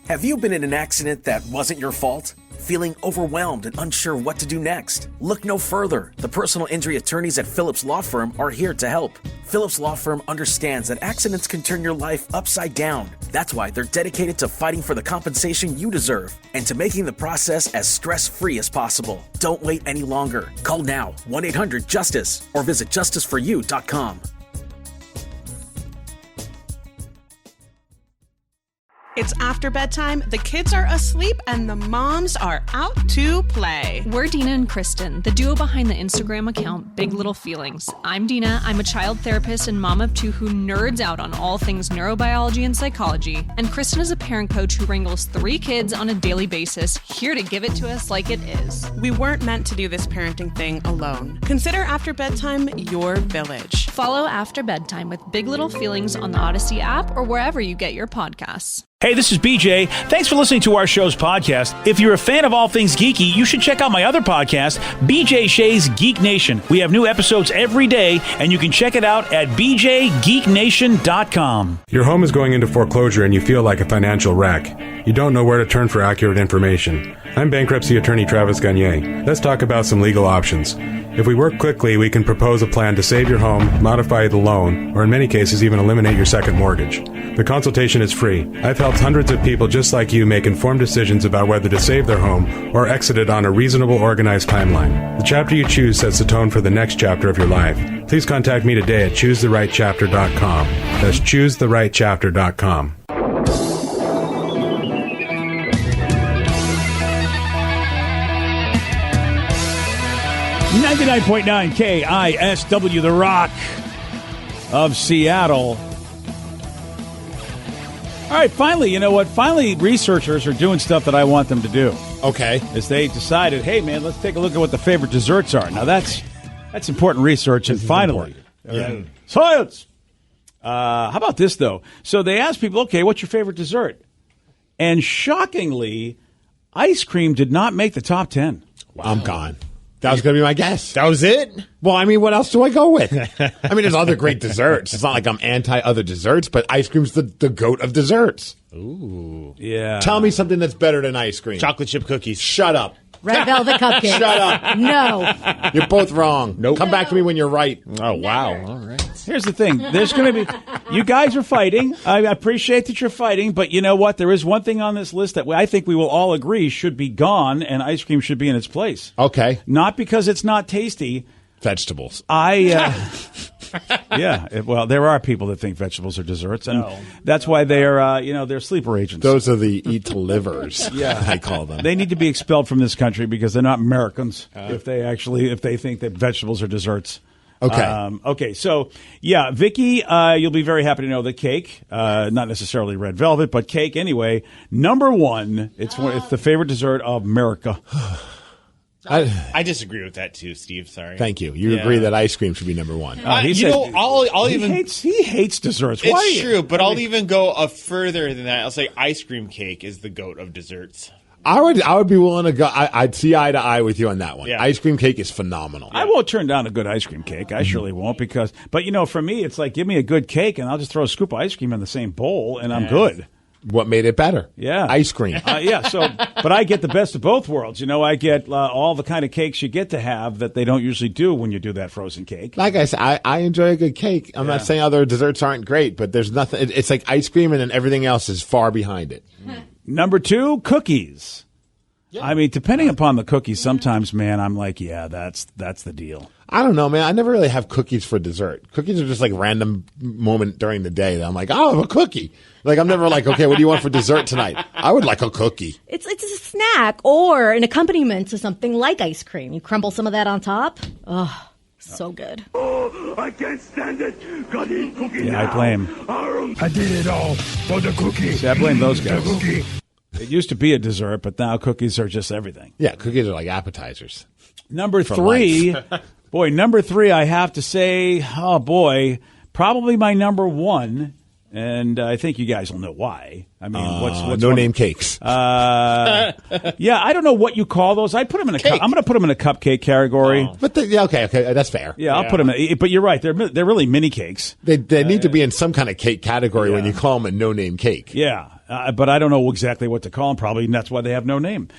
Have you been in an accident that wasn't your fault? Feeling overwhelmed and unsure what to do next? Look no further. The personal injury attorneys at Phillips Law Firm are here to help. Phillips Law Firm understands that accidents can turn your life upside down. That's why they're dedicated to fighting for the compensation you deserve and to making the process as stress-free as possible. Don't wait any longer. Call now, 1-800-JUSTICE, or visit justiceforyou.com. It's after bedtime, the kids are asleep, and the moms are out to play. We're Dina and Kristen, the duo behind the Instagram account Big Little Feelings. I'm Dina. I'm a child therapist and mom of two who nerds out on all things neurobiology and psychology. And Kristen is a parent coach who wrangles 3 kids on a daily basis, here to give it to us like it is. We weren't meant to do this parenting thing alone. Consider After Bedtime your village. Follow After Bedtime with Big Little Feelings on the Odyssey app or wherever you get your podcasts. Hey, this is BJ. Thanks for listening to our show's podcast. If you're a fan of all things geeky, you should check out my other podcast, BJ Shea's Geek Nation. We have new episodes every day, and you can check it out at bjgeeknation.com. Your home is going into foreclosure and you feel like a financial wreck. You don't know where to turn for accurate information. I'm bankruptcy attorney Travis Gagne. Let's talk about some legal options. If we work quickly, we can propose a plan to save your home, modify the loan, or in many cases even eliminate your second mortgage. The consultation is free. I've helped hundreds of people just like you make informed decisions about whether to save their home or exit it on a reasonable, organized timeline. The chapter you choose sets the tone for the next chapter of your life. Please contact me today at choosetherightchapter.com. That's choosetherightchapter.com. 99.9 KISW, The Rock of Seattle. All right, finally, you know what? Finally, researchers are doing stuff that I want them to do. Okay. As they decided, hey, man, let's take a look at what the favorite desserts are. Now, that's important research, and finally, science! How about this, though? So they asked people, okay, what's your favorite dessert? And shockingly, ice cream did not make the top 10. Wow. I'm gone. That was going to be my guess. That was it? Well, I mean, what else do I go with? I mean, there's other great desserts. It's not like I'm anti other desserts, but ice cream's the goat of desserts. Ooh. Yeah. Tell me something that's better than ice cream. Chocolate chip cookies. Shut up. Red velvet cupcake. Shut up. No. You're both wrong. Nope. Come back to me when you're right. Oh, wow. All right. Here's the thing. There's going to be, you guys are fighting. I appreciate that you're fighting, but you know what? There is one thing on this list that I think we will all agree should be gone, and ice cream should be in its place. Okay. Not because it's not tasty. Vegetables. Yeah. Well, there are people that think vegetables are desserts, and that's why they're, they're sleeper agents. Those are the eat-to-livers, I call them. They need to be expelled from this country because they're not Americans if they think that vegetables are desserts. Okay. Okay. So, yeah, Vicky, you'll be very happy to know that cake, not necessarily red velvet, but cake anyway. Number 1, it's the favorite dessert of America. I disagree with that too, Steve. Sorry. Thank you. You agree that ice cream should be number 1. He hates desserts. It's true, but I'll even go further than that. I'll say ice cream cake is the goat of desserts. I would be willing to go. I'd see eye to eye with you on that one. Yeah. Ice cream cake is phenomenal. I won't turn down a good ice cream cake. I surely won't but for me, it's like, give me a good cake and I'll just throw a scoop of ice cream in the same bowl and I'm good. What made it better? Yeah. Ice cream. But I get the best of both worlds. I get all the kind of cakes you get to have that they don't usually do when you do that frozen cake. Like I said, I enjoy a good cake. I'm not saying other desserts aren't great, but there's nothing. It's like ice cream and then everything else is far behind it. Number 2, cookies. Yeah. I mean, depending upon the cookies, sometimes, man, I'm like, yeah, that's the deal. I don't know, man. I never really have cookies for dessert. Cookies are just like random moment during the day that I'm like, oh, a cookie. Like, I'm never like, okay, what do you want for dessert tonight? I would like a cookie. It's a snack or an accompaniment to something like ice cream. You crumble some of that on top. Oh, so good. Oh, I can't stand it. Gotta eat cookie now. I blame. I did it all for the cookie. See, I blame those guys. It used to be a dessert, but now cookies are just everything. Yeah, cookies are like appetizers. Number 3, number 3, I have to say, probably my number 1, and I think you guys will know why. I mean, what's no-name cakes? Yeah, I don't know what you call those. I put them in I'm going to put them in a cupcake category. But okay, that's fair. Yeah, I'll put them in. But you're right. They're really mini cakes. They need to be in some kind of cake category when you call them a no-name cake. Yeah. but I don't know exactly what to call them. Probably that's why they have no name.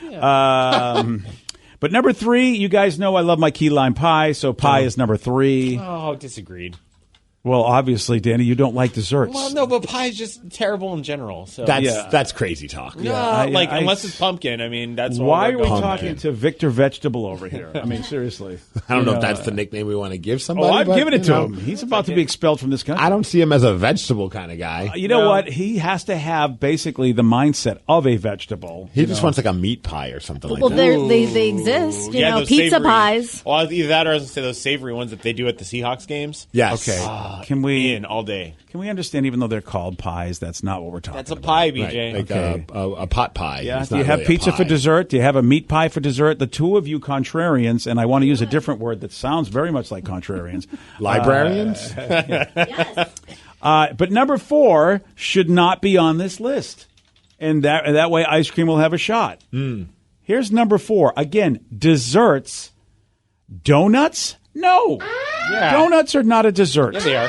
But number 3, you guys know I love my key lime pie, so pie is number 3. Oh, disagreed. Well, obviously, Danny, you don't like desserts. Well, no, but pie is just terrible in general. So That's crazy talk. no, I- unless it's pumpkin. I mean, that's all Why we're are we going talking with. to Victor Vegetable over here? I mean, seriously. I don't know if that's the nickname we want to give Oh, somebody. I've but, given it you to know, him. He's about to be expelled from this country. I don't see him as a vegetable kind of guy. You know what? He has to have basically the mindset of a vegetable. He just wants like a meat pie or something like Well, that. they exist. You know, those pizza savory- pies. Well, either that or I was going to say those savory ones that they do at the Seahawks games. Yes. Okay. Can we In all day. Can we understand? Even though they're called pies, that's not what we're talking That's a about. pie, Right, BJ. like Okay. a pot pie. Yeah. It's Do you not have really a pizza for pie. dessert? Do you have a meat pie for dessert? The two of you contrarians, and I want to use a different word that sounds very much like contrarians. Librarians? But number 4 should not be on this list, and that way ice cream will have a shot. Here's number 4. Again, desserts. Donuts? No. Yeah. Donuts are not a dessert. Yeah, they are.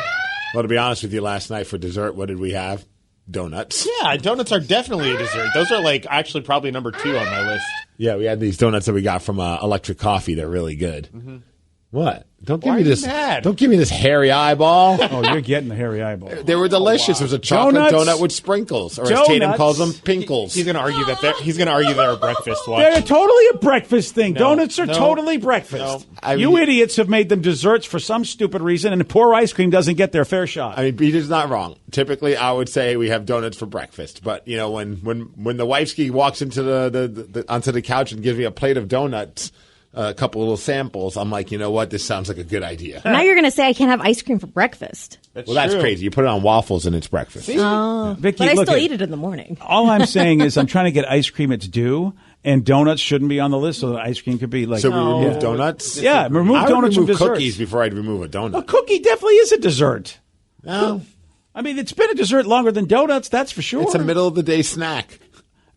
Well, to be honest with you, last night for dessert, what did we have? Donuts. Yeah, donuts are definitely a dessert. Those are like actually probably number 2 on my list. Yeah, we had these donuts that we got from Electric Coffee. They're really good. What? Don't give Why me are you this. mad? Don't give me this hairy eyeball. Oh, you're getting the hairy eyeball. They were delicious. It was a chocolate Donuts. donut with sprinkles, or as Tatum Donuts. calls them, pinkles. He's going to argue that they're a breakfast. Watch. They're totally a breakfast thing. No, Donuts are no, totally breakfast. no. You idiots have made them desserts for some stupid reason, and poor ice cream doesn't get their fair shot. I mean, Peter's not wrong. Typically, I would say we have donuts for breakfast. But you know, when the wifeski walks into the onto the couch and gives me a plate of donuts, a couple little samples, I'm like, you know what? This sounds like a good idea. Now you're going to say I can't have ice cream for breakfast. Well, that's true. crazy. You put it on waffles and it's breakfast. Vicky, But I look still at- eat it in the morning. All I'm saying is I'm trying to get ice cream its due, and donuts shouldn't be on the list, so that ice cream could be like. So we remove donuts. Yeah, remove I would donuts from remove desserts. cookies before I'd remove a donut. A cookie definitely is a dessert. No, I mean, it's been a dessert longer than donuts, that's for sure. it's a middle of the day snack.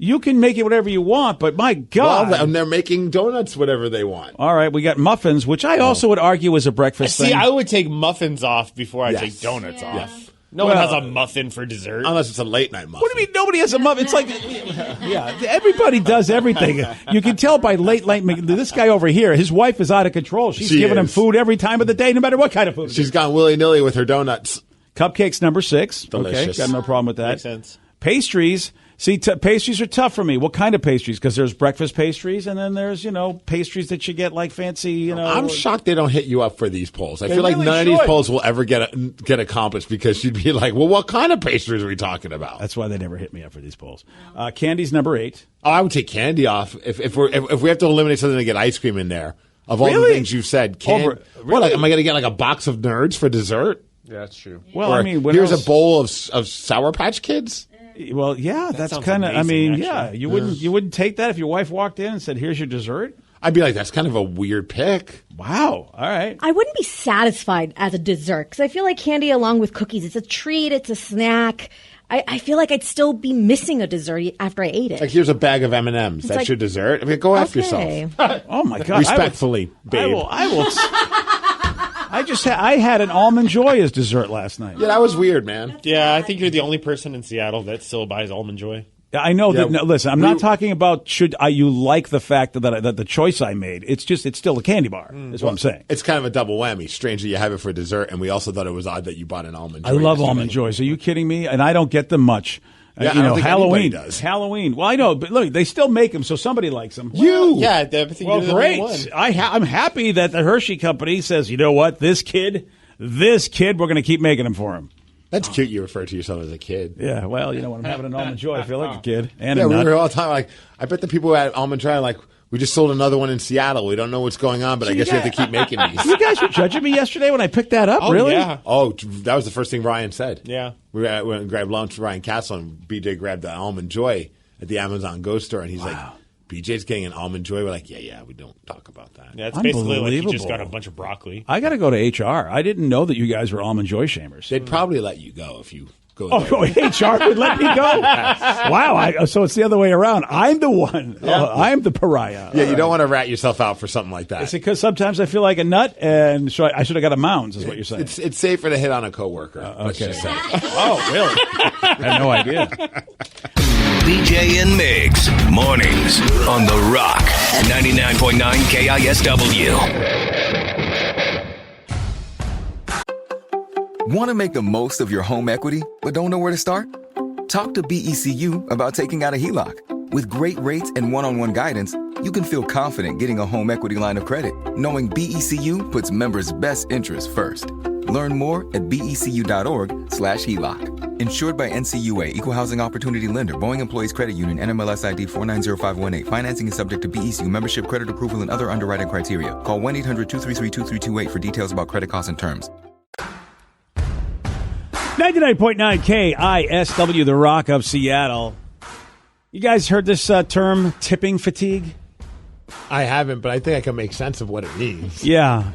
You can make it whatever you want, but my God. Well, and they're making donuts whatever they want. All right, we got muffins, which I also would argue is a breakfast See, thing. I would take muffins off before I Yes. take donuts off. Yes. No one Well- has a muffin for dessert. Unless it's a late night muffin. What do you mean nobody has a muffin? It's like, yeah, everybody does everything. You can tell by late night. This guy over here, his wife is out of control. She's She giving him is. food every time of the day, no matter what kind of food. She's gone willy-nilly with her donuts. Cupcakes number 6. Delicious. Okay, got no problem with that. Makes sense. Pastries. See, pastries are tough for me. What kind of pastries? Because there's breakfast pastries, and then there's, pastries that you get like fancy, I'm shocked they don't hit you up for these polls. I They feel like really none of these should. polls will ever get accomplished because you'd be like, well, what kind of pastries are we talking about? That's why they never hit me up for these polls. Candy's number 8. Oh, I would take candy off if we have to eliminate something to get ice cream in there. Of all the Really? things you've said, Really? what? Like, am I going to get like a box of Nerds for dessert? Yeah, that's true. Well, Or I mean, when here's else- a bowl of Sour Patch Kids. Well, yeah, that's sounds kind of. I amazing, mean, actually. yeah, you wouldn't take that if your wife walked in and said, "Here's your dessert." I'd be like, that's kind of a weird pick. Wow. All right. I wouldn't be satisfied as a dessert because I feel like candy along with cookies, it's a treat, it's a snack. I feel like I'd still be missing a dessert after I ate it. Like, here's a bag of M&Ms. That's like- your dessert. I mean, go after Okay. yourself. Oh my God. Respectfully, babe. I will. I had an almond joy as dessert last night. Yeah, that was weird, man. Yeah, I think you're the only person in Seattle that still buys Almond Joy. I know that. Yeah, No, listen, I'm not talking about you like the fact that the choice I made. It's still a candy bar. Is what I'm saying. It's kind of a double whammy. Strange that you have it for dessert, and we also thought it was odd that you bought an almond joy. I love yesterday. almond joys. Are you kidding me? And I don't get them much. Yeah, I don't think Halloween anybody does. Halloween. Well, I know, but look, they still make them, so somebody likes them. You. Yeah, I think Well, you're the great. only one. I'm happy that the Hershey company says, you know what, this kid, we're going to keep making them for him. That's cute. You refer to yourself as a kid. Yeah, well, when I'm having an almond joy, I feel like a kid and Yeah, a we nut. were all the time like, I bet the people at Almond Joy are like, we just sold another one in Seattle. We don't know what's going on, but I guess we have to keep making these. You guys were judging me yesterday when I picked that up. Oh, really? yeah. Oh, that was the first thing Ryan said. Yeah. We went and grabbed lunch with Ryan Castle, and BJ grabbed the Almond Joy at the Amazon Go store, and he's like, BJ's getting an Almond Joy. We're like, yeah, we don't talk about that. Yeah, it's basically like you just Unbelievable. got a bunch of broccoli. I got to go to HR. I didn't know that you guys were almond joy shamers. They'd probably let you go if you go Oh, there. HR would let me go. Wow. So it's the other way around. I'm the one. Yeah. I'm the pariah. Yeah, you don't want to rat yourself out for something like that. It's because sometimes I feel like a nut, and so I should have got a Mounds, is what you're saying. It's safer to hit on a coworker. Let's okay. just say. Oh, really? I had no idea. BJ and Migs, mornings on The Rock, 99.9 KISW. Want to make the most of your home equity, but don't know where to start? Talk to BECU about taking out a HELOC. With great rates and one-on-one guidance, you can feel confident getting a home equity line of credit, knowing BECU puts members' best interests first. Learn more at becu.org/HELOC. Insured by NCUA, Equal Housing Opportunity Lender, Boeing Employees Credit Union, NMLS ID 490518. Financing is subject to BECU membership, credit approval, and other underwriting criteria. Call 1-800-233-2328 for details about credit costs and terms. 99.9 KISW, The Rock of Seattle. You guys heard this term, tipping fatigue? I haven't, but I think I can make sense of what it means. Yeah.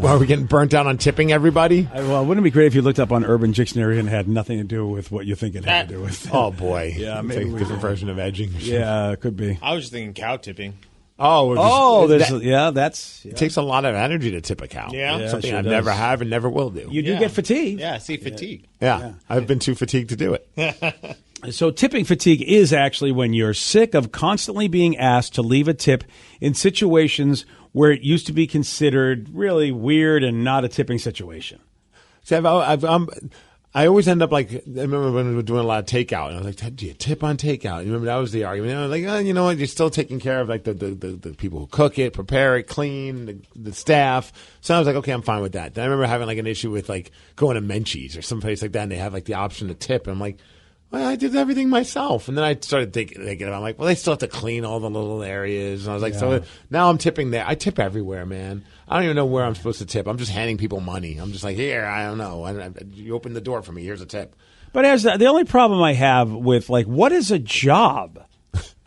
Are we getting burnt out on tipping everybody? Well, wouldn't it be great if you looked up on Urban Dictionary and it had nothing to do with what you think it had to do with? Oh, boy. Yeah, it's maybe like a different version of edging. Yeah, it could be. I was just thinking cow tipping. It takes a lot of energy to tip a cow. Yeah. Something sure I does. never have and never will do. You do get fatigued. Yeah, see, fatigue. Yeah. I've been too fatigued to do it. So tipping fatigue is actually when you're sick of constantly being asked to leave a tip in situations where it used to be considered really weird and not a tipping situation. See, I always end up like, I remember when we were doing a lot of takeout, and I was like, do you tip on takeout? You remember that was the argument. And I was like, you know what, you're still taking care of like the people who cook it, prepare it, clean, the staff. So I was like, okay, I'm fine with that. Then I remember having like an issue with like going to Menchie's or someplace like that, and they have like the option to tip. And I'm like, well, I did everything myself. And then I started thinking, I'm like, well, they still have to clean all the little areas. And I was like, so now I'm tipping there. I tip everywhere, man. I don't even know where I'm supposed to tip. I'm just handing people money. I'm just like, here, I don't know. You open the door for me. Here's a tip. But the only problem I have with like, what is a job?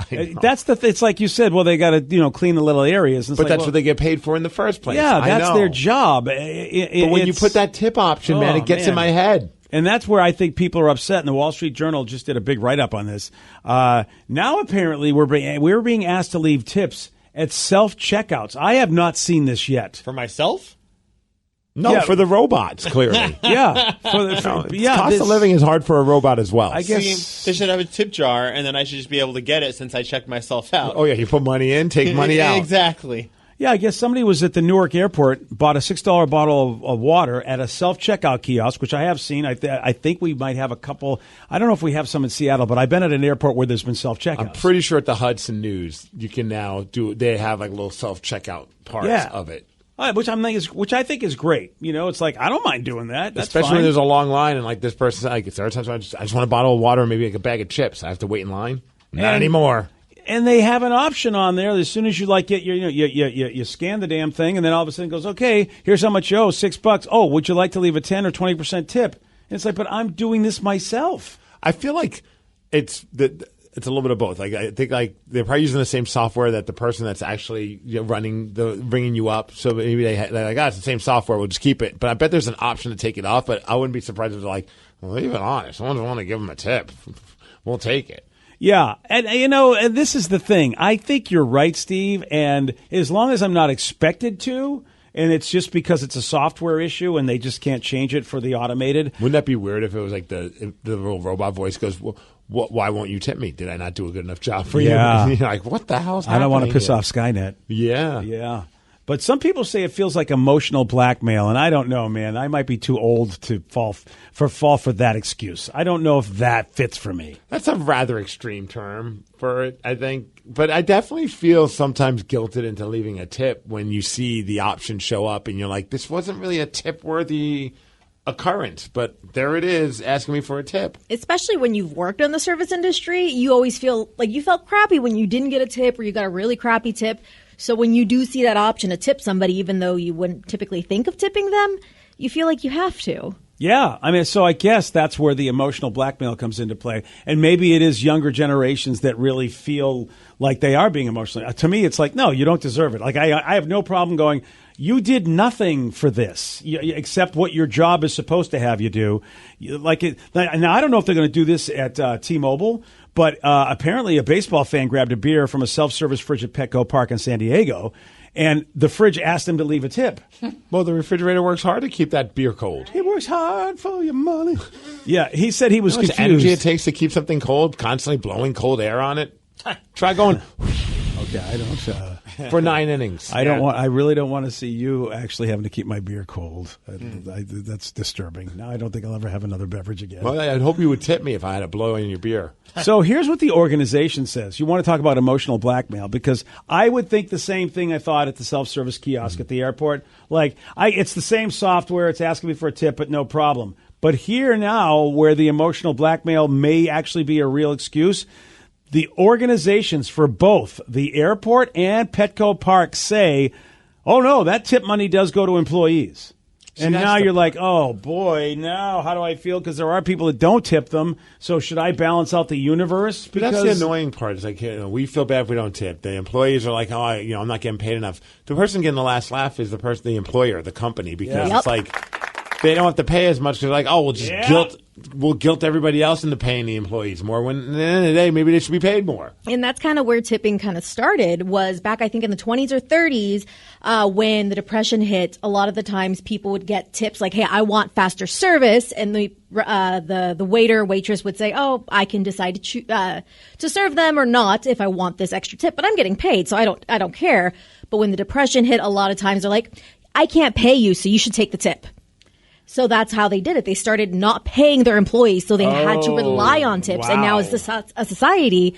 That's it's like you said. Well, they got to clean the little areas. But that's what they get paid for in the first place. Yeah, that's their job. But when you put that tip option, man, it gets in my head. And that's where I think people are upset. And the Wall Street Journal just did a big write-up on this. Now, apparently, we're being asked to leave tips at self-checkouts. I have not seen this yet. For myself? No, for the robots, clearly. Cost of living is hard for a robot as well. I guess they should have a tip jar, and then I should just be able to get it since I checked myself out. Oh, yeah, you put money in, take money out. Exactly. Yeah, I guess somebody was at the Newark airport, bought a $6 bottle of water at a self-checkout kiosk, which I have seen. I think we might have a couple. I don't know if we have some in Seattle, but I've been at an airport where there's been self-checkouts. I'm pretty sure at the Hudson News, you can now they have like little self-checkout parts of it. Which I think is great. It's like, I don't mind doing that. That's especially fine. when there's a long line and like this person, like there are times when I just want a bottle of water and maybe like a bag of chips. I have to wait in line. Not anymore. And they have an option on there. As soon as you like it, you scan the damn thing, and then all of a sudden it goes, okay, here's how much you owe, $6. Oh, would you like to leave a 10 or 20% tip? And it's like, but I'm doing this myself. I feel like it's a little bit of both. Like I think like they're probably using the same software that the person that's actually bringing you up. So maybe they're like, it's the same software. We'll just keep it. But I bet there's an option to take it off. But I wouldn't be surprised if they're like, well, leave it on. If someone want to give them a tip, we'll take it. Yeah, and and this is the thing. I think you're right, Steve, and as long as I'm not expected to, and it's just because it's a software issue and they just can't change it for the automated. Wouldn't that be weird if it was like the little robot voice goes, well, why won't you tip me? Did I not do a good enough job for you? You're like, what the hell's happening? I don't want to piss off Skynet. Yeah. But some people say it feels like emotional blackmail, and I don't know, man. I might be too old to fall for that excuse. I don't know if that fits for me. That's a rather extreme term for it, I think. But I definitely feel sometimes guilted into leaving a tip when you see the option show up, and you're like, this wasn't really a tip-worthy occurrence, but there it is, asking me for a tip. Especially when you've worked in the service industry, you always feel like you felt crappy when you didn't get a tip or you got a really crappy tip. So when you do see that option to tip somebody, even though you wouldn't typically think of tipping them, you feel like you have to. Yeah. I mean, so I guess that's where the emotional blackmail comes into play. And maybe it is younger generations that really feel like they are being emotional. To me, it's like, no, you don't deserve it. Like, I have no problem going, you did nothing for this except what your job is supposed to have you do. Now, I don't know if they're going to do this at T-Mobile, but apparently a baseball fan grabbed a beer from a self-service fridge at Petco Park in San Diego, and the fridge asked him to leave a tip. Well, the refrigerator works hard to keep that beer cold. He works hard for your money. Yeah, he said he was You know how much confused. energy it takes to keep something cold, constantly blowing cold air on it. Try going. Okay, I don't. For 9 innings. I don't want. I really don't want to see you actually having to keep my beer cold. That's disturbing. Now I don't think I'll ever have another beverage again. Well, I'd hope you would tip me if I had to blow in your beer. So here's what the organization says. You want to talk about emotional blackmail, because I would think the same thing I thought at the self-service kiosk at the airport. Like, it's the same software. It's asking me for a tip, but no problem. But here now, where the emotional blackmail may actually be a real excuse, the organizations for both the airport and Petco Park say, oh, no, that tip money does go to employees. And now you're like, oh, boy, now how do I feel? Because there are people that don't tip them. So should I balance out the universe? But that's the annoying part. It's like, we feel bad if we don't tip. The employees are like, I'm not getting paid enough. The person getting the last laugh is the employer, the company, because it's like they don't have to pay as much. They're like, we'll just guilt everybody else into paying the employees more, when at the end of the day, maybe they should be paid more. And that's kind of where tipping kind of started, was back, I think, in the 20s or 30s, when the Depression hit. A lot of the times people would get tips like, hey, I want faster service. And the waiter, waitress would say, oh, I can decide to serve them or not if I want this extra tip, but I'm getting paid, so I don't care. But when the Depression hit, a lot of times they're like, I can't pay you, so you should take the tip. So that's how they did it. They started not paying their employees, so they had to rely on tips. Wow. And now as a society,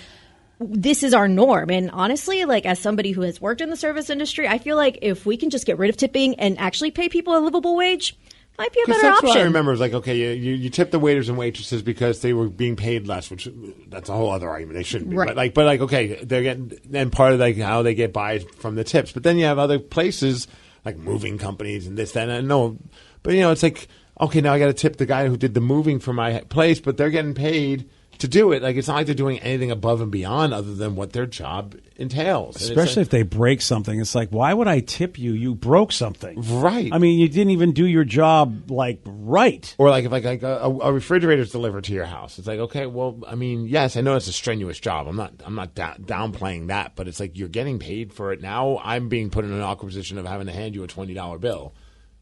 this is our norm. And honestly, like, as somebody who has worked in the service industry, I feel like if we can just get rid of tipping and actually pay people a livable wage, might be a better that's option. What I remember. It was like, okay, you tip the waiters and waitresses because they were being paid less, which that's a whole other argument. They shouldn't be. Right. But okay, they're getting, and part of like how they get by from the tips. But then you have other places like moving companies and this, that, and no. But it's like, okay, now I got to tip the guy who did the moving for my place, but they're getting paid to do it. Like, it's not like they're doing anything above and beyond other than what their job entails. Especially if they break something. It's like, why would I tip you? You broke something. Right. I mean, you didn't even do your job, right. Or like if a refrigerator's delivered to your house. It's like, okay, well, I mean, yes, I know it's a strenuous job. I'm not downplaying that, but it's like you're getting paid for it. Now I'm being put in an awkward position of having to hand you a $20 bill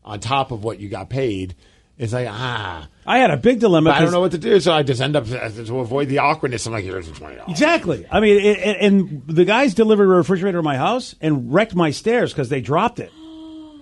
on top of what you got paid. It's like, I had a big dilemma. I don't know what to do, so I just end up, to avoid the awkwardness, I'm like, here's $20. Exactly. I mean, and the guys delivered a refrigerator to my house and wrecked my stairs because they dropped it.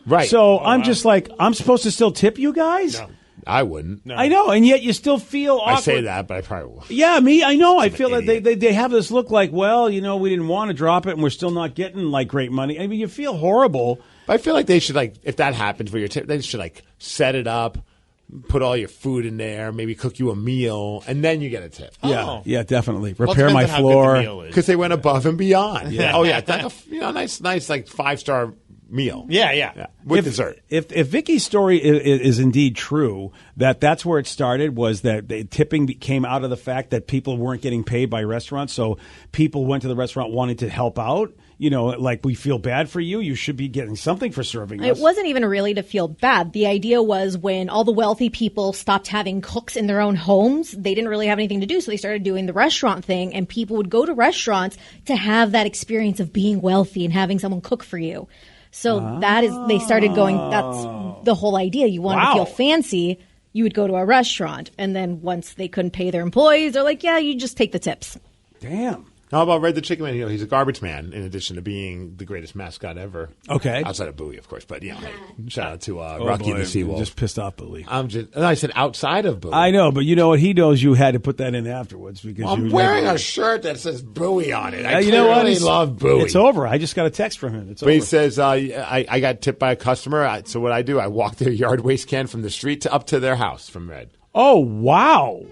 Right. So I'm just like, I'm supposed to still tip you guys? No, I wouldn't. No. I know, and yet you still feel awkward. I say that, but I probably will. Yeah, I know. I feel like they have this look like, well, we didn't want to drop it and we're still not getting, like, great money. I mean, you feel horrible. But I feel like they should, like, if that happens for your tip, they should, like, set it up, put all your food in there, maybe cook you a meal, and then you get a tip. Yeah, definitely. Repair my floor. Because they went above and beyond. Yeah. Oh, yeah. It's like a nice, like, 5-star meal. Yeah. With dessert. If Vicky's story is indeed true, that's where it started, was that the tipping came out of the fact that people weren't getting paid by restaurants, so people went to the restaurant wanting to help out. Like, we feel bad for you. You should be getting something for serving us. It wasn't even really to feel bad. The idea was when all the wealthy people stopped having cooks in their own homes, they didn't really have anything to do, so they started doing the restaurant thing, and people would go to restaurants to have that experience of being wealthy and having someone cook for you. So they started going, that's the whole idea. You wanted to feel fancy, you would go to a restaurant. And then once they couldn't pay their employees, they're like, yeah, you just take the tips. Damn. How about Red the Chicken Man? He's a garbage man, in addition to being the greatest mascot ever. Okay. Outside of Bowie, of course. But, hey, shout out to Rocky the Seawolf. Just pissed off Bowie. I said outside of Bowie. I know, but you know what? He knows you had to put that in afterwards. Because I'm wearing a shirt that says Bowie on it. I love Bowie. It's over. I just got a text from him. He says, I got tipped by a customer. So what I do, I walk their yard waste can from the street up to their house from Red. Oh, wow.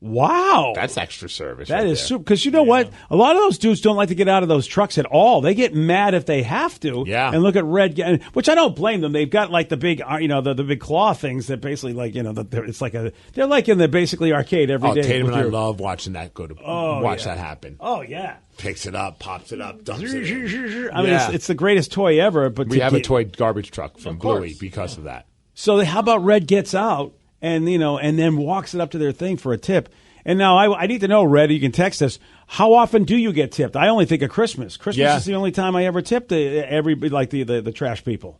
Wow. That's extra service. That is super. Because you know what? A lot of those dudes don't like to get out of those trucks at all. They get mad if they have to. Yeah. And look at Red, which I don't blame them. They've got like the big, the big claw things that basically it's like they're like in the basically arcade every day. Tatum and I love watching that watch that happen. Oh, yeah. Picks it up, pops it up, dumps it in. I mean, it's the greatest toy ever. But we have a toy garbage truck from Bluey because of that. So how about Red gets out and then walks it up to their thing for a tip. And now I need to know, Red, you can text us, how often do you get tipped? I only think of Christmas. Christmas is the only time I ever tip the trash people.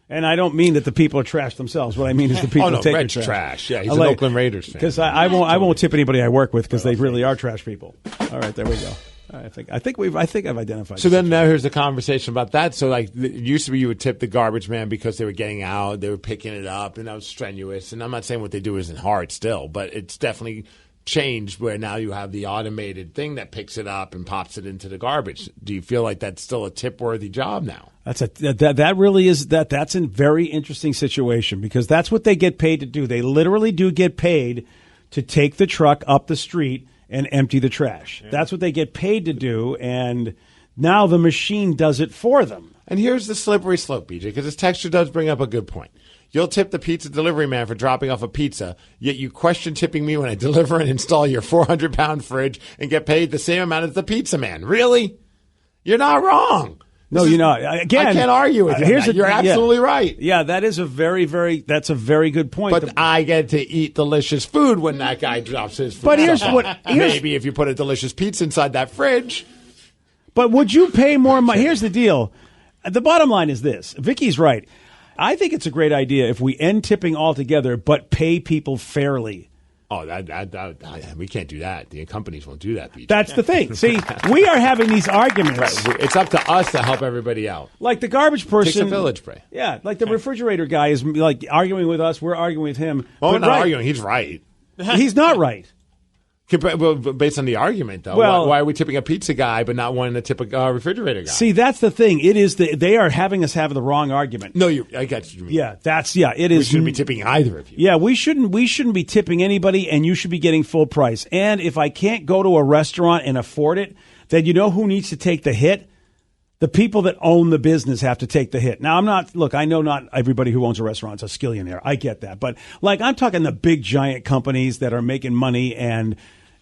And I don't mean that the people are trash themselves. What I mean is the people take your trash. Yeah, he's an Oakland Raiders fan. Because I won't tip anybody I work with because they really are trash people. All right, there we go. I think I've identified. So then now here's the conversation about that. So like it used to be you would tip the garbage man because they were getting out, they were picking it up, and that was strenuous. And I'm not saying what they do isn't hard still, but it's definitely changed where now you have the automated thing that picks it up and pops it into the garbage. Do you feel like that's still a tip-worthy job now? That really is that's a very interesting situation because that's what they get paid to do. They literally do get paid to take the truck up the street and empty the trash. Yeah. That's what they get paid to do, and now the machine does it for them. And here's the slippery slope, BJ, because this texture does bring up a good point. You'll tip the pizza delivery man for dropping off a pizza, yet you question tipping me when I deliver and install your 400-pound fridge and get paid the same amount as the pizza man. Really? You're not wrong. No, you're not. Again, I can't argue with you. You're absolutely right. Yeah, that is a very good point. But I get to eat delicious food when that guy drops his food. But maybe if you put a delicious pizza inside that fridge. But would you pay more money? Here's the deal. The bottom line is this. Vicky's right. I think it's a great idea if we end tipping altogether, but pay people fairly. Oh, we can't do that. The companies won't do that, BJ. That's the thing. See, we are having these arguments. Right. It's up to us to help everybody out. Like the garbage person. Takes a village, Bray. Yeah, like the refrigerator guy is like arguing with us. We're arguing with him. Oh, we're not arguing. He's right. He's not right. Well, based on the argument, though, why are we tipping a pizza guy but not wanting to tip a refrigerator guy? See, that's the thing. It is they are having us have the wrong argument. No, I got what you mean. Yeah, it is. We shouldn't be tipping either of you. Yeah, we shouldn't be tipping anybody, and you should be getting full price. And if I can't go to a restaurant and afford it, then you know who needs to take the hit? The people that own the business have to take the hit. Now, I know not everybody who owns a restaurant is a skillionaire. I get that. But like I'm talking the big giant companies that are making money and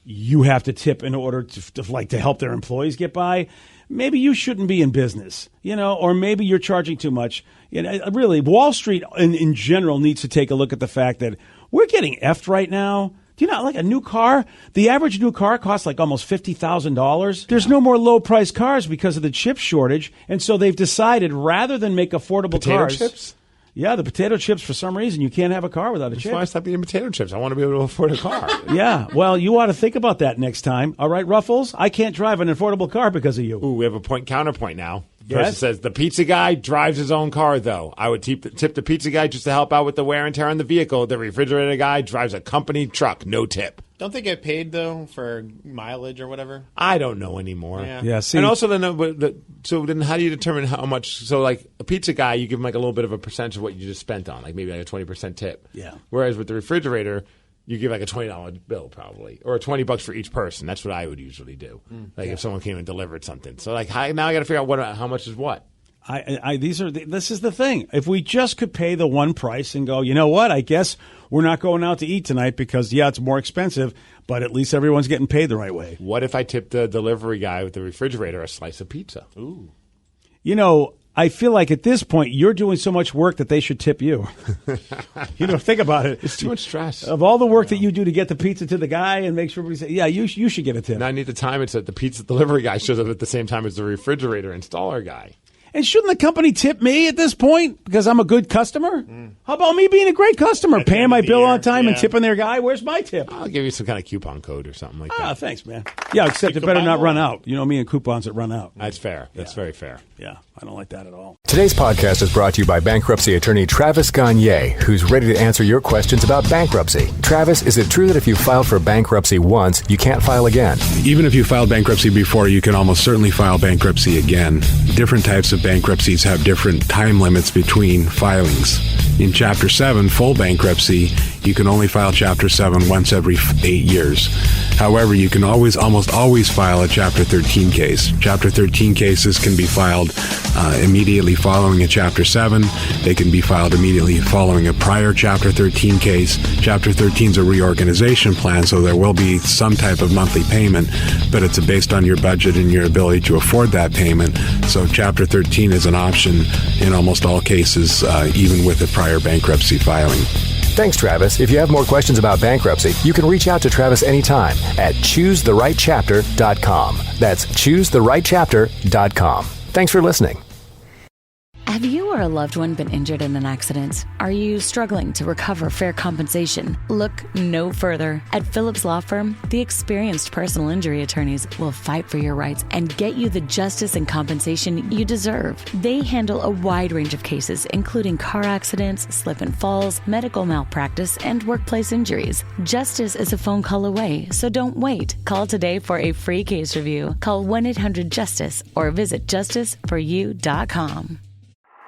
you have to tip in order to help their employees get by. Maybe you shouldn't be in business, or maybe you're charging too much. Really, Wall Street in general needs to take a look at the fact that we're getting effed right now. Do you know, like a new car? The average new car costs like almost $50,000. There's no more low-priced cars because of the chip shortage, and so they've decided rather than make affordable cars. Potato chips? Yeah, the potato chips, for some reason, you can't have a car without a chip. That's why I stopped eating potato chips. I want to be able to afford a car. Yeah, well, you ought to think about that next time. All right, Ruffles? I can't drive an affordable car because of you. Ooh, we have a counterpoint now. Yes? Person says, the pizza guy drives his own car, though. I would tip the pizza guy just to help out with the wear and tear on the vehicle. The refrigerator guy drives a company truck, no tip. Don't they get paid, though, for mileage or whatever? I don't know anymore. Yeah, see. And also, so then how do you determine how much? So, like, a pizza guy, you give him, like, a little bit of a percentage of what you just spent on, like maybe like a 20% tip. Yeah. Whereas with the refrigerator, you give, like, a $20 bill, probably. Or $20 for each person. That's what I would usually do. If someone came and delivered something. So, like, now I got to figure out how much is what. This is the thing. If we just could pay the one price and go, you know what? I guess we're not going out to eat tonight because it's more expensive, but at least everyone's getting paid the right way. What if I tipped the delivery guy with the refrigerator a slice of pizza? Ooh. I feel like at this point you're doing so much work that they should tip you. Think about it. It's too much stress. Of all the work that you do to get the pizza to the guy and make sure everybody says, yeah, you should get a tip. Now I need to time it so that the pizza delivery guy shows up at the same time as the refrigerator installer guy. And shouldn't the company tip me at this point because I'm a good customer? How about me being a great customer, paying my bill on time and tipping their guy? Where's my tip? I'll give you some kind of coupon code or something like that. Ah, thanks, man. Yeah, except it better not run out. Me and coupons that run out. That's fair. That's very fair. Yeah, I don't like that at all. Today's podcast is brought to you by bankruptcy attorney Travis Gagne, who's ready to answer your questions about bankruptcy. Travis, is it true that if you filed for bankruptcy once, you can't file again? Even if you filed bankruptcy before, you can almost certainly file bankruptcy again. Different types of bankruptcies have different time limits between filings. In Chapter 7, full bankruptcy, you can only file Chapter 7 once every 8 years. However, you can almost always file a Chapter 13 case. Chapter 13 cases can be filed immediately following a Chapter 7. They can be filed immediately following a prior Chapter 13 case. Chapter 13 is a reorganization plan, so there will be some type of monthly payment, but it's based on your budget and your ability to afford that payment. So Chapter 13 is an option in almost all cases, even with a prior bankruptcy filing. Thanks, Travis. If you have more questions about bankruptcy, you can reach out to Travis anytime at choosetherightchapter.com. That's choosetherightchapter.com. Thanks for listening. Have you or a loved one been injured in an accident? Are you struggling to recover fair compensation? Look no further. At Phillips Law Firm, the experienced personal injury attorneys will fight for your rights and get you the justice and compensation you deserve. They handle a wide range of cases, including car accidents, slip and falls, medical malpractice, and workplace injuries. Justice is a phone call away, so don't wait. Call today for a free case review. Call 1-800-JUSTICE or visit justiceforyou.com.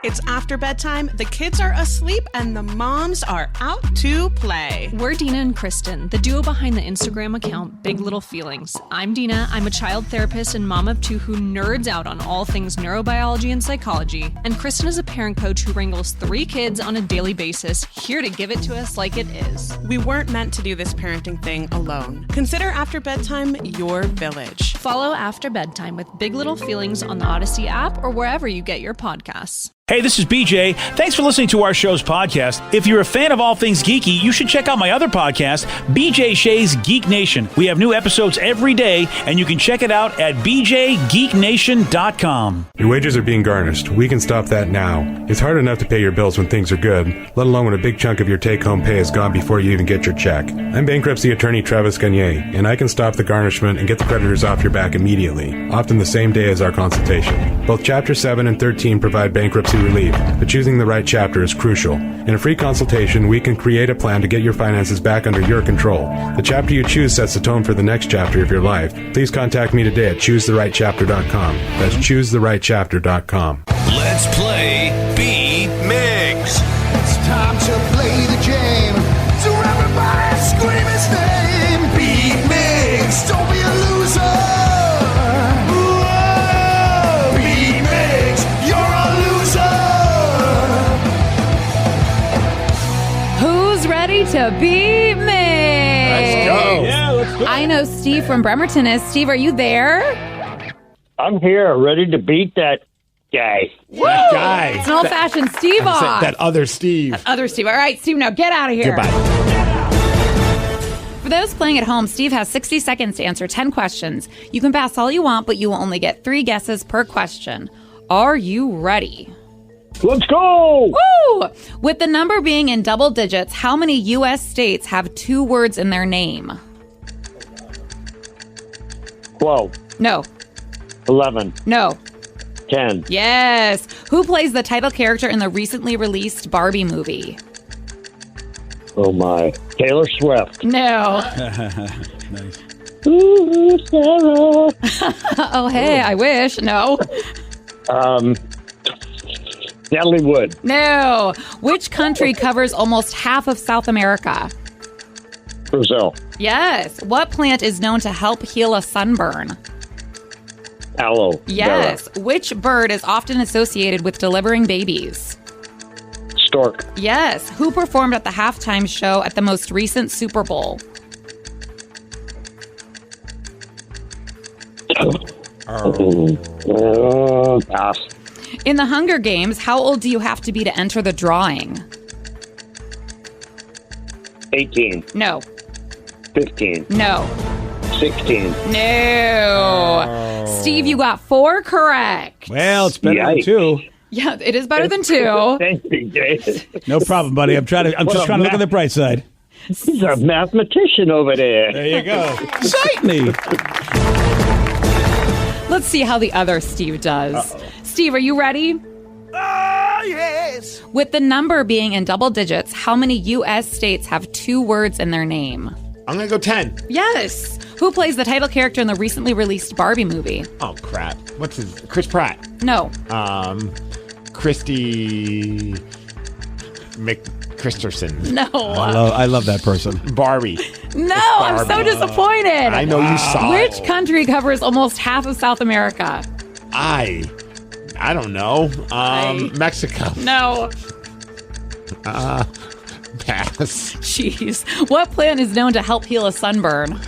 It's after bedtime, the kids are asleep, and the moms are out to play. We're Dina and Kristen, the duo behind the Instagram account Big Little Feelings. I'm Dina. I'm a child therapist and mom of two who nerds out on all things neurobiology and psychology. And Kristen is a parent coach who wrangles 3 kids on a daily basis, here to give it to us like it is. We weren't meant to do this parenting thing alone. Consider After Bedtime your village. Follow After Bedtime with Big Little Feelings on the Odyssey app or wherever you get your podcasts. Hey, this is BJ. Thanks for listening to our show's podcast. If you're a fan of all things geeky, you should check out my other podcast, BJ Shea's Geek Nation. We have new episodes every day, and you can check it out at bjgeeknation.com. Your wages are being garnished. We can stop that now. It's hard enough to pay your bills when things are good, let alone when a big chunk of your take-home pay is gone before you even get your check. I'm bankruptcy attorney Travis Gagne, and I can stop the garnishment and get the creditors off your back immediately, often the same day as our consultation. Both Chapter 7 and 13 provide bankruptcy relief, but choosing the right chapter is crucial. In a free consultation, we can create a plan to get your finances back under your control. The chapter you choose sets the tone for the next chapter of your life. Please contact me today at choosetherightchapter.com. That's choosetherightchapter.com. Let's play Beat Migs. It's time to play the game. So everybody scream his name. Beat Migs. Don't be a loser. To be me. Let's go. Yeah, let's go. I know Steve from Bremerton is. Steve, are you there? I'm here, ready to beat that guy. That guy. It's an old-fashioned Steve off. That other Steve. Other Steve. All right, Steve, now get out of here. Goodbye. For those playing at home, Steve has 60 seconds to answer 10 questions. You can pass all you want, but you will only get 3 guesses per question. Are you ready? Let's go! Woo! With the number being in double digits, how many U.S. states have 2 words in their name? 12. No. 11. No. 10. Yes. Who plays the title character in the recently released Barbie movie? Oh, my. Taylor Swift. No. Nice. Ooh, Sarah. Oh, hey, I wish. No. Natalie Wood. No. Which country covers almost half of South America? Brazil. Yes. What plant is known to help heal a sunburn? Aloe. Yes. Which bird is often associated with delivering babies? Stork. Yes. Who performed at the halftime show at the most recent Super Bowl? Pass. In the Hunger Games, how old do you have to be to enter the drawing? 18. No. 15. No. 16. No. Steve, you got 4 correct. Well, it's better than 2. Yeah, it is better than 2. Thank you, Jay. No problem, buddy. I'm just trying to look at the bright side. He's a mathematician over there. There you go. Cite me. Let's see how the other Steve does. Uh-oh. Steve, are you ready? Yes. With the number being in double digits, how many U.S. states have 2 words in their name? I'm going to go 10. Yes. Who plays the title character in the recently released Barbie movie? Oh, crap. What's his? Chris Pratt. No. Christy McChristerson. No. I love that person. Barbie. No, I'm so disappointed. I know you saw it. Which country covers almost half of South America? I don't know. Mexico. No. Pass. Jeez. What plant is known to help heal a sunburn?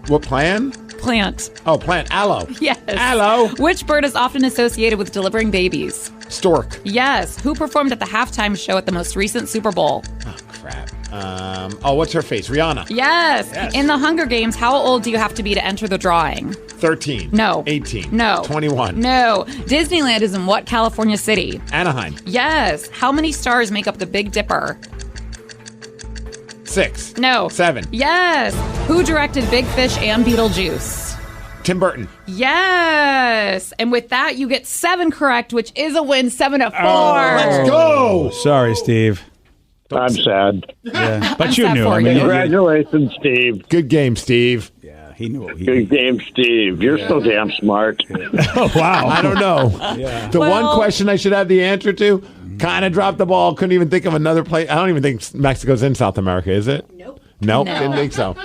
What plant? Plant. Oh, plant. Aloe. Yes. Aloe. Which bird is often associated with delivering babies? Stork. Yes. Who performed at the halftime show at the most recent Super Bowl? Oh, crap. What's her face? Rihanna. Yes. In the Hunger Games, how old do you have to be to enter the drawing? 13. No. 18. No. 21. No. Disneyland is in what California city? Anaheim. Yes. How many stars make up the Big Dipper? 6. No. 7. Yes. Who directed Big Fish and Beetlejuice? Tim Burton. Yes. And with that, you get 7 correct, which is a win, 7-4. Let's go. Sorry, Steve. I'm sad. Yeah, but I'm you sad knew. for I mean, you. Congratulations, Steve. Good game, Steve. Yeah, he knew. Good game, Steve. You're so damn smart. Oh, wow. I don't know. Yeah. The one question I should have the answer to, kind of dropped the ball. Couldn't even think of another place. I don't even think Mexico's in South America, is it? Nope. No. Didn't think so.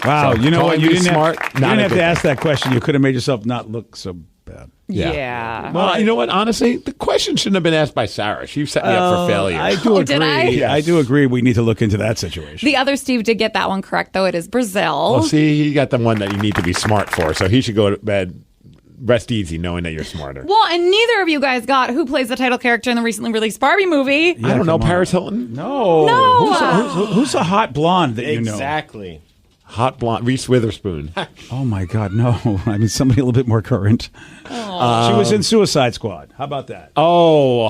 Wow, So, you know what? calling You me didn't smart, have, you not didn't a have good to ask that question. You could have made yourself not look so bad. Yeah. Well, you know what? Honestly, the question shouldn't have been asked by Sarah. She set me up for failure. I do agree. did I? Yes. I do agree. We need to look into that situation. The other Steve did get that one correct, though. It is Brazil. Well, see, he got the one that you need to be smart for, so he should go to bed, rest easy, knowing that you're smarter. Well, and neither of you guys got who plays the title character in the recently released Barbie movie. I don't know, come on. Paris Hilton? No. No. Who's a hot blonde that you know? Exactly. Hot blonde, Reese Witherspoon. Oh, my God, no. I mean, somebody a little bit more current. She was in Suicide Squad. How about that? Oh,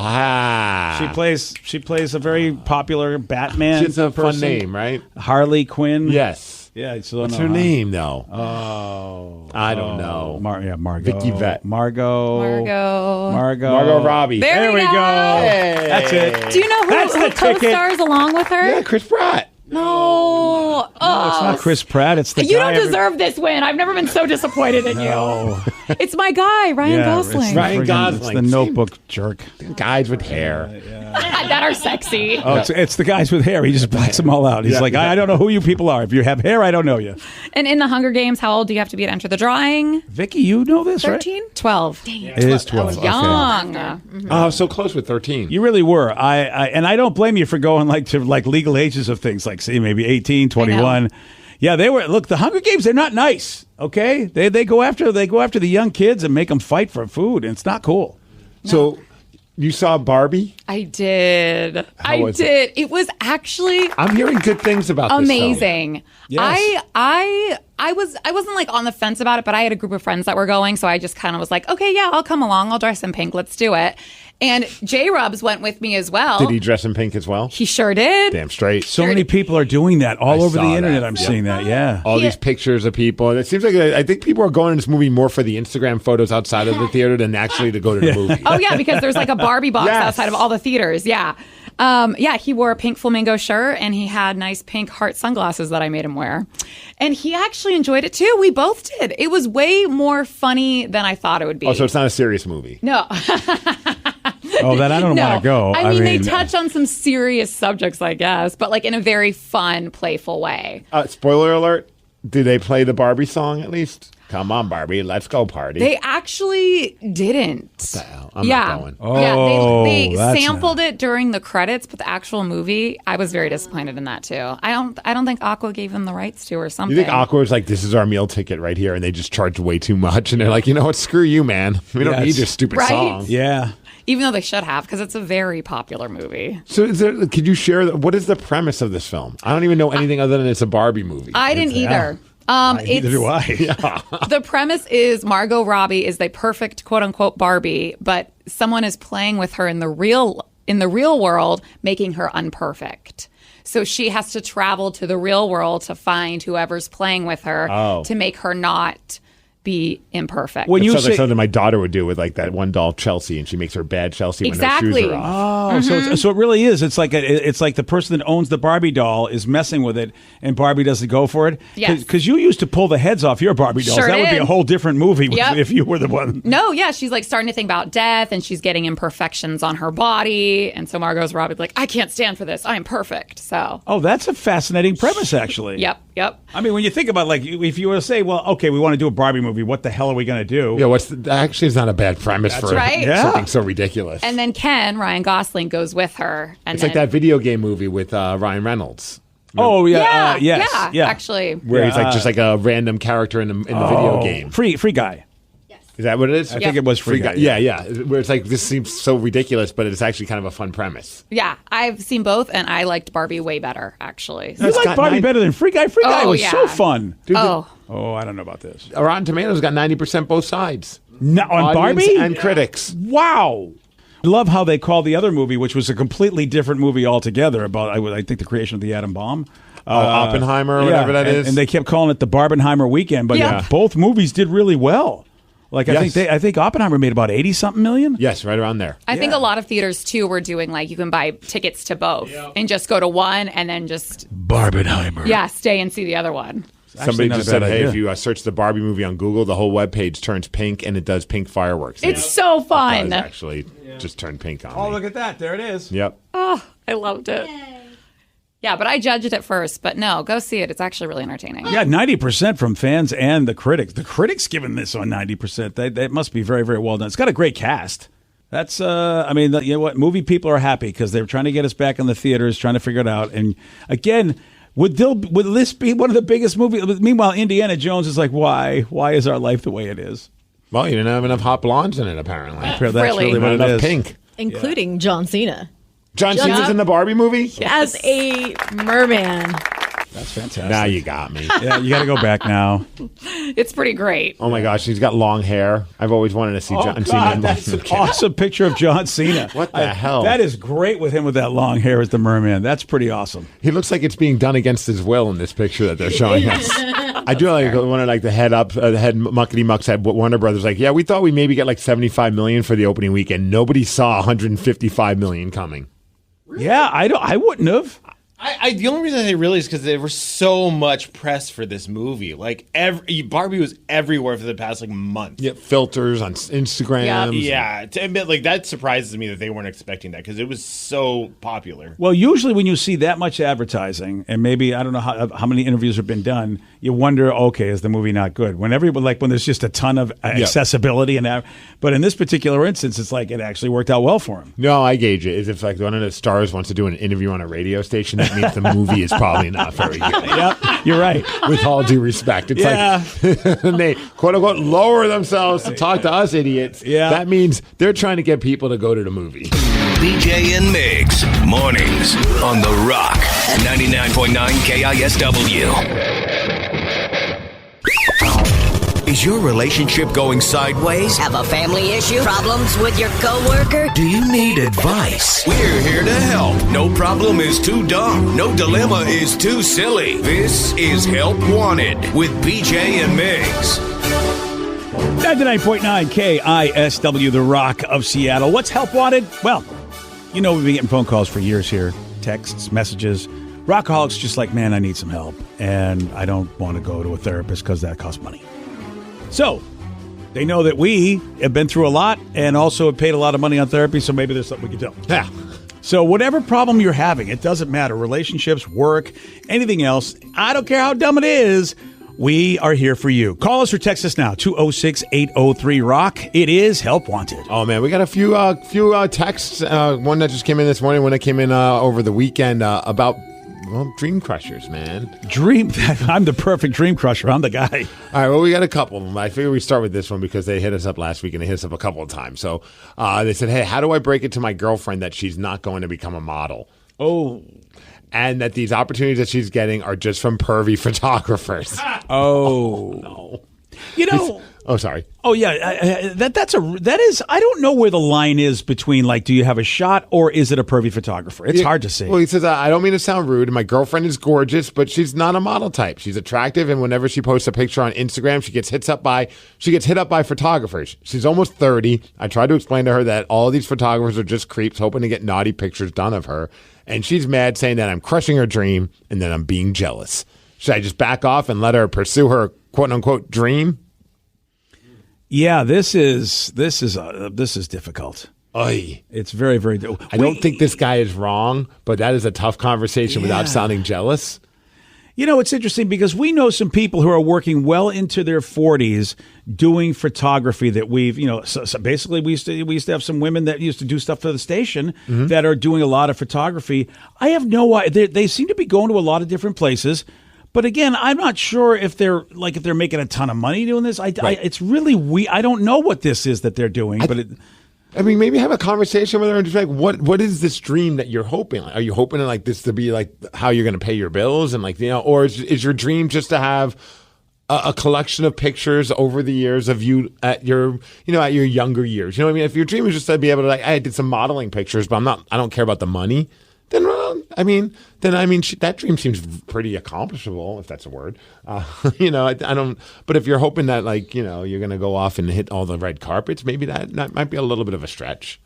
She plays a very popular Batman. She has a fun person. name, right? Harley Quinn. Yes. Yeah. So What's her name, though? Oh, I don't know. Margot. Vicky Vett. Margot Margot Robbie. There we go. Hey. That's it. Do you know That's who the ticket. co-stars along with her? Yeah, Chris Pratt. No. No, it's not Chris Pratt. It's the You guy. don't deserve this win. I've never been so disappointed in No. you. It's my guy, Ryan Gosling. It's Ryan friggin- Gosling. It's the Notebook jerk. Guys with hair. That are sexy. Oh, it's the guys with hair. He just blacks them all out. He's like, I don't know who you people are. If you have hair, I don't know you. And in the Hunger Games, how old do you have to be to enter the drawing? Vicky, you know this, 13? 12. Dang It is 12. Okay. Young. Oh, so close with 13. You really were. And I don't blame you for going to legal ages of things, like say maybe 18, 21. Yeah, they were. Look, the Hunger Games, they're not nice. Okay, they go after the young kids and make them fight for food, and it's not cool. So you saw Barbie? I did. How was it? It was actually I'm hearing good things about amazing. this film. Yes. I wasn't like on the fence about it, but I had a group of friends that were going, so I just kind of was like, okay, yeah, I'll come along. I'll dress in pink. Let's do it. And J-Rubs went with me as well. Did he dress in pink as well? He sure did. Damn straight. So many people are doing that all over the saw internet. that. I'm seeing that. Yeah. All these pictures of people. And it seems like I think people are going to this movie more for the Instagram photos outside of the theater than actually to go to the movie. Oh, yeah, because there's like a Barbie box Yes. outside of all the theaters. Yeah. He wore a pink flamingo shirt and he had nice pink heart sunglasses that I made him wear. And he actually enjoyed it too. We both did. It was way more funny than I thought it would be. Oh, so it's not a serious movie. No. Oh, that I don't No. want to go. I mean, they touch on some serious subjects, I guess, but like in a very fun, playful way. Spoiler alert. Did they play the Barbie song at least? Come on, Barbie, let's go party. They actually didn't. What the hell? I'm not going. They that's sampled it during the credits, but the actual movie, I was very disappointed in that too. I don't think Aqua gave them the rights to or something. You think Aqua was like, this is our meal ticket right here, and they just charged way too much, and they're like, you know what, screw you, man. We don't need your stupid Right? song. Yeah. Even though they should have, because it's a very popular movie. So could you share, what is the premise of this film? I don't even know anything other than it's a Barbie movie. I didn't either. Neither do I. The premise is Margot Robbie is the perfect quote unquote Barbie, but someone is playing with her in the real world, making her unperfect. So she has to travel to the real world to find whoever's playing with her to make her not be imperfect. When you sounds like something my daughter would do with like that one doll Chelsea, and she makes her bad Chelsea when her shoes are off. Oh, so it really is. It's like the person that owns the Barbie doll is messing with it, and Barbie doesn't go for it. Yes. Because you used to pull the heads off your Barbie dolls. Sure That would be did. a whole different movie Yep. if you were the one. No, yeah, she's like starting to think about death, and she's getting imperfections on her body, and so Margot's Robbie's like, I can't stand for this. I'm perfect. So. Oh, that's a fascinating premise, actually. Yep. I mean, when you think about like, if you were to say, well, okay, we want to do a Barbie movie, what the hell are we going to do? Yeah, actually it's not a bad premise for right. something so ridiculous. And then Ryan Gosling goes with her. And It's like that video game movie with Ryan Reynolds. Oh yeah, yeah, actually, where he's like just like a random character in the video game. Free guy. Is that what it is? I think it was Free Guy. Yeah. Where it's like, this seems so ridiculous, but it's actually kind of a fun premise. Yeah, I've seen both, and I liked Barbie way better, actually. You like Barbie better than Free Guy? Free Guy was so fun. Dude, oh, I don't know about this. Rotten Tomatoes got 90% both sides. No, on Audience Barbie? and critics. Wow. I love how they call the other movie, which was a completely different movie altogether, about, I think, the creation of the atom bomb. Oppenheimer or whatever that is. And they kept calling it the Barbenheimer weekend, but both movies did really well. Like I think Oppenheimer made about 80-something million. Yes, right around there. I think a lot of theaters too were doing like you can buy tickets to both and just go to one and then just Barbenheimer. Yeah, stay and see the other one. Somebody just said, "Hey, if you search the Barbie movie on Google, the whole webpage turns pink and it does pink fireworks." It's so fun. It does actually just turn pink on me. Oh, look at that! There it is. Yep. Oh, I loved it. Yeah, but I judged it at first. But no, go see it. It's actually really entertaining. Yeah, 90% from fans and the critics. The critics giving this on 90%. That must be very, very well done. It's got a great cast. That's, you know what? Movie people are happy because they're trying to get us back in the theaters, trying to figure it out. And again, would this be one of the biggest movies? Meanwhile, Indiana Jones is like, why? Why is our life the way it is? Well, you didn't have enough hot blondes in it, apparently. That's really what it is. Pink. Including John Cena. John Cena's in the Barbie movie? As a merman. That's fantastic. Now you got me. Yeah, you got to go back now. It's pretty great. Oh my gosh, he's got long hair. I've always wanted to see John Cena. That's an awesome picture of John Cena. What the hell? That is great with him with that long hair as the merman. That's pretty awesome. He looks like it's being done against his will in this picture that they're showing us. I do like one of like the head muckety muck said. Warner Brothers like, yeah, we thought we maybe get like $75 million for the opening weekend. Nobody saw $155 million coming. Yeah, I wouldn't have. The only reason I say really is because there was so much press for this movie. Like Barbie was everywhere for the past month. Yeah, filters on Instagram. Yeah, to admit, that surprises me that they weren't expecting that because it was so popular. Well, usually when you see that much advertising, and maybe I don't know how many interviews have been done, you wonder, okay, is the movie not good? When there's just a ton of accessibility but in this particular instance, it's like it actually worked out well for him. No, I gauge it. Is if one of the stars wants to do an interview on a radio station, that means the movie is probably not very good. Yep, you're right. With all due respect, it's like they quote unquote lower themselves to talk to us idiots. Yeah, that means they're trying to get people to go to the movie. BJ and Migs, mornings on The Rock, 99.9 KISW. Is your relationship going sideways? Have a family issue? Problems with your coworker? Do you need advice? We're here to help. No problem is too dumb. No dilemma is too silly. This is Help Wanted with BJ and Migs. 99.9 KISW, The Rock of Seattle. What's Help Wanted? Well, we've been getting phone calls for years here, texts, messages. Rockaholics just like, man, I need some help, and I don't want to go to a therapist because that costs money. So they know that we have been through a lot and also have paid a lot of money on therapy, so maybe there's something we can do. Yeah. So whatever problem you're having, it doesn't matter. Relationships, work, anything else. I don't care how dumb it is. We are here for you. Call us or text us now, 206-803-ROCK. It is Help Wanted. Oh, man, we got a few texts. One that just came in this morning, one that came in over the weekend about dream crushers, man. I'm the perfect dream crusher. I'm the guy. All right, well, we got a couple of them. I figure we start with this one because they hit us up last week and they hit us up a couple of times. So they said, hey, how do I break it to my girlfriend that she's not going to become a model? Oh. And that these opportunities that she's getting are just from pervy photographers. Oh. No. Oh, sorry. Oh, yeah. That is, I don't know where the line is between, do you have a shot or is it a pervy photographer? It's hard to see. Well, he says, I don't mean to sound rude. My girlfriend is gorgeous, but she's not a model type. She's attractive, and whenever she posts a picture on Instagram, she gets hit up by photographers. She's almost 30. I tried to explain to her that all these photographers are just creeps hoping to get naughty pictures done of her, and she's mad, saying that I'm crushing her dream and that I'm being jealous. Should I just back off and let her pursue her quote-unquote dream? Yeah, this is difficult. Oy. It's very, very difficult. I don't think this guy is wrong, but that is a tough conversation without sounding jealous. It's interesting because we know some people who are working well into their 40s doing photography that we've, so basically we used to have some women that used to do stuff for the station that are doing a lot of photography. I have no idea. They seem to be going to a lot of different places. But again, I'm not sure if they're making a ton of money doing this. It's really I don't know what this is that they're doing, I mean, maybe have a conversation with her and just like, what is this dream that you're hoping? Are you hoping like this to be like how you're going to pay your bills and or is your dream just to have a collection of pictures over the years of you at your younger years? You know what I mean? If your dream is just to be able to I did some modeling pictures, but I don't care about the money. Then that dream seems pretty accomplishable, if that's a word. I don't. But if you're hoping that you're going to go off and hit all the red carpets, maybe that might be a little bit of a stretch.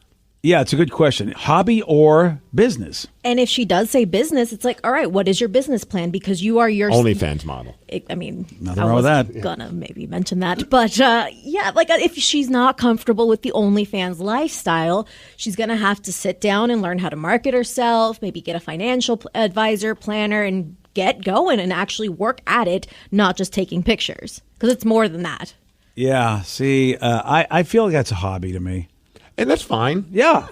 Yeah, it's a good question. Hobby or business? And if she does say business, it's like, all right, what is your business plan? Because you are your OnlyFans model. Nothing wrong with that. Gonna maybe mention that, but if she's not comfortable with the OnlyFans lifestyle, she's gonna have to sit down and learn how to market herself. Maybe get a financial advisor, planner, and get going and actually work at it, not just taking pictures, because it's more than that. Yeah. See, I feel like that's a hobby to me. And that's fine. Yeah,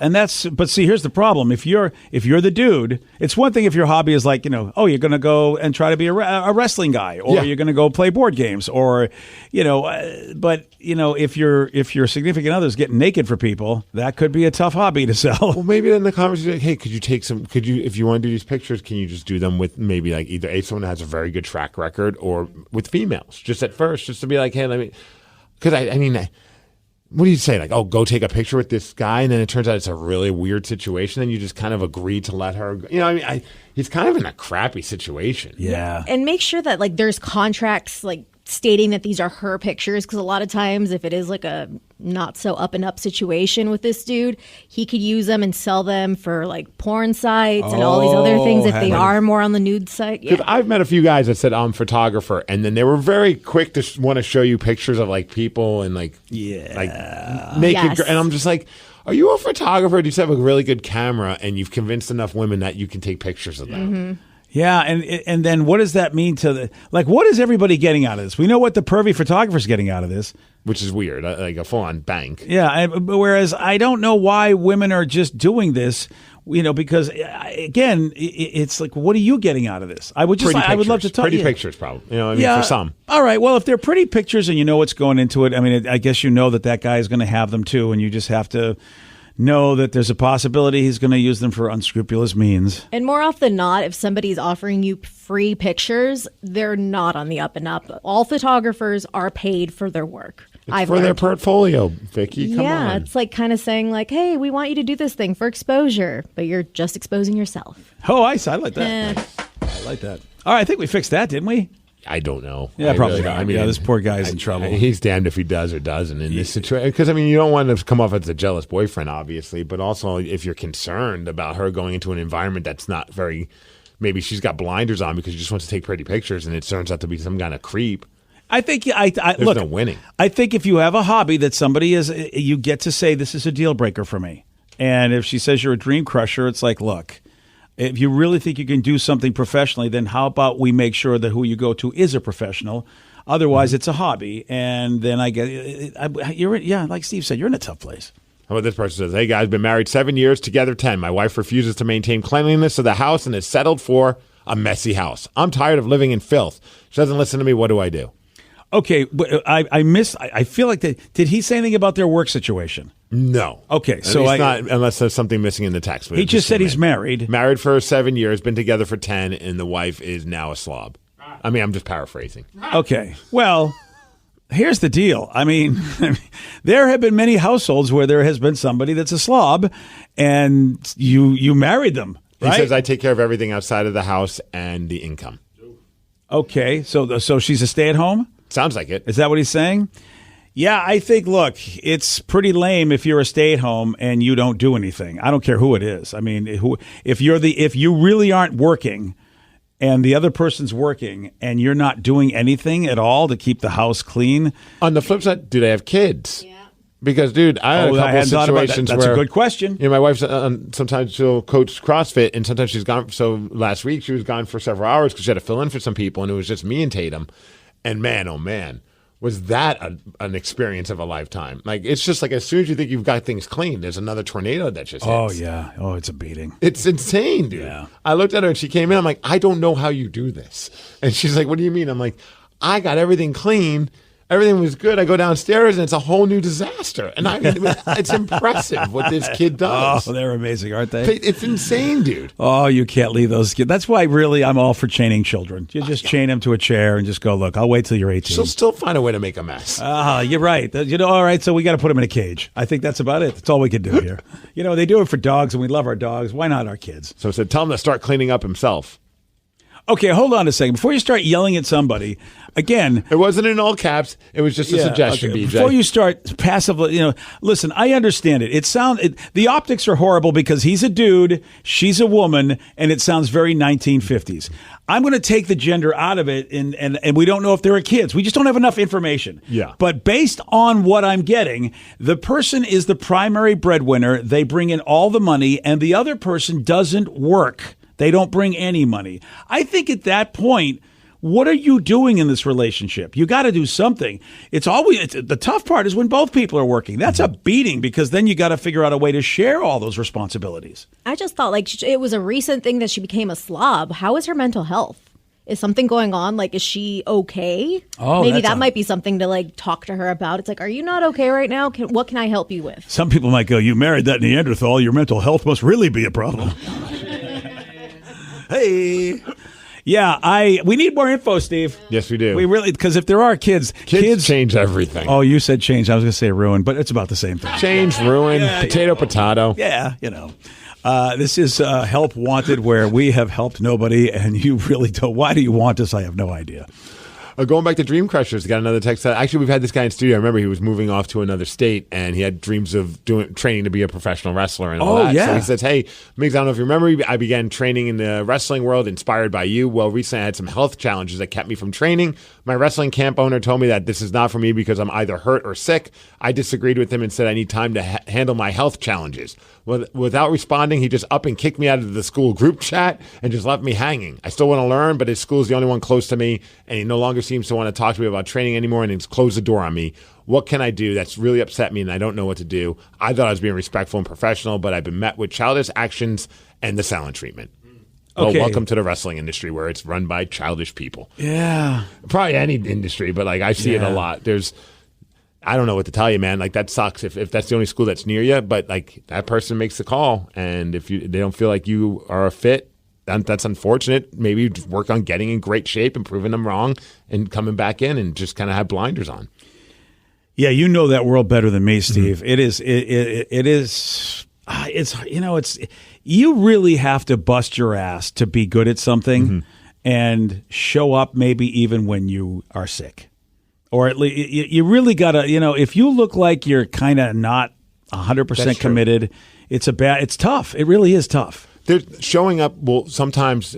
but see, here's the problem. If you're the dude, it's one thing if your hobby is like, you're going to go and try to be a wrestling guy, or you're going to go play board games, or, but if your significant other's getting naked for people, that could be a tough hobby to sell. Well, maybe then the conversation, like, hey, if you want to do these pictures, can you just do them with maybe like either someone that has a very good track record or with females, just at first, just to be like, hey, because what do you say? Like, oh, go take a picture with this guy, and then it turns out it's a really weird situation, and you just kind of agree to let her go. He's kind of in a crappy situation. Yeah. And make sure that, there's contracts, stating that these are her pictures, because a lot of times if it is a not so up and up situation with this dude, he could use them and sell them for porn sites and all these other things if they are more on the nude site. Because I've met a few guys that said I'm a photographer, and then they were very quick to want to show you pictures of people and naked, Yes. and I'm just like, are you a photographer? Do you have a really good camera and you've convinced enough women that you can take pictures of them? Mm-hmm. Yeah, and then what does that mean to what is everybody getting out of this? We know what the pervy photographer's getting out of this. Which is weird, like a full-on bank. Yeah, whereas I don't know why women are just doing this, because, again, it's like, what are you getting out of this? I would love to talk. Pretty pictures, probably. For some. All right, well, if they're pretty pictures and you know what's going into it, I guess that guy is going to have them too, and you just have to know that there's a possibility he's going to use them for unscrupulous means. And more often than not, if somebody's offering you free pictures, they're not on the up and up. All photographers are paid for their work. It's for their portfolio, Vicky. Come on. Yeah, it's kind of saying hey, we want you to do this thing for exposure, but you're just exposing yourself. Oh, I like that. I like that. All right, I think we fixed that, didn't we? I don't know. Yeah, probably not. This poor guy's in trouble. He's damned if he does or doesn't in this situation. Because, you don't want to come off as a jealous boyfriend, obviously, but also if you're concerned about her going into an environment that's not very, maybe she's got blinders on because she just wants to take pretty pictures and it turns out to be some kind of creep. I think there's no winning. I think if you have a hobby that somebody is, you get to say, this is a deal breaker for me. And if she says you're a dream crusher, it's like, look, if you really think you can do something professionally, then how about we make sure that who you go to is a professional? Otherwise, it's a hobby. And then like Steve said, you're in a tough place. How about this person says, hey, guys, been married 7 years, together 10. My wife refuses to maintain cleanliness of the house and has settled for a messy house. I'm tired of living in filth. She doesn't listen to me. What do I do? Okay, I feel like did he say anything about their work situation? No. Okay, so not unless there's something missing in the text. He just said he's married. Married for 7 years, been together for 10, and the wife is now a slob. I'm just paraphrasing. Okay, well, here's the deal. There have been many households where there has been somebody that's a slob, and you married them, right? He says, I take care of everything outside of the house and the income. Okay, so she's a stay-at-home? Sounds like it. Is that what he's saying? Yeah, I think, look, it's pretty lame if you're a stay-at-home and you don't do anything. I don't care who it is. If you really aren't working and the other person's working and you're not doing anything at all to keep the house clean. On the flip side, do they have kids? Yeah. Because, dude, I had a couple of situations where... That's a good question. My wife, sometimes she'll coach CrossFit, and sometimes she's gone. So last week, she was gone for several hours because she had to fill in for some people, and it was just me and Tatum. And man, oh man, was that an experience of a lifetime? Like, it's just like as soon as you think you've got things clean, there's another tornado that just hits. Oh, yeah. Oh, it's a beating. It's insane, dude. Yeah. I looked at her and she came in. I'm like, I don't know how you do this. And she's like, what do you mean? I'm like, I got everything clean. Everything was good. I go downstairs and it's a whole new disaster. And I mean, it's impressive what this kid does. Oh, they're amazing, aren't they? It's insane, dude. Oh, you can't leave those kids. That's why, really, I'm all for chaining children. You just chain them to a chair and just go, look, I'll wait till you're 18. She'll still find a way to make a mess. You're right. All right, so we got to put them in a cage. I think that's about it. That's all we can do here. They do it for dogs, and we love our dogs. Why not our kids? So I said, tell him to start cleaning up himself. Okay, hold on a second. Before you start yelling at somebody, again... It wasn't in all caps. It was just a suggestion, okay. BJ. Before you start passively, listen, I understand it. The optics are horrible because he's a dude, she's a woman, and it sounds very 1950s. I'm going to take the gender out of it, and we don't know if there are kids. We just don't have enough information. Yeah. But based on what I'm getting, the person is the primary breadwinner. They bring in all the money, and the other person doesn't work. They don't bring any money. I think at that point, what are you doing in this relationship? You got to do something. The tough part is when both people are working. That's a beating because then you got to figure out a way to share all those responsibilities. I just thought it was a recent thing that she became a slob. How is her mental health? Is something going on? Is she okay? Oh, maybe that might be something to talk to her about. It's are you not okay right now? What can I help you with? Some people might go, you married that Neanderthal. Your mental health must really be a problem. Hey. Yeah, we need more info, Steve. Yes, we do. We really, because if there are kids change everything. Oh, you said change. I was going to say ruin, but it's about the same thing. Change, ruin, potato. Yeah, this is Help Wanted, where we have helped nobody, and you really don't. Why do you want us? I have no idea. Going back to Dream Crushers, got another text. Actually, we've had this guy in studio. I remember he was moving off to another state, and he had dreams of training to be a professional wrestler and all that. Yeah. So he says, hey, Migs, I don't know if you remember, I began training in the wrestling world inspired by you. Well, recently I had some health challenges that kept me from training. My wrestling camp owner told me that this is not for me because I'm either hurt or sick. I disagreed with him and said I need time to handle my health challenges. Without responding, he just up and kicked me out of the school group chat and just left me hanging. I still want to learn, but his school is the only one close to me, and he no longer seems to want to talk to me about training anymore, and he's closed the door on me. What can I do? That's really upset me, and I don't know what to do. I thought I was being respectful and professional, but I've been met with childish actions and the silent treatment. Okay. Well, welcome to the wrestling industry where it's run by childish people. Yeah. Probably any industry, but I see it a lot. I don't know what to tell you, man. That sucks if that's the only school that's near you, but that person makes the call, and if they don't feel like you are a fit, that's unfortunate. Maybe work on getting in great shape and proving them wrong and coming back in and just kind of have blinders on. Yeah, you know that world better than me, Steve. You really have to bust your ass to be good at something and show up maybe even when you are sick. Or at least you really got to, if you look like you're kind of not 100% committed, it's tough. It really is tough. Showing up will sometimes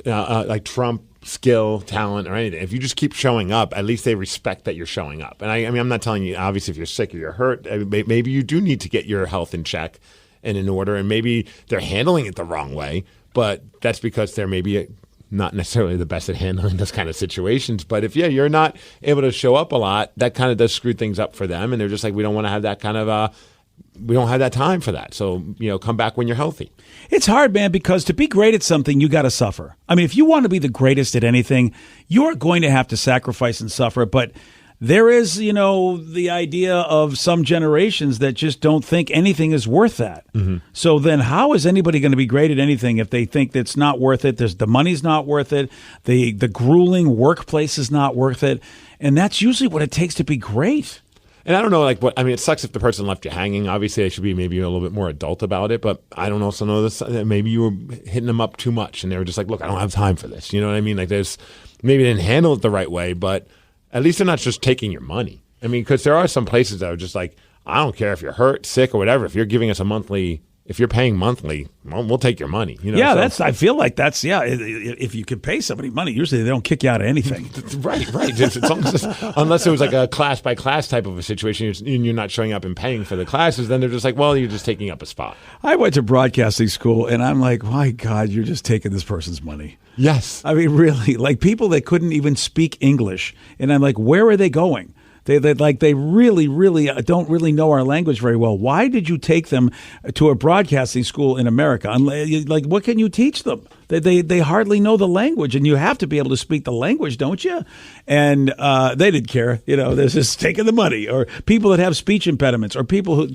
trump skill, talent, or anything. If you just keep showing up, at least they respect that you're showing up. And I mean, I'm not telling you, obviously, if you're sick or you're hurt, maybe you do need to get your health in check and in order, and maybe they're handling it the wrong way, but that's because they're maybe not necessarily the best at handling those kind of situations. But if you're not able to show up a lot, that kind of does screw things up for them, and they're just like, we don't want to have that kind of we don't have that time for that. So, come back when you're healthy. It's hard, man, because to be great at something, you got to suffer. I mean, if you want to be the greatest at anything, you're going to have to sacrifice and suffer. But there is, the idea of some generations that just don't think anything is worth that. Mm-hmm. So then how is anybody going to be great at anything if they think that's not worth it? The money's not worth it. The grueling workplace is not worth it. And that's usually what it takes to be great. And I don't know, it sucks if the person left you hanging. Obviously, they should be maybe a little bit more adult about it. But I don't also know this. Maybe you were hitting them up too much, and they were just like, "Look, I don't have time for this." You know what I mean? Maybe they didn't handle it the right way, but at least they're not just taking your money. I mean, because there are some places that are just like, I don't care if you're hurt, sick, or whatever. If you're giving us if you're paying monthly, we'll take your money. Yeah, I feel like that's, if you could pay somebody money, usually they don't kick you out of anything. Right. Unless it was like a class by class type of a situation and you're not showing up and paying for the classes, then they're just like, well, you're just taking up a spot. I went to broadcasting school and I'm like, my God, you're just taking this person's money. Yes. I mean, really, like people that couldn't even speak English. And I'm like, where are they going? They really don't really know our language very well. Why did you take them to a broadcasting school in America? Like, what can you teach them? They hardly know the language, and you have to be able to speak the language, don't you? And they didn't care. They're just taking the money. Or people that have speech impediments, or people who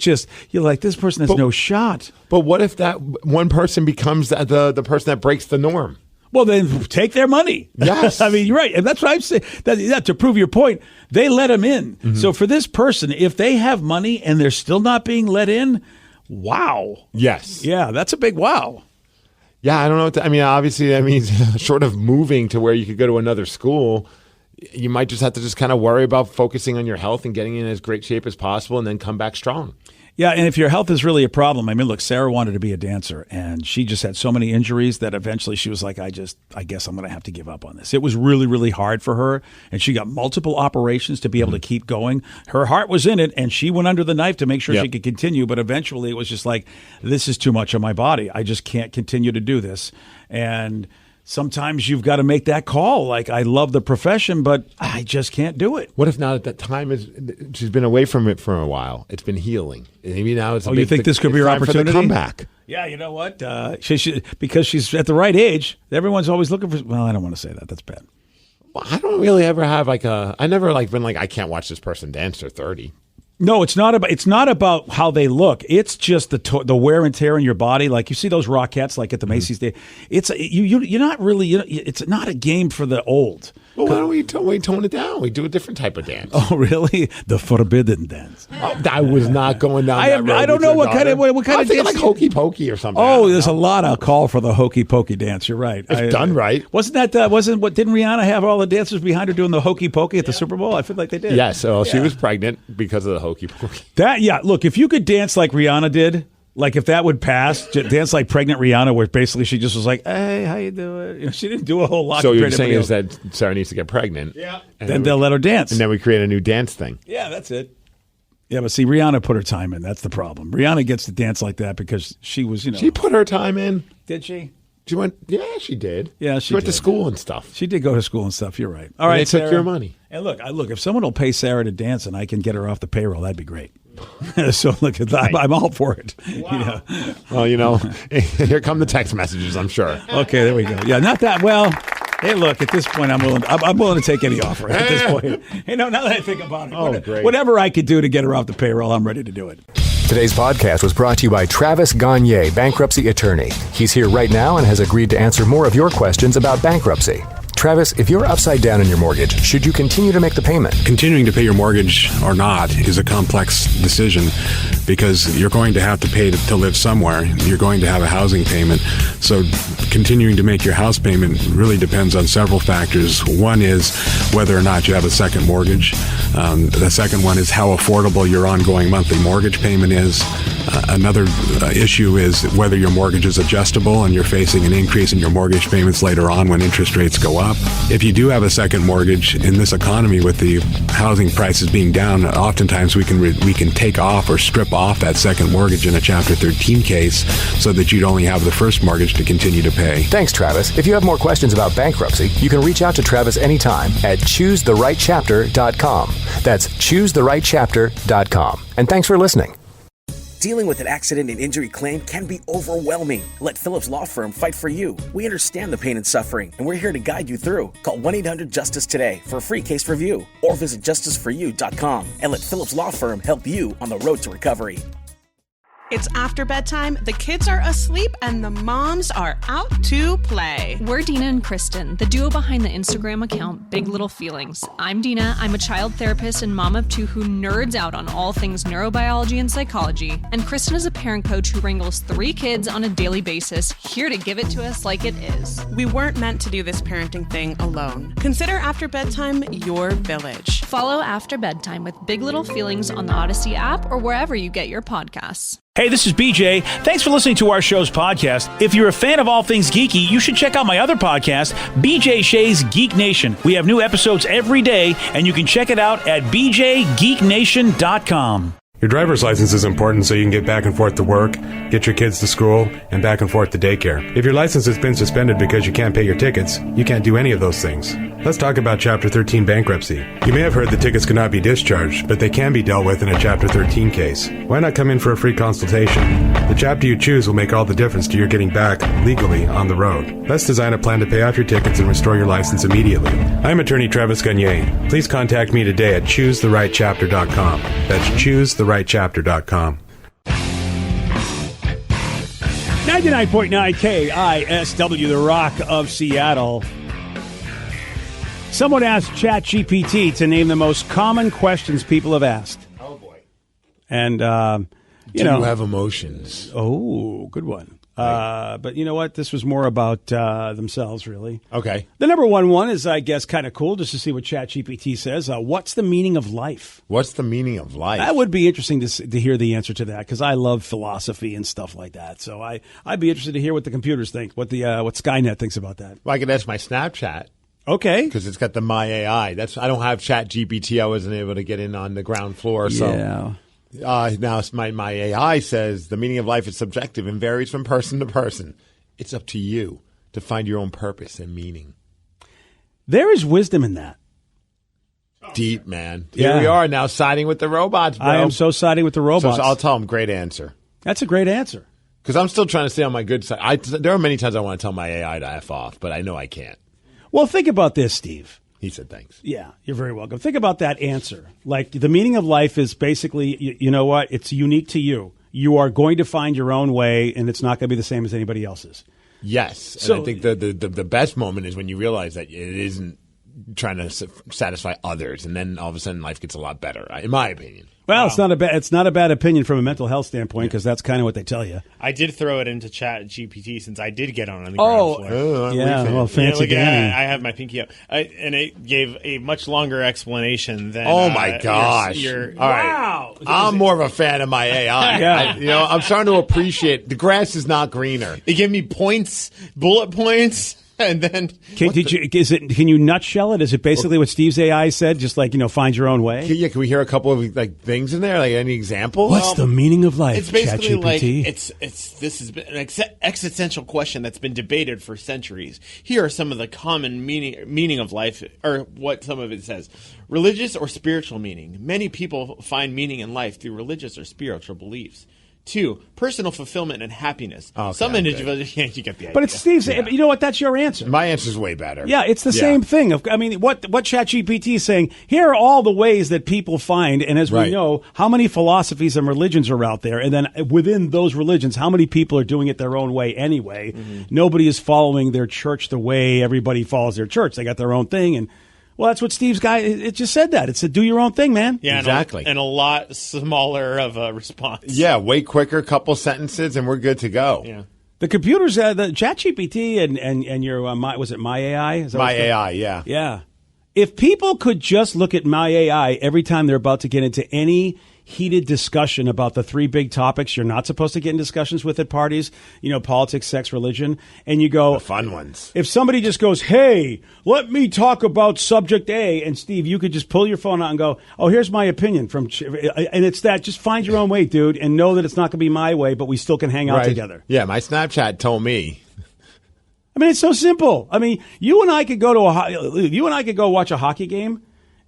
you're like, this person has no shot. But what if that one person becomes the person that breaks the norm? Well, then take their money. Yes. I mean, you're right. And that's what I'm saying. To prove your point, they let them in. Mm-hmm. So for this person, if they have money and they're still not being let in, wow. Yes. Yeah, that's a big wow. Yeah, I don't know. Obviously, that means short of moving to where you could go to another school, you might just have to just kind of worry about focusing on your health and getting in as great shape as possible and then come back strong. Yeah, and if your health is really a problem, look, Sarah wanted to be a dancer, and she just had so many injuries that eventually she was like, I guess I'm going to have to give up on this. It was really, really hard for her, and she got multiple operations to be able to keep going. Her heart was in it, and she went under the knife to make sure she could continue, but eventually it was just like, this is too much on my body. I just can't continue to do this. And sometimes you've got to make that call. Like, I love the profession, but I just can't do it. What if now that time she's been away from it for a while? It's been healing. Maybe now it's. You think this could be her opportunity? For the comeback. Yeah, you know what? Because she's at the right age. Everyone's always looking for. Well, I don't want to say that. That's bad. Well, I don't really ever have I never been like, I can't watch this person dance. They're 30. No, it's not about how they look. It's just the wear and tear in your body. Like, you see those Rockettes, like at the Macy's Day. You're not really. It's not a game for the old. Well, why don't we tone it down? We do a different type of dance. Oh, really? The forbidden dance. I was not going down that road. I don't know what kind of dance. Like hokey pokey or something. Oh, there's a lot of call for the hokey pokey dance. You're right. If done right. Didn't Rihanna have all the dancers behind her doing the hokey pokey at the Super Bowl? I feel like they did. Yes. Yeah, she was pregnant because of the hokey pokey. Look, if you could dance like Rihanna did, like if that would pass, dance like pregnant Rihanna, where basically she just was like, "Hey, how you doing?" She didn't do a whole lot. So you're saying is that Sarah needs to get pregnant? Yeah. Then they'll let her dance, and then we create a new dance thing. Yeah, that's it. Yeah, but see, Rihanna put her time in. That's the problem. Rihanna gets to dance like that because she was, She put her time in. Did she? She went. Yeah, she did. Yeah, she went to school and stuff. She did go to school and stuff. You're right. All right, they took Sarah. your money. And look, if someone will pay Sarah to dance and I can get her off the payroll, that'd be great. So look, I'm all for it. Wow. Well, here come the text messages, I'm sure. Okay, there we go. Yeah, not that well. Hey, look, at this point, I'm willing to take any offer at this point. Hey, now that I think about it, great. Whatever I could do to get her off the payroll, I'm ready to do it. Today's podcast was brought to you by Travis Gagne, bankruptcy attorney. He's here right now and has agreed to answer more of your questions about bankruptcy. Travis, if you're upside down in your mortgage, should you continue to make the payment? Continuing to pay your mortgage or not is a complex decision because you're going to have to pay to live somewhere. You're going to have a housing payment. So continuing to make your house payment really depends on several factors. One is whether or not you have a second mortgage. The second one is how affordable your ongoing monthly mortgage payment is. Another issue is whether your mortgage is adjustable and you're facing an increase in your mortgage payments later on when interest rates go up. If you do have a second mortgage in this economy with the housing prices being down, oftentimes we can take off or strip off that second mortgage in a Chapter 13 case so that you'd only have the first mortgage to continue to pay. Thanks, Travis. If you have more questions about bankruptcy, you can reach out to Travis anytime at ChooseTheRightChapter.com. That's ChooseTheRightChapter.com. And thanks for listening. Dealing with an accident and injury claim can be overwhelming. Let Phillips Law Firm fight for you. We understand the pain and suffering, and we're here to guide you through. Call 1-800-JUSTICE today for a free case review, or visit justiceforyou.com and let Phillips Law Firm help you on the road to recovery. It's after bedtime, the kids are asleep, and the moms are out to play. We're Dina and Kristen, the duo behind the Instagram account Big Little Feelings. I'm Dina. I'm a child therapist and mom of two who nerds out on all things neurobiology and psychology. And Kristen is a parent coach who wrangles 3 kids on a daily basis, here to give it to us like it is. We weren't meant to do this parenting thing alone. Consider After Bedtime your village. Follow After Bedtime with Big Little Feelings on the Odyssey app or wherever you get your podcasts. Hey, this is BJ. Thanks for listening to our show's podcast. If you're a fan of all things geeky, you should check out my other podcast, BJ Shea's Geek Nation. We have new episodes every day, and you can check it out at bjgeeknation.com. Your driver's license is important so you can get back and forth to work, get your kids to school, and back and forth to daycare. If your license has been suspended because you can't pay your tickets, you can't do any of those things. Let's talk about Chapter 13 bankruptcy. You may have heard the tickets cannot be discharged, but they can be dealt with in a Chapter 13 case. Why not come in for a free consultation? The chapter you choose will make all the difference to your getting back legally on the road. Let's design a plan to pay off your tickets and restore your license immediately. I'm attorney Travis Gagne. Please contact me today at choosetherightchapter.com. That's choosetherightchapter.com. 99.9 KISW, the Rock of Seattle. Someone asked ChatGPT to name the most common questions people have asked. Oh, boy. And, Do you have emotions? Oh, good one. But you know what? This was more about themselves, really. Okay. The number one is, I guess, kind of cool just to see what ChatGPT says. What's the meaning of life? What's the meaning of life? That would be interesting to hear the answer to that because I love philosophy and stuff like that. So I'd be interested to hear what the computers think, what Skynet thinks about that. Well, I could ask my Snapchat. Okay. Because it's got the My AI. I don't have ChatGPT. I wasn't able to get in on the ground floor. So. Yeah. Now, my AI says the meaning of life is subjective and varies from person to person. It's up to you to find your own purpose and meaning. There is wisdom in that. Deep, man. Here we are now siding with the robots, bro. I am so siding with the robots. So I'll tell them, great answer. That's a great answer. Because I'm still trying to stay on my good side. There are many times I want to tell my AI to F off, but I know I can't. Well, think about this, Steve. He said thanks. Yeah, you're very welcome. Think about that answer. Like, the meaning of life is basically, you know what? It's unique to you. You are going to find your own way, and it's not going to be the same as anybody else's. Yes. So, and I think the best moment is when you realize that it isn't trying to satisfy others, and then all of a sudden life gets a lot better, in my opinion. Well, it's not a bad opinion from a mental health standpoint because that's kind of what they tell you. I did throw it into ChatGPT since I did get on the ground floor. Yeah, well, fancy Danny. I have my pinky up, and it gave a much longer explanation than. Oh my gosh! All right, wow, I'm more of a fan of my AI. Yeah. I'm starting to appreciate the grass is not greener. It gave me points, bullet points. And then can you nutshell it? Is it basically what Steve's AI said? Just like, find your own way? Can we hear a couple of things in there? Like any examples? What's the meaning of life? It's basically ChatGPT? This has been an existential question that's been debated for centuries. Here are some of the common meaning of life, or what some of it says. Religious or spiritual meaning. Many people find meaning in life through religious or spiritual beliefs. 2, personal fulfillment and happiness. Okay, some individuals, you get the idea. But it's Steve's. Yeah. You know what? That's your answer. My answer's way better. Yeah, it's the same thing. I mean, what ChatGPT is saying, here are all the ways that people find, and as we know, how many philosophies and religions are out there, and then within those religions, how many people are doing it their own way anyway. Mm-hmm. Nobody is following their church the way everybody follows their church. They got their own thing, and well, that's what Steve's guy, it just said that. It said, do your own thing, man. Yeah, exactly. And a lot smaller of a response. Yeah, way quicker, couple sentences, and we're good to go. Yeah. The computers, the ChatGPT and your, was it My AI? Is that My AI, yeah. Yeah. If people could just look at My AI every time they're about to get into any heated discussion about the 3 big topics you're not supposed to get in discussions with at parties, politics, sex, religion, and you go... The fun ones. If somebody just goes, hey, let me talk about subject A, and Steve, you could just pull your phone out and go, oh, here's my opinion from... And it's that, just find your own way, dude, and know that it's not going to be my way, but we still can hang out together. Yeah, my Snapchat told me... I mean, it's so simple. I mean, you and I could go watch a hockey game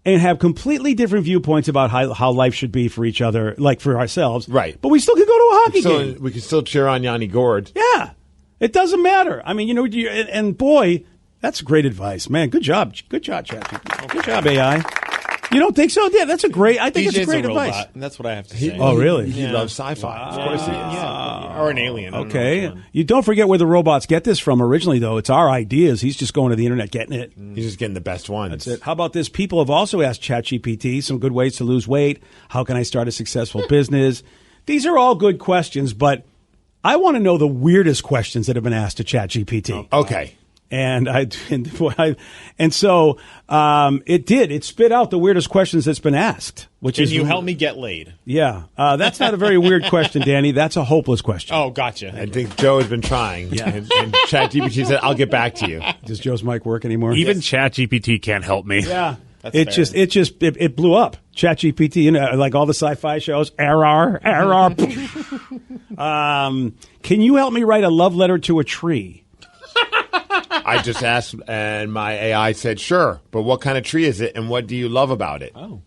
and have completely different viewpoints about how life should be for each other, like for ourselves. Right. But we still could go to a hockey game. We can still cheer on Yanni Gord. Yeah. It doesn't matter. I mean, and boy, that's great advice, man. Good job. Good job, ChatGPT. Good job, AI. You don't think so? Yeah, that's I think DJ's it's great a robot, advice. and that's what I have to say. Oh, really? He loves sci-fi. Wow. Of course he is. Yeah. Or an alien. Okay. You don't forget where the robots get this from originally, though. It's our ideas. He's just going to the internet getting it. He's just getting the best ones. That's it. How about this? People have also asked ChatGPT some good ways to lose weight. How can I start a successful business? These are all good questions, but I want to know the weirdest questions that have been asked to ChatGPT. Okay. And so it spit out the weirdest questions that's been asked. Can you help me get laid? Yeah. That's not a very weird question, Danny. That's a hopeless question. Oh, gotcha. I think Joe has been trying. Yeah. And ChatGPT said, I'll get back to you. Does Joe's mic work anymore? Even ChatGPT can't help me. Yeah. That's It blew up. ChatGPT, like all the sci-fi shows. Error. Can you help me write a love letter to a tree? I just asked, and my AI said, sure. But what kind of tree is it, and what do you love about it? Oh.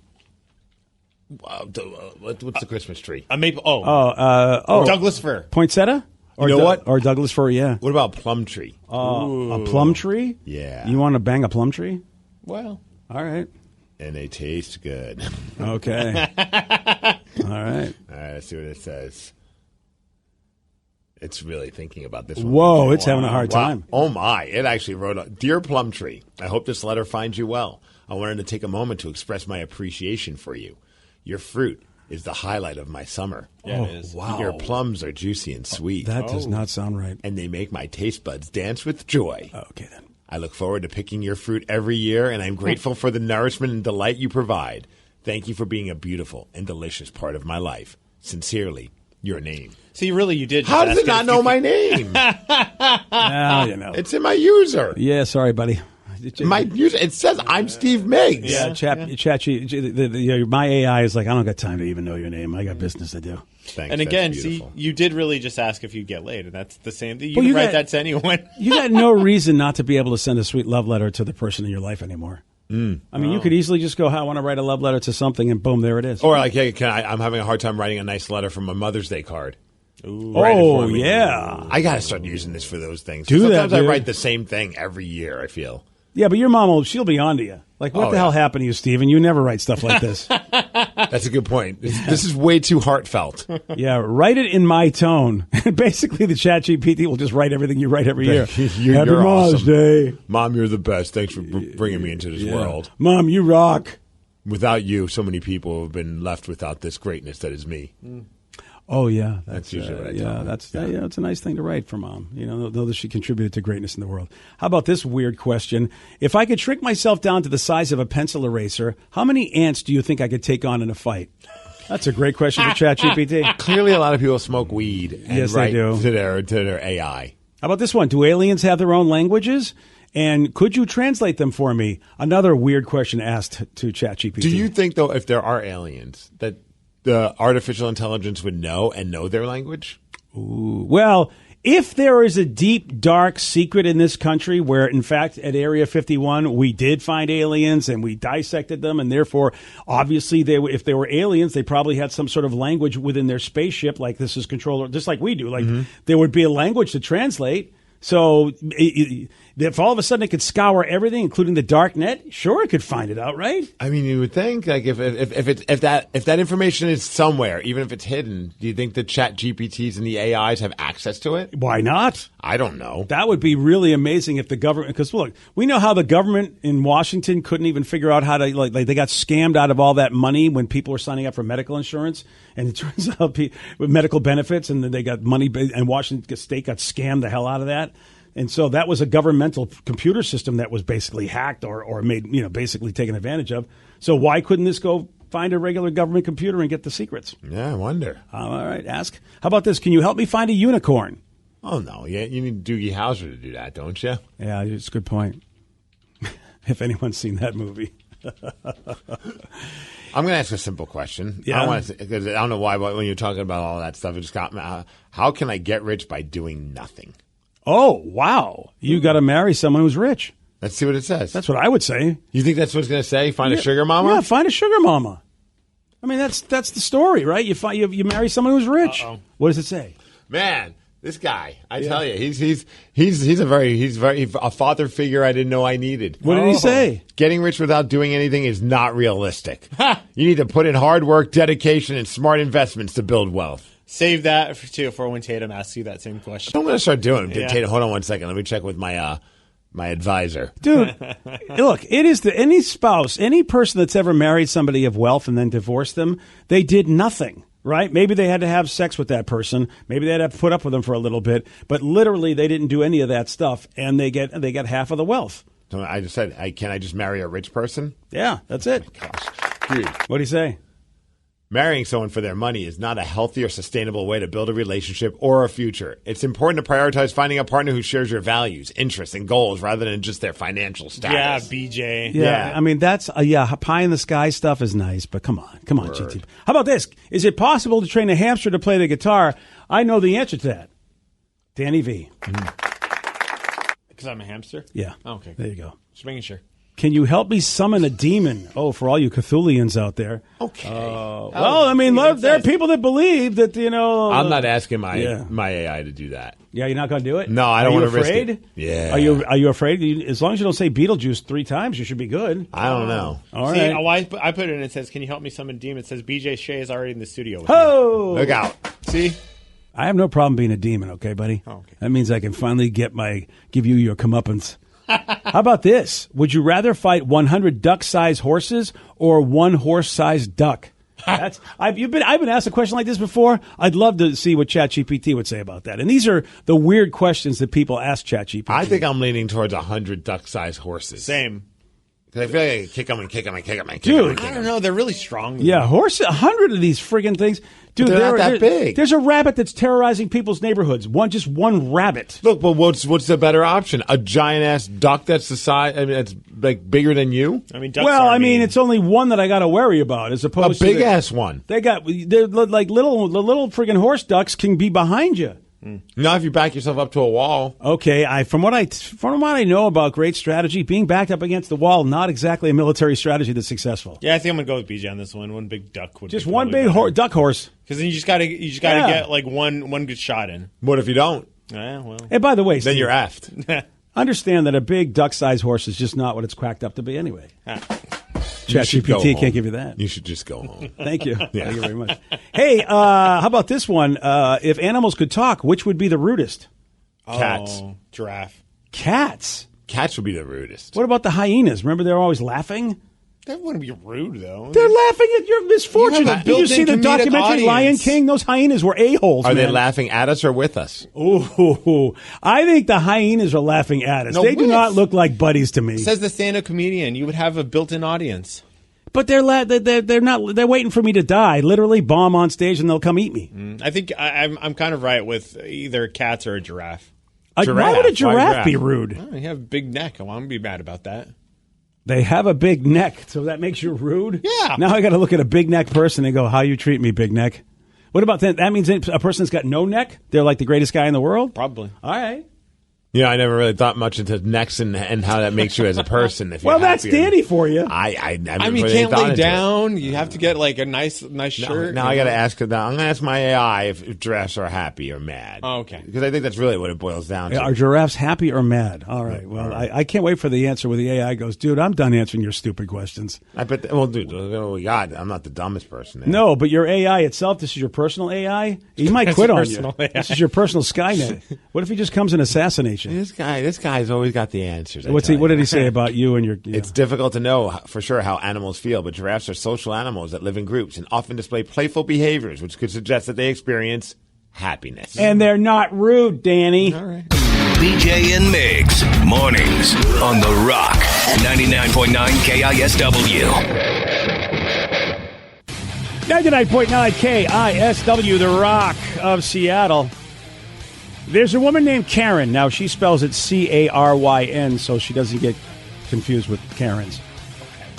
What's the Christmas tree? A maple. Douglas fir. Poinsettia? You know what? Or Douglas fir, yeah. What about plum tree? A plum tree? Yeah. You want to bang a plum tree? Well. All right. And they taste good. Okay. All right. All right, let's see what it says. It's really thinking about this one. Whoa, it's having a hard time. Oh, my. It actually wrote, Dear Plum Tree, I hope this letter finds you well. I wanted to take a moment to express my appreciation for you. Your fruit is the highlight of my summer. Yeah, it is. Wow. Your plums are juicy and sweet. That does not sound right. And they make my taste buds dance with joy. Okay, then. I look forward to picking your fruit every year, and I'm grateful for the nourishment and delight you provide. Thank you for being a beautiful and delicious part of my life. Sincerely, your name. See, really, you did. How does it not know my name? Well, you know. It's in my user. Yeah, sorry, buddy. My user. It says I'm Steve Migs. Yeah, my AI is like, I don't got time to even know your name. I got business to do. Thanks, and again, see, you did really just ask if you get laid, and that's the same thing. You can write that to anyone. You got no reason not to be able to send a sweet love letter to the person in your life anymore. I mean, you could easily just go, I want to write a love letter to something, and boom, there it is. Or like, hey, I'm having a hard time writing a nice letter from a Mother's Day card. Oh, yeah. I got to start using this for those things. Do that, Sometimes I dude. write the same thing every year, I feel. Yeah, but your mom she'll be on to you. Like, what the hell happened to you, Steven? You never write stuff like this. That's a good point. This is way too heartfelt. Yeah, write it in my tone. Basically, the ChatGPT will just write everything you write every year. Happy Mother's awesome. Day. Mom, you're the best. Thanks for bringing me into this world. Mom, you rock. Without you, so many people have been left without this greatness that is me. Oh, yeah. That's usually what I tell them. It's a nice thing to write for Mom. Know that she contributed to greatness in the world. How about this weird question? If I could shrink myself down to the size of a pencil eraser, how many ants do you think I could take on in a fight? That's a great question for ChatGPT. Clearly, a lot of people smoke weed and Yes, they write do. to their AI. How about this one? Do aliens have their own languages? And could you translate them for me? Another weird question asked to ChatGPT. Do you think, though, if there are aliens, that the artificial intelligence would know their language? Ooh. Well, if there is a deep, dark secret in this country where, in fact, at Area 51, we did find aliens and we dissected them, and therefore, obviously, if they were aliens, they probably had some sort of language within their spaceship, like this is controller, just like we do. Like there would be a language to translate. So if all of a sudden it could scour everything, including the dark net, sure, it could find it out, right? I mean, you would think, like, if that information is somewhere, even if it's hidden, do you think the Chat GPTs and the AIs have access to it? Why not? I don't know. That would be really amazing if the government, because look, we know how the government in Washington couldn't even figure out how to, like they got scammed out of all that money when people were signing up for medical insurance, and it turns out with medical benefits, and then they got money, and Washington State got scammed the hell out of that. And so that was a governmental computer system that was basically hacked or made, basically taken advantage of. So why couldn't this go find a regular government computer and get the secrets? Yeah, I wonder. All right, ask. How about this? Can you help me find a unicorn? Oh, no. You need Doogie Howser to do that, don't you? Yeah, it's a good point. If anyone's seen that movie. I'm going to ask a simple question. Yeah. Because I don't know why, but when you're talking about all that stuff, it just got me. How can I get rich by doing nothing? Oh, wow. You got to marry someone who's rich. Let's see what it says. That's what I would say. You think that's what it's going to say? Find a sugar mama? Yeah, find a sugar mama. I mean, that's the story, right? You marry someone who's rich. Uh-oh. What does it say? Man, this guy, I tell you, he's a father figure I didn't know I needed. What did he say? Getting rich without doing anything is not realistic. You need to put in hard work, dedication, and smart investments to build wealth. Save that for when Tatum asks you that same question. I'm going to start doing it. Yeah. Tatum, hold on one second. Let me check with my advisor. Dude, look, it is any spouse, any person that's ever married somebody of wealth and then divorced them, they did nothing, right? Maybe they had to have sex with that person. Maybe they had to put up with them for a little bit. But literally, they didn't do any of that stuff, and they get half of the wealth. So I just said, can I just marry a rich person? Yeah, that's it. Oh my gosh. Dude. What do you say? Marrying someone for their money is not a healthy or sustainable way to build a relationship or a future. It's important to prioritize finding a partner who shares your values, interests, and goals rather than just their financial Yeah, status. BJ. Yeah, I mean, that's, pie in the sky stuff is nice, but come on, GT. How about this? Is it possible to train a hamster to play the guitar? I know the answer to that. Danny V. Because I'm a hamster? Yeah. Okay. There you go. Just making sure. Can you help me summon a demon? Oh, for all you Cthulians out there. Okay. Well, I mean, there are people that believe that, I'm not asking my AI to do that. Yeah, you're not going to do it? No, I don't want to risk it. Afraid? Yeah. Are you afraid? As long as you don't say Beetlejuice 3 times, you should be good. I don't know. All See, right. I put it in. It says, "Can you help me summon demon?" It says, "BJ Shea is already in the studio with Oh! me." Look out. See? I have no problem being a demon, okay, buddy? Oh, okay. That means I can finally give you your comeuppance. How about this? Would you rather fight 100 duck-sized horses or 1 horse-sized duck? I've been asked a question like this before. I'd love to see what ChatGPT would say about that. And these are the weird questions that people ask ChatGPT. I think I'm leaning towards 100 duck-sized horses. Same. Because I feel like I kick them and kick them and kick them and kick Dude. them and kick I them. don't know. They're really strong. Yeah, 100 of these friggin' things. Dude, They're not that big. There's a rabbit that's terrorizing people's neighborhoods. Just one rabbit. Look, but what's the better option? A giant-ass duck that's the size, that's like bigger than you? I mean, ducks Well, are I mean, mean. it's only one that I got to worry about as opposed A to big-ass one. They're like the little friggin' horse ducks can be behind you. Not if you back yourself up to a wall. Okay, from what I know about great strategy, being backed up against the wall, not exactly a military strategy that's successful. Yeah, I think I'm gonna go with BJ on this one. One big duck would Just be one probably big better. duck horse. Because then you just gotta get like one good shot in. What if you don't? Yeah, well. And by the way, Then Steve, you're effed. understand that a big duck-sized horse is just not what it's cracked up to be anyway. You should go ChatGPT home. can't give you that. You should just go home. Thank you. Yeah. Thank you very much. Hey, how about this one? If animals could talk, which would be the rudest? Cats. Oh, giraffe. Cats. Cats would be the rudest. What about the hyenas? Remember, they're always laughing. That wouldn't be rude though. They're laughing at your misfortune. You have a Did you see the built-in comedic documentary Lion audience. King? Those hyenas were a-holes. Are they man. laughing at us or with us? Ooh, I think the hyenas are laughing at us. No, They do with. not look like buddies to me. Says the stand-up comedian. You would have a built-in audience. But they're not. They're waiting for me to die. Literally, bomb on stage, and they'll come eat me. I think I'm kind of right with either cats or a giraffe. Why would a giraffe be rude? Oh, you have a big neck. Well, I'm gonna be mad about that. They have a big neck, so that makes you rude? Yeah. Now I got to look at a big neck person and go, how you treat me, big neck? What about that? That means a person's got no neck? They're like the greatest guy in the world? Probably. All right. Yeah, I never really thought much into necks and how that makes you as a person. If Well, you're that's happier. Danny for you. I mean, you can't lay down. You have to get like a nice shirt. Now I got to ask. I'm going to ask my AI if giraffes are happy or mad. Oh, okay. Because I think that's really what it boils down to. Are giraffes happy or mad? All right. Well, I can't wait for the answer where the AI goes, dude, I'm done answering your stupid questions. I bet. Well, dude, look what we got. I'm not the dumbest person. There. No, but your AI itself, this is your personal AI? He might quit on you. AI. This is your personal Skynet. What if he just comes and assassinates you? This guy's always got the answers. What did he say about you and your... Yeah. It's difficult to know for sure how animals feel, but giraffes are social animals that live in groups and often display playful behaviors, which could suggest that they experience happiness. And they're not rude, Danny. All right. BJ and Migs, mornings on The Rock, 99.9 KISW. 99.9 KISW, The Rock of Seattle. There's a woman named Karen. Now, she spells it Caryn, so she doesn't get confused with Karens.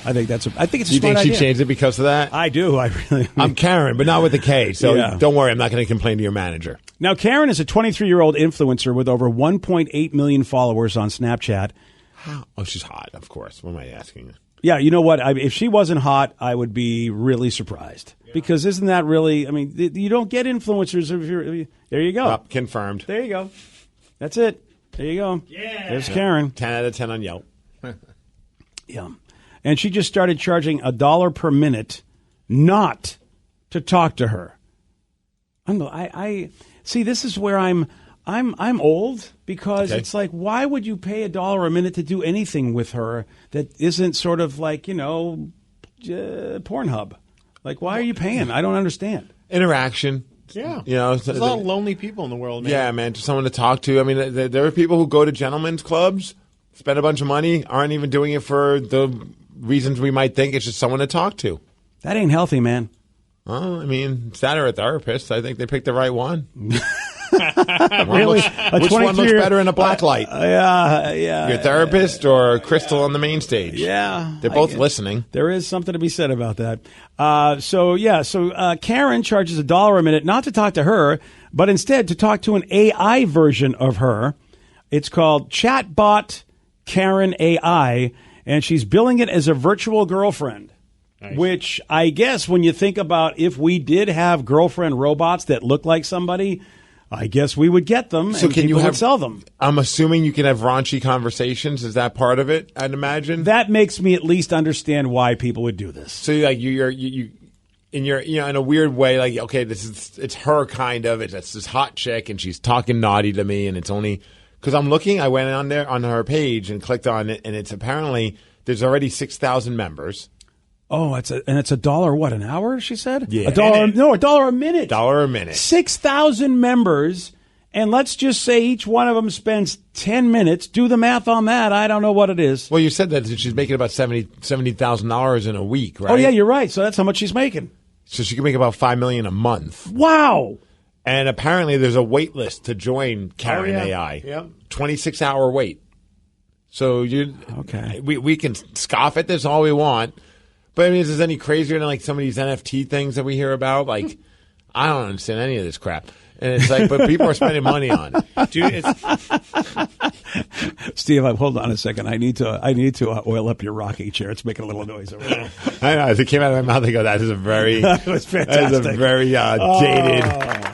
I think it's a you smart think idea. she changed it because of that? I do. I really. I'm Karen, but not with a K. So Yeah. don't worry. I'm not going to complain to your manager. Now, Karen is a 23-year-old influencer with over 1.8 million followers on Snapchat. How? Oh, she's hot, of course. What am I asking? Yeah, you know what? If she wasn't hot, I would be really surprised. Because isn't that really? I mean, you don't get influencers if you're. There you go. Confirmed. There you go. That's it. There you go. Yeah. There's Karen. 10 out of 10 on Yelp. Yeah. And she just started charging $1 per minute not to talk to her. I see. This is where I'm old because Okay. it's like, why would you pay $1 a minute to do anything with her that isn't sort of like, Pornhub? Like, why are you paying? I don't understand. Interaction. Yeah. You know, There's a lot of lonely people in the world, man. Yeah, man, just someone to talk to. I mean, there are people who go to gentlemen's clubs, spend a bunch of money, aren't even doing it for the reasons we might think. It's just someone to talk to. That ain't healthy, man. Well, I mean, it's that or a therapist. I think they picked the right one. Really? Which one looks better in a black light? Yeah. Your therapist or Crystal on the main stage? Yeah. They're both listening. There is something to be said about that. So Karen charges $1 a minute not to talk to her, but instead to talk to an AI version of her. It's called Chatbot Karen AI, and she's billing it as a virtual girlfriend. Nice. Which I guess when you think about if we did have girlfriend robots that look like somebody, I guess we would get them and people would sell them. I'm assuming you can have raunchy conversations. Is that part of it? I'd imagine that makes me at least understand why people would do this. So like you're in a weird way, like, okay, it's her kind of. It's this hot chick and she's talking naughty to me, and it's only because I went on there on her page and clicked on it, and it's apparently there's already 6,000 members. Oh, it's $1 what, an hour, she said? Yeah. $1 a minute. $1 a minute. 6,000 members, and let's just say each one of them spends 10 minutes. Do the math on that. I don't know what it is. Well, you said that she's making about $70,000 in a week, right? Oh, yeah, you're right. So that's how much she's making. So she can make about $5 million a month. Wow. And apparently there's a wait list to join Karen AI. Yep. 26-hour wait. So we can scoff at this all we want. But I mean, is this any crazier than like some of these NFT things that we hear about? Like, I don't understand any of this crap. And it's like, but people are spending money on it. Dude, Steve, hold on a second. I need to oil up your rocking chair. It's making a little noise over there. I know. As it came out of my mouth, I go, that is a very, that was fantastic. That is a very dated.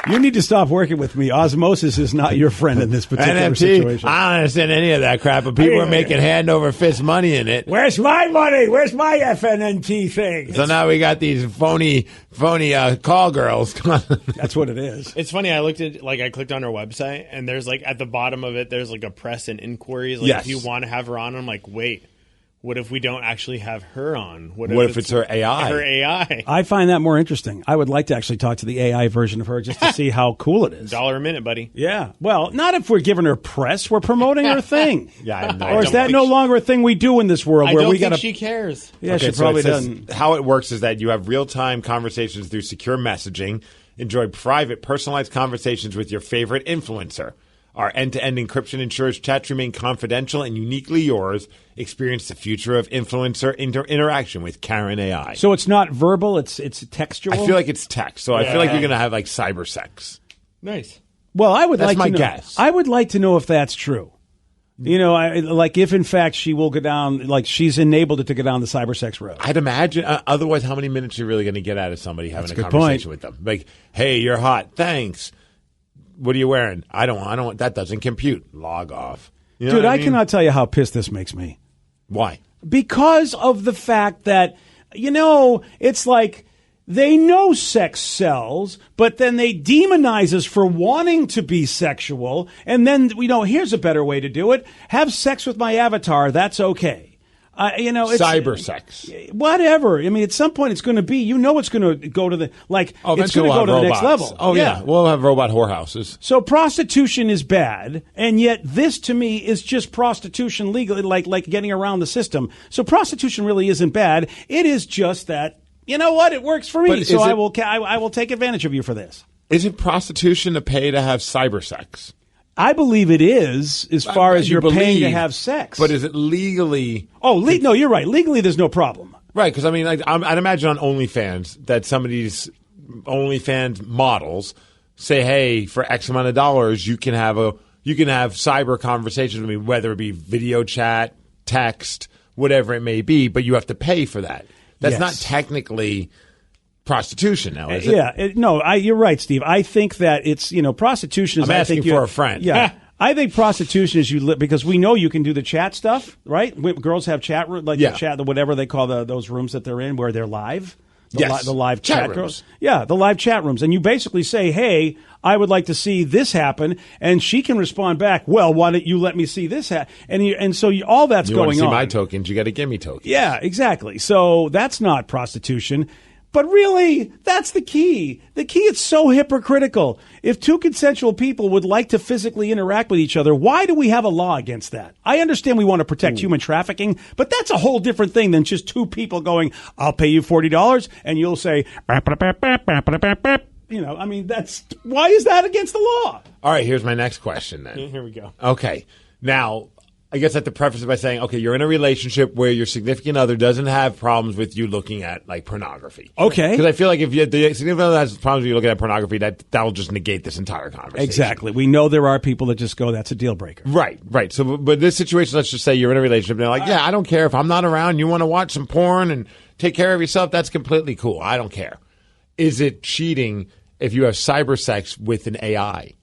You need to stop working with me. Osmosis is not your friend in this particular NFT, situation. I don't understand any of that crap, but people are making hand over fist money in it. Where's my money? Where's my FNNT thing? So now we got these phony call girls. That's what it is. It's funny. I clicked on her website, and there's like at the bottom of it, there's like a press and inquiries. Like, if you want to have her on, I'm like, wait. What if we don't actually have her on? What if it's her AI? Her AI. I find that more interesting. I would like to actually talk to the AI version of her just to see how cool it is. $1 a minute, buddy. Yeah. Well, not if we're giving her press. We're promoting her thing. Yeah. Or is that no longer a thing we do in this world? I where don't we think gotta... she cares. Yeah, okay, she probably doesn't. How it works is that you have real-time conversations through secure messaging. Enjoy private, personalized conversations with your favorite influencer. Our end-to-end encryption ensures chats remain confidential and uniquely yours. Experience the future of influencer interaction with Karen AI. So it's not verbal, it's textual? I feel like it's text. So I feel like you're going to have like cyber sex. Nice. Well, That's like my to know. guess. I would like to know if that's true. You know, like if in fact she will go down, like she's enabled it to go down the cyber sex road. I'd imagine. Otherwise, how many minutes are you really going to get out of somebody having That's a a good conversation point. with them? Like, hey, you're hot. Thanks. What are you wearing? I don't. That doesn't compute. Log off. You know Dude, what I mean? cannot tell you how pissed this makes me. Why? Because of the fact that, it's like they know sex sells, but then they demonize us for wanting to be sexual. And then, here's a better way to do it. Have sex with my avatar. That's okay. It's cyber sex. Whatever. I mean, at some point it's going to be, it's going to go to the, it's going to go to the next level. Oh, yeah. We'll have robot whorehouses. So prostitution is bad, and yet this to me is just prostitution legally, like getting around the system. So prostitution really isn't bad. It is just that, you know what? It works for me. So I will take advantage of you for this. Is it prostitution to pay to have cyber sex? I believe it is, as far as you're paying to have sex. But is it legally? No, you're right. Legally, there's no problem. Right, because I mean, I'd imagine on OnlyFans that some of these OnlyFans models say, "Hey, for X amount of dollars, you can have cyber conversations with me, whether it be video chat, text, whatever it may be, but you have to pay for that." That's not technically prostitution now, is it? Yeah. You're right, Steve. I think that it's, prostitution is... I'm asking for a friend. Yeah. I think prostitution is because we know you can do the chat stuff, right? Girls have chat rooms, chat, whatever they call those rooms that they're in where they're live. The live chat rooms. Yeah, the live chat rooms. And you basically say, hey, I would like to see this happen. And she can respond back, well, why don't you let me see this happen? And so all that's you going want to see on. my tokens, you got to give me tokens. Yeah, exactly. So that's not prostitution. But really, that's the key. The key is so hypocritical. If two consensual people would like to physically interact with each other, why do we have a law against that? I understand we want to protect human trafficking, but that's a whole different thing than just two people going, I'll pay you $40, and you'll say, you know, I mean, why is that against the law? All right, here's my next question then. Here we go. Okay. Now, I guess I have to preface it by saying, okay, you're in a relationship where your significant other doesn't have problems with you looking at, like, pornography. Okay. Because I feel like if the significant other has problems with you looking at pornography, that'll just negate this entire conversation. Exactly. We know there are people that just go, that's a deal breaker. Right. So, but this situation, let's just say you're in a relationship, and they're like, yeah, I don't care if I'm not around, you want to watch some porn and take care of yourself, that's completely cool. I don't care. Is it cheating if you have cyber sex with an AI?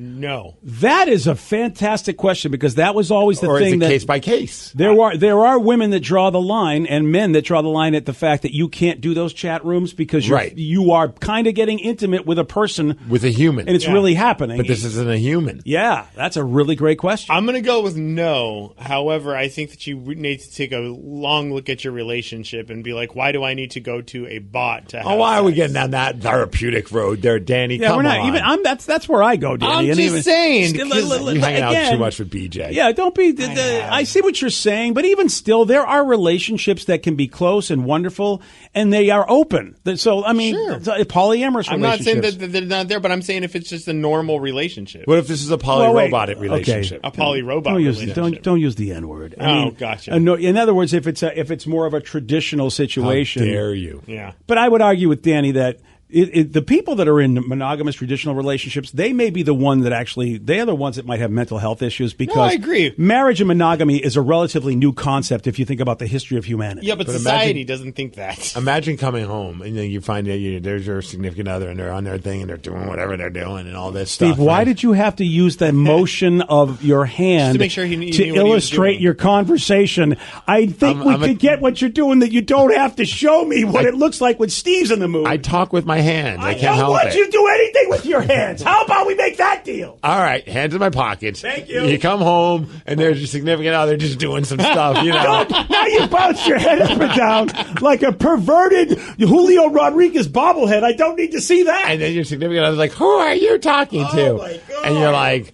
No. That is a fantastic question because that was always the or thing is it that case by case. There are women that draw the line and men that draw the line at the fact that you can't do those chat rooms because you are kind of getting intimate with a person. With a human. And it's really happening. But this isn't a human. Yeah, that's a really great question. I'm going to go with no. However, I think that you need to take a long look at your relationship and be like, why do I need to go to a bot to have why sex? are we getting down that therapeutic road there, Danny? Yeah, Come we're not on. even. That's where I go, Danny. I'm just saying. You hang out too much with BJ. Yeah, don't be. I see what you're saying, but even still, there are relationships that can be close and wonderful, and they are open. So, I mean, polyamorous relationships. I'm not saying that they're not there, but I'm saying if it's just a normal relationship. What if this is a poly-robotic relationship? A poly-robot relationship. Don't use the N-word. Gotcha. No, in other words, if it's more of a traditional situation. How dare you? Yeah. But I would argue with Danny that the people that are in monogamous traditional relationships, they may be the one that they are the ones that might have mental health issues because I agree. Marriage and monogamy is a relatively new concept if you think about the history of humanity. Yeah, but society doesn't think that. Imagine coming home and then you find that there's your significant other and they're on their thing and they're doing whatever they're doing and all this stuff. Steve, why did you have to use the motion of your hand to make sure he knew to what he was illustrate doing. your conversation? I think we could get what you're doing that you don't have to show me what it looks like when Steve's in the mood. I talk with my hands. I can't don't help want it. you do anything with your hands. How about we make that deal? All right, hands in my pockets. Thank you. You come home and there's your significant other just doing some stuff, you know. Now you bounce your head up and down like a perverted Julio Rodriguez bobblehead. I don't need to see that. And then your significant other's like, who are you talking to? My God. And you're like,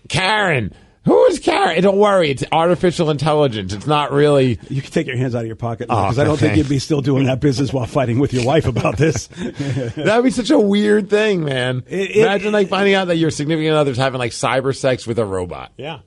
Karen. Who is Karen? Don't worry, it's artificial intelligence. It's not really. You can take your hands out of your pocket because I don't think you'd be still doing that business while fighting with your wife about this. That would be such a weird thing, man. Imagine finding out that your significant other's having like cyber sex with a robot. Yeah.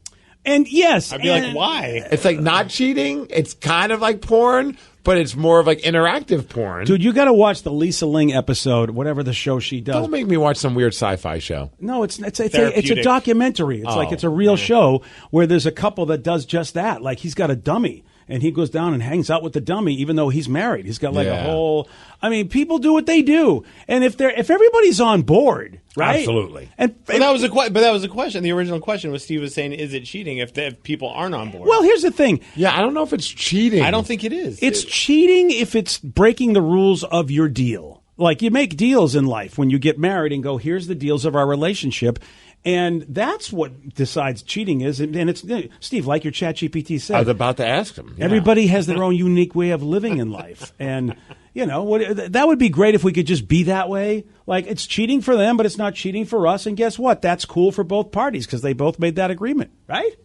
And yes, I'd be like, why? It's like not cheating. It's kind of like porn, but it's more of like interactive porn. Dude, you got to watch the Lisa Ling episode, whatever the show she does. Don't make me watch some weird sci-fi show. No, it's a documentary. It's a real show where there's a couple that does just that. Like he's got a dummy and he goes down and hangs out with the dummy even though he's married. He's got like a whole. I mean, people do what they do, and if everybody's on board, right? Absolutely. But that was a question. The original question was Steve was saying, is it cheating if people aren't on board? Well, here's the thing. Yeah, I don't know if it's cheating. I don't think it is. It's cheating if it's breaking the rules of your deal. Like you make deals in life when you get married and go, here's the deals of our relationship. And that's what decides cheating is. And it's, Steve, like your ChatGPT said. I was about to ask him. Yeah. Everybody has their own unique way of living in life. And, that would be great if we could just be that way. Like it's cheating for them, but it's not cheating for us. And guess what? That's cool for both parties because they both made that agreement, right?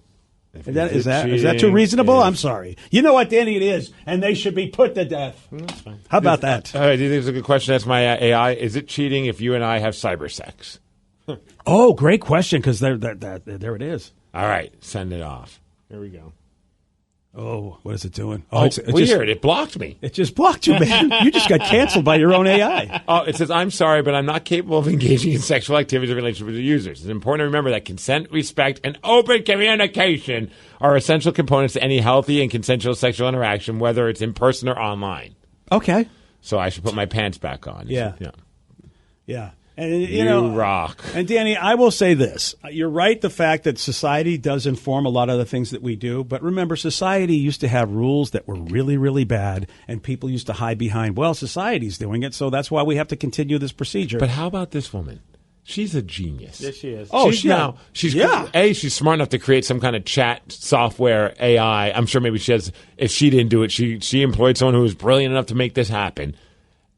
Is that too reasonable? I'm sorry. You know what, Danny? It is, and they should be put to death. That's fine. How about that? Do you think it's a good question to ask my AI? Is it cheating if you and I have cyber sex? Oh, great question, because there it is. All right, send it off. Here we go. Oh, what is it doing? Oh, it's weird. It blocked me. It just blocked you, man. You just got canceled by your own AI. Oh, it says, I'm sorry, but I'm not capable of engaging in sexual activities in relationship with the users. It's important to remember that consent, respect, and open communication are essential components to any healthy and consensual sexual interaction, whether it's in person or online. Okay. So I should put my pants back on. Yeah. Yeah. And you rock. And Danny, I will say this. You're right, the fact that society does inform a lot of the things that we do. But remember, society used to have rules that were really, really bad. And people used to hide behind, well, society's doing it. So that's why we have to continue this procedure. But how about this woman? She's a genius. Yes, she is. Oh, she's smart enough to create some kind of chat software AI. I'm sure maybe she has, if she didn't do it, she employed someone who was brilliant enough to make this happen.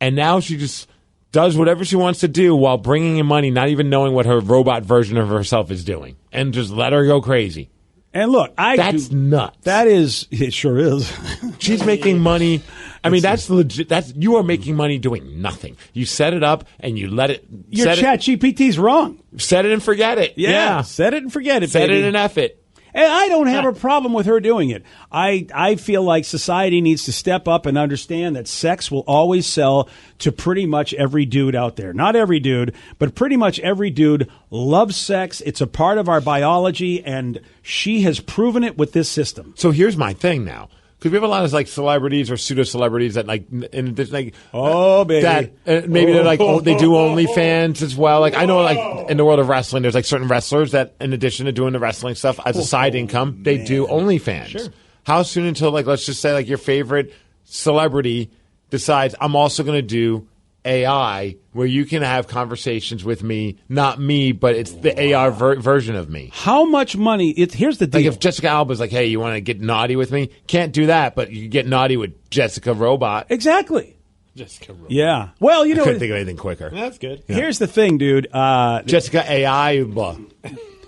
And now she just does whatever she wants to do while bringing in money, not even knowing what her robot version of herself is doing. And just let her go crazy. And look, that's nuts. That is, it sure is. She's making money. I mean, that's legit. You are making money doing nothing. You set it up and you let it. Your chat GPT's wrong. Set it and forget it. Yeah. Set it and forget it, Set baby. it and F it. And I don't have a problem with her doing it. I feel like society needs to step up and understand that sex will always sell to pretty much every dude out there. Not every dude, but pretty much every dude loves sex. It's a part of our biology, and she has proven it with this system. So here's my thing now. Because we have a lot of like celebrities or pseudo celebrities that like, and there's like, baby, that maybe they're like, they do OnlyFans as well. Like I know, like in the world of wrestling, there's like certain wrestlers that, in addition to doing the wrestling stuff as a side income, they do OnlyFans. Sure. How soon until like, let's just say like your favorite celebrity decides I'm also going to do AI where you can have conversations with me, not me, but it's the AR version of me. How much money? Here's the deal. Like if Jessica Alba's like, hey, you want to get naughty with me? Can't do that, but you can get naughty with Jessica Robot. Exactly. Jessica Robot. Yeah. Well, you know, I couldn't think of anything quicker. That's good. Yeah. Here's the thing, dude. Jessica AI.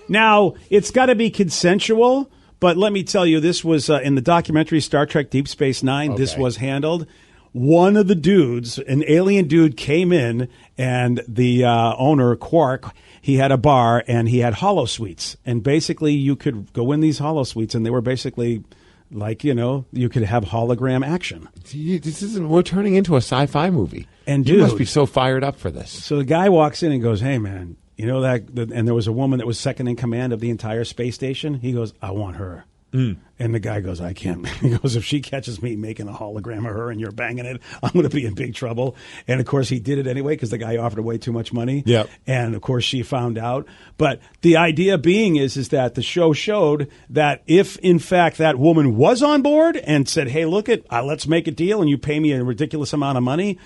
Now, it's got to be consensual, but let me tell you, this was in the documentary Star Trek Deep Space Nine. Okay. This was handled. One of the dudes, an alien dude, came in, and the owner, Quark, he had a bar, and he had hollow suites. And basically, you could go in these hollow suites, and they were basically like, you know, you could have hologram action. We're turning into a sci-fi movie. And you dude, must be so fired up for this. So the guy walks in and goes, hey, man, you know that, and there was a woman that was second in command of the entire space station. He goes, I want her. And the guy goes, I can't. He goes, if she catches me making a hologram of her and you're banging it, I'm going to be in big trouble. And, of course, he did it anyway because the guy offered way too much money. Yep. And, of course, she found out. But the idea being is that the show showed that if, in fact, that woman was on board and said, hey, look, let's make a deal and you pay me a ridiculous amount of money,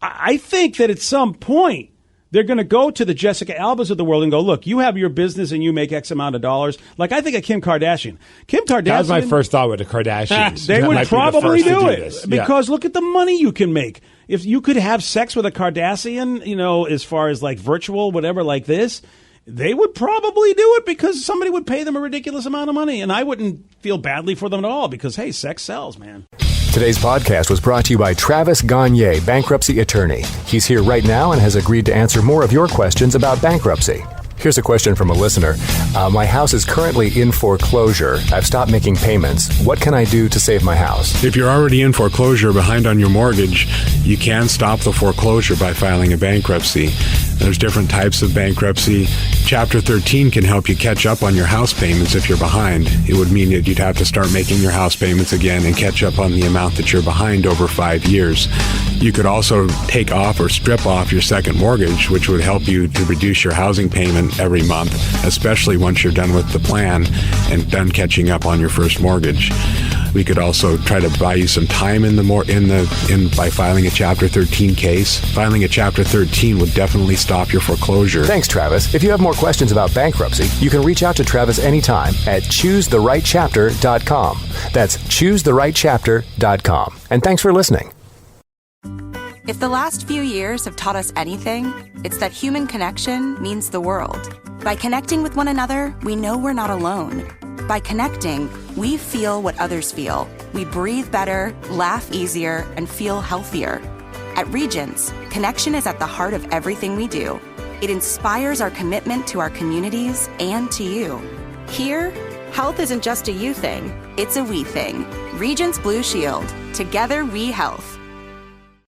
I think that at some point, they're going to go to the Jessica Albas of the world and go, look, you have your business and you make X amount of dollars. Like, I think of Kim Kardashian. That was my first thought with the Kardashians. They would probably do it this. because look at the money you can make. If you could have sex with a Kardashian, you know, as far as like virtual, whatever like this, they would probably do it because somebody would pay them a ridiculous amount of money. And I wouldn't feel badly for them at all because, hey, sex sells, man. Today's podcast was brought to you by Travis Gagne, bankruptcy attorney. He's here right now and has agreed to answer more of your questions about bankruptcy. Here's a question from a listener. My house is currently in foreclosure. I've stopped making payments. What can I do to save my house? If you're already in foreclosure behind on your mortgage, you can stop the foreclosure by filing a bankruptcy. There's different types of bankruptcy. Chapter 13 can help you catch up on your house payments if you're behind. It would mean that you'd have to start making your house payments again and catch up on the amount that you're behind over 5 years. You could also take off or strip off your second mortgage, which would help you to reduce your housing payment every month, especially once you're done with the plan and done catching up on your first mortgage. We could also try to buy you some time by filing a Chapter 13 case. Filing a Chapter 13 would definitely stop your foreclosure. Thanks, Travis. If you have more questions about bankruptcy, you can reach out to Travis anytime at choosetherightchapter.com. That's choosetherightchapter.com. And thanks for listening. If the last few years have taught us anything, it's that human connection means the world. By connecting with one another, we know we're not alone. By connecting, we feel what others feel. We breathe better, laugh easier, and feel healthier. At Regents, connection is at the heart of everything we do. It inspires our commitment to our communities and to you. Here, health isn't just a you thing, it's a we thing. Regents Blue Shield. Together we health.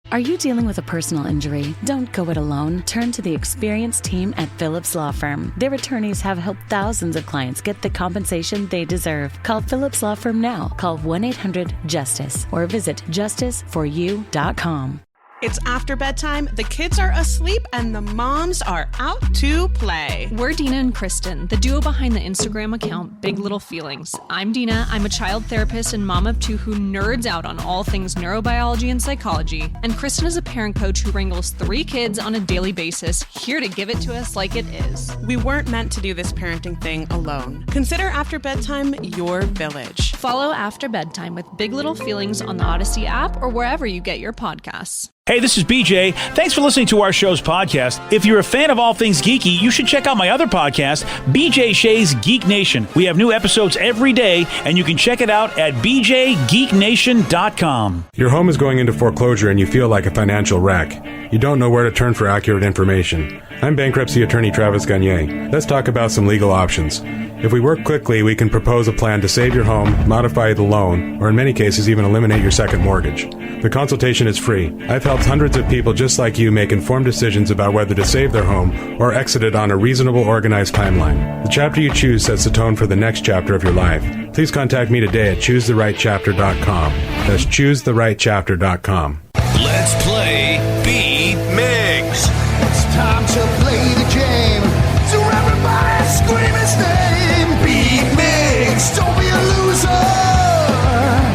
Are you dealing with a personal injury? Don't go it alone. Turn to the experienced team at Phillips Law Firm. Their attorneys have helped thousands of clients get the compensation they deserve. Call Phillips Law Firm now. Call 1-800-JUSTICE or visit justiceforyou.com. It's after bedtime, the kids are asleep, and the moms are out to play. We're Dina and Kristen, the duo behind the Instagram account Big Little Feelings. I'm Dina. I'm a child therapist and mom of two who nerds out on all things neurobiology and psychology. And Kristen is a parent coach who wrangles 3 kids on a daily basis, here to give it to us like it is. We weren't meant to do this parenting thing alone. Consider After Bedtime your village. Follow After Bedtime with Big Little Feelings on the Odyssey app or wherever you get your podcasts. Hey, this is BJ. Thanks for listening to our show's podcast. If you're a fan of all things geeky, you should check out my other podcast, BJ Shea's Geek Nation. We have new episodes every day, and you can check it out at bjgeeknation.com. Your home is going into foreclosure and you feel like a financial wreck. You don't know where to turn for accurate information. I'm bankruptcy attorney Travis Gagne. Let's talk about some legal options. If we work quickly, we can propose a plan to save your home, modify the loan, or in many cases even eliminate your second mortgage. The consultation is free. I've helped hundreds of people just like you make informed decisions about whether to save their home or exit it on a reasonable, organized timeline. The chapter you choose sets the tone for the next chapter of your life. Please contact me today at choosetherightchapter.com. That's choosetherightchapter.com. Let's play Beat Migs. It's time to play the game. So everybody scream his name. Beat Migs, don't be a loser.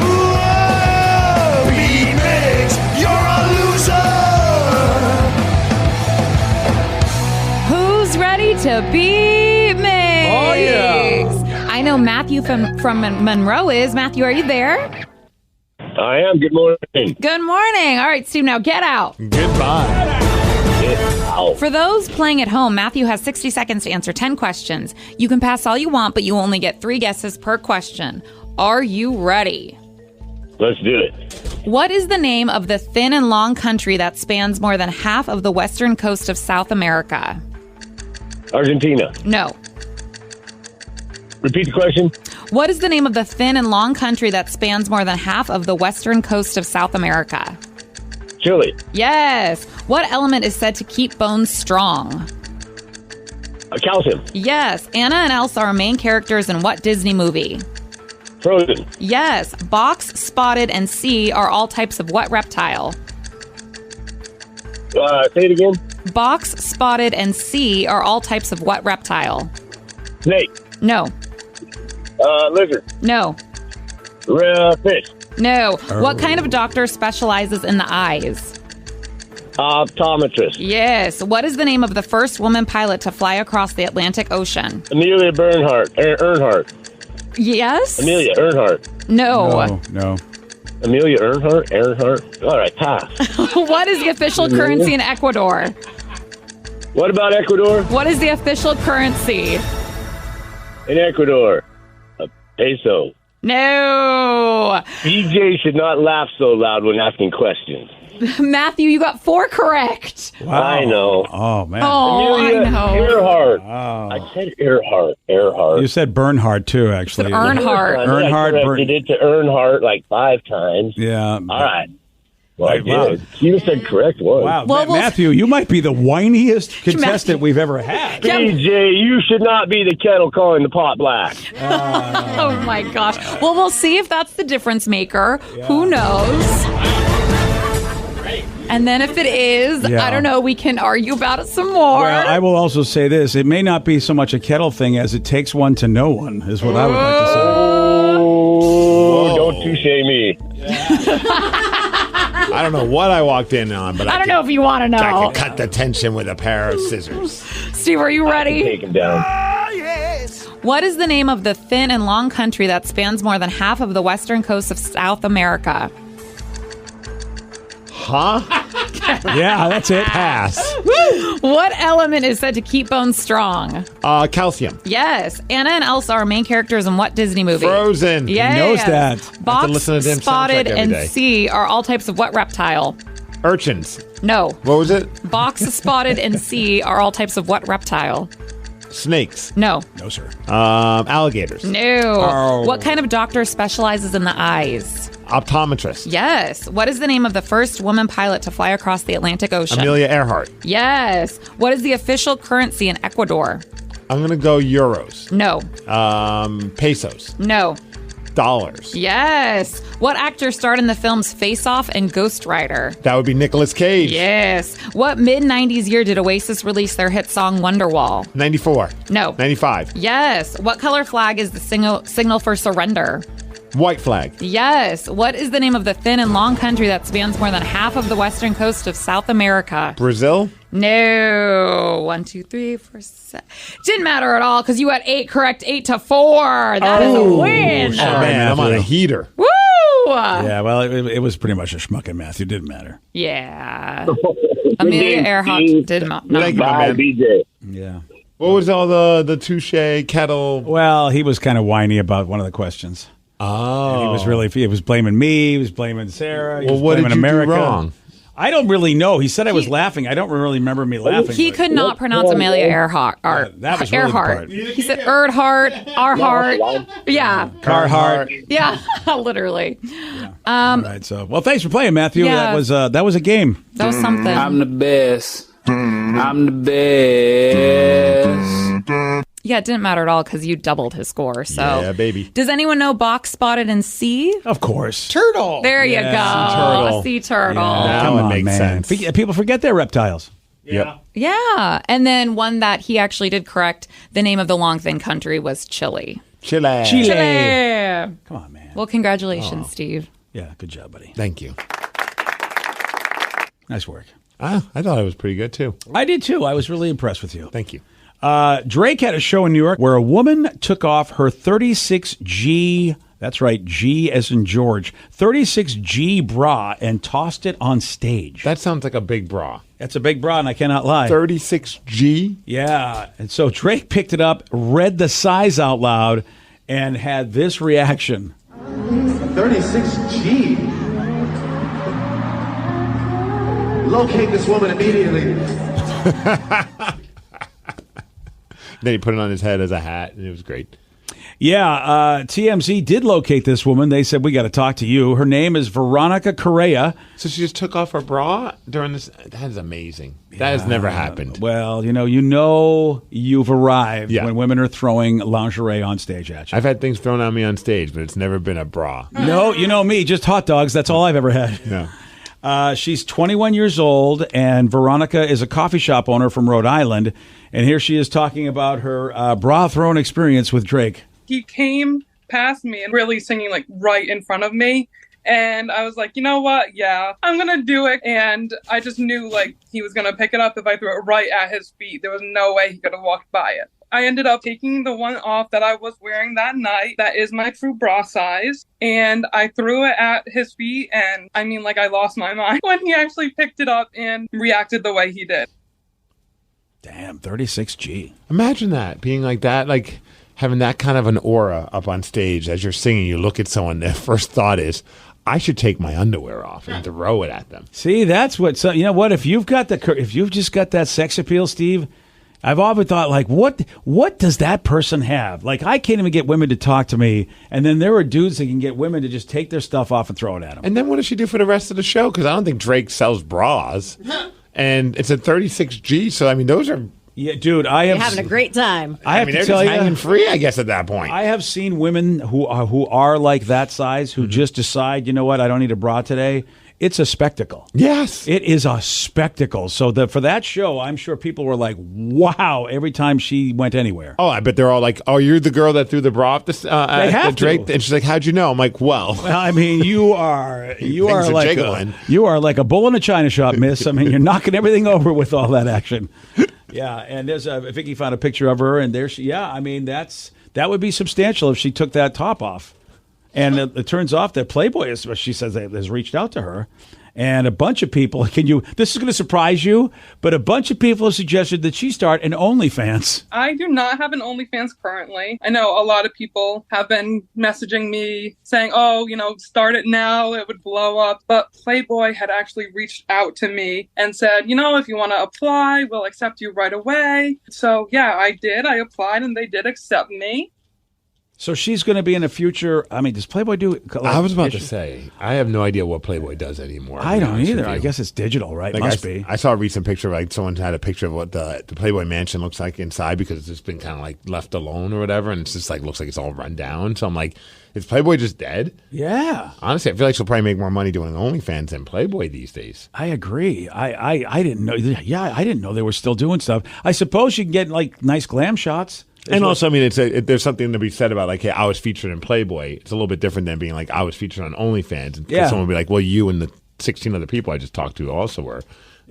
Whoa, Beat Migs, you're a loser. Who's ready to beat Migs? Oh, yeah. I know Matthew from Monroe is. Matthew, are you there? I am. Good morning. Good morning. All right, Steve, now get out. Goodbye. For those playing at home, Matthew has 60 seconds to answer 10 questions. You can pass all you want, but you only get 3 guesses per question. Are you ready? Let's do it. What is the name of the thin and long country that spans more than half of the western coast of South America? Argentina. No. Repeat the question. What is the name of the thin and long country that spans more than half of the western coast of South America? Chile. Yes. What element is said to keep bones strong? Calcium. Yes. Anna and Elsa are main characters in what Disney movie? Frozen. Yes. Box, spotted, and sea are all types of what reptile? Say it again. Box, spotted, and sea are all types of what reptile? Snake. No. Lizard. No. Fish. No. What kind of doctor specializes in the eyes? Optometrist. Yes. What is the name of the first woman pilot to fly across the Atlantic Ocean? Amelia Earnhardt. Yes. Amelia Earnhardt. No. No. Amelia Earnhardt. All right, pass. What is the official currency in Ecuador? What about Ecuador? What is the official currency? In Ecuador, a peso. No. BJ should not laugh so loud when asking questions. Matthew, you got 4 correct. Wow. I know. Oh, man. Oh, Amelia I know. Earhart. Oh. I said Earhart. You said Bernhard, too, actually. Earnhardt. Earnhardt. I corrected it to Earnhardt like 5 times. Yeah. All right. Well, I Wow. did. You said correct one. Wow. Well, Matthew, you might be the whiniest contestant we've ever had. BJ, you should not be the kettle calling the pot black. Oh, my gosh. Well, we'll see if that's the difference maker. Yeah. Who knows? And then if it is, I don't know, we can argue about it some more. Well, I will also say this. It may not be so much a kettle thing as it takes one to know one, is what I would like to say. Oh, don't touche me. I don't know what I walked in on, but I don't know if you want to know. I could cut the tension with a pair of scissors. Steve, are you ready? Take him down. What is the name of the thin and long country that spans more than half of the western coast of South America? Huh? Yeah, that's it. Pass. What element is said to keep bones strong? Calcium. Yes. Anna and Elsa are main characters in what Disney movie? Frozen. Yes. He knows that. Box, listen to them spotted, soundtrack every and day. sea are all types of what reptile? Urchins. No. What was it? Box, spotted, and sea are all types of what reptile? Snakes. No. No, sir. Alligators. No. Oh. What kind of doctor specializes in the eyes? Optometrist. Yes. What is the name of the first woman pilot to fly across the Atlantic Ocean? Amelia Earhart. Yes. What is the official currency in Ecuador? I'm going to go euros. No. Pesos. No. Dollars. Yes. What actor starred in the films Face Off and Ghost Rider? That would be Nicolas Cage. Yes. What mid-90s year did Oasis release their hit song Wonderwall? 94. No. 95. Yes. What color flag is the signal for surrender? White flag. Yes. What is the name of the thin and long country that spans more than half of the western coast of South America? Brazil. No. 1, 2, 3, 4, 7. Didn't matter at all because you had 8 correct, 8-4. That is a win. Oh, man, I'm on a heater. Woo! Yeah, well, it was pretty much a schmuck in Matthew. Didn't matter. Yeah. Amelia Earhart did not. Thank you, my man. BJ. Yeah. What was all the touche kettle? Well, he was kind of whiny about one of the questions. Oh. And he was blaming me. He was blaming Sarah. He was what blaming did you America. do wrong? I don't really know. He said I was laughing. I don't really remember me laughing. He could not pronounce Amelia Earhart. That was really the Earhart. part. He said Earhart, Arhart. Yeah. Carhartt. Yeah, literally. All right. So, well, thanks for playing, Matthew. Yeah. That was a game. That was something. I'm the best. I'm the best. Yeah, it didn't matter at all because you doubled his score. So, Yeah, baby. Does anyone know box spotted in C? Of course. Turtle. There you go. Turtle. Sea turtle. Now Come it on, makes man. sense. People forget their reptiles. Yep. Yeah. And then one that he actually did correct, the name of the long thin country was Chile. Chile. Chile. Come on, man. Well, congratulations, Steve. Yeah, good job, buddy. Thank you. Nice work. I thought it was pretty good, too. I did, too. I was really impressed with you. Thank you. Drake had a show in New York where a woman took off her 36G, that's right, G as in George, 36G bra and tossed it on stage. That sounds like a big bra. That's a big bra, and I cannot lie. 36G? Yeah. And so Drake picked it up, read the size out loud, and had this reaction. 36G. Locate this woman immediately. Then he put it on his head as a hat, and it was great. Yeah, TMZ did locate this woman. They said, we got to talk to you. Her name is Veronica Correa. So she just took off her bra during this? That is amazing. That has never happened. Well, you know you've arrived when women are throwing lingerie on stage at you. I've had things thrown on me on stage, but it's never been a bra. No, you know me, just hot dogs. That's all I've ever had. Yeah. She's 21 years old, and Veronica is a coffee shop owner from Rhode Island. And here she is talking about her bra throwing experience with Drake. He came past me and really singing like right in front of me. And I was like, you know what? Yeah, I'm going to do it. And I just knew like he was going to pick it up if I threw it right at his feet. There was no way he could have walked by it. I ended up taking the one off that I was wearing that night. That is my true bra size. And I threw it at his feet. And I mean, like I lost my mind when he actually picked it up and reacted the way he did. Damn, 36G. Imagine that, being like that, like having that kind of an aura up on stage as you're singing. You look at someone, their first thought is, I should take my underwear off and throw it at them. See, that's what. So you know what? If you've just got that sex appeal, Steve, I've often thought like, what does that person have? Like, I can't even get women to talk to me, and then there are dudes that can get women to just take their stuff off and throw it at them. And then what does she do for the rest of the show? Because I don't think Drake sells bras, and it's a 36G. So I mean, those are. Yeah, dude, I have You're having a great time. I have mean, to they're tell just you, hanging free, I guess, at that point. I have seen women who are like that size who just decide, you know what, I don't need a bra today. It's a spectacle. Yes. It is a spectacle. So for that show, I'm sure people were like, wow, every time she went anywhere. Oh, I bet they're all like, oh, you're the girl that threw the bra off have Drake? to. And she's like, how'd you know? I'm like, well. Well, I mean, you are like a bull in a china shop, miss. I mean, you're knocking everything over with all that action. Yeah, and there's Vicky found a picture of her, and there she. Yeah, I mean that would be substantial if she took that top off. And it turns off that Playboy, she says, has reached out to her. And a bunch of people, this is going to surprise you, but a bunch of people have suggested that she start an OnlyFans. I do not have an OnlyFans currently. I know a lot of people have been messaging me saying, oh, start it now, it would blow up. But Playboy had actually reached out to me and said, if you want to apply, we'll accept you right away. So yeah, I did. I applied and they did accept me. So she's going to be in a future. I mean, does Playboy do? I was about to say, I have no idea what Playboy does anymore. I don't either. I guess it's digital, right? Like Must be. I saw a recent picture, like someone had a picture of what the Playboy mansion looks like inside because it's just been kind of like left alone or whatever, and it's just like looks like it's all run down. So I'm like, is Playboy just dead? Yeah. Honestly, I feel like she'll probably make more money doing OnlyFans than Playboy these days. I agree. I didn't know. Yeah, I didn't know they were still doing stuff. I suppose you can get like nice glam shots. And also, I mean, there's something to be said about like, hey, I was featured in Playboy. It's a little bit different than being like, I was featured on OnlyFans. And someone would be like, well, you and the 16 other people I just talked to also were.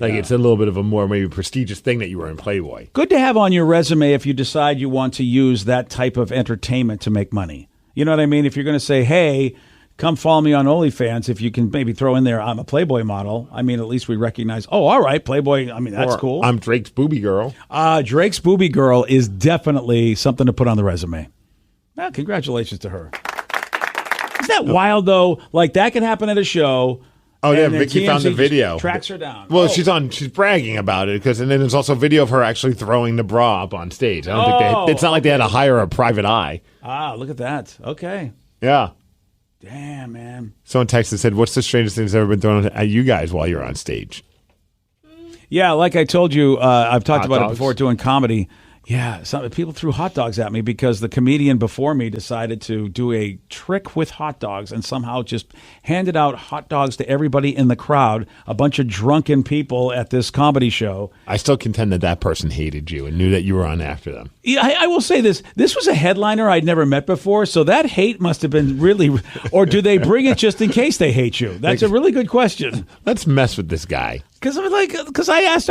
Like it's a little bit of a more maybe prestigious thing that you were in Playboy. Good to have on your resume if you decide you want to use that type of entertainment to make money. You know what I mean? If you're going to say, hey, come follow me on OnlyFans, if you can maybe throw in there, I'm a Playboy model. I mean, at least we recognize, oh, all right, Playboy. I mean, that's cool. I'm Drake's booby girl. Drake's booby girl is definitely something to put on the resume. Well, congratulations to her. Isn't that wild, though? Like, that can happen at a show. Oh, yeah, and then Vicky found the TMZ video. Tracks her down. Well, she's bragging about it, and then there's also video of her actually throwing the bra up on stage. I don't think it's not like they had to hire a private eye. Look at that. Okay. Yeah. Damn, man. Someone texted and said, what's the strangest thing that's ever been thrown at you guys while you're on stage? Yeah, like I told you, I've talked about dogs. it before doing comedy. Yeah, some people threw hot dogs at me because the comedian before me decided to do a trick with hot dogs and somehow just handed out hot dogs to everybody in the crowd, a bunch of drunken people at this comedy show. I still contend that person hated you and knew that you were on after them. Yeah, I will say this. This was a headliner I'd never met before, so that hate must have been really... Or do they bring it just in case they hate you? That's a really good question. Let's mess with this guy. Because I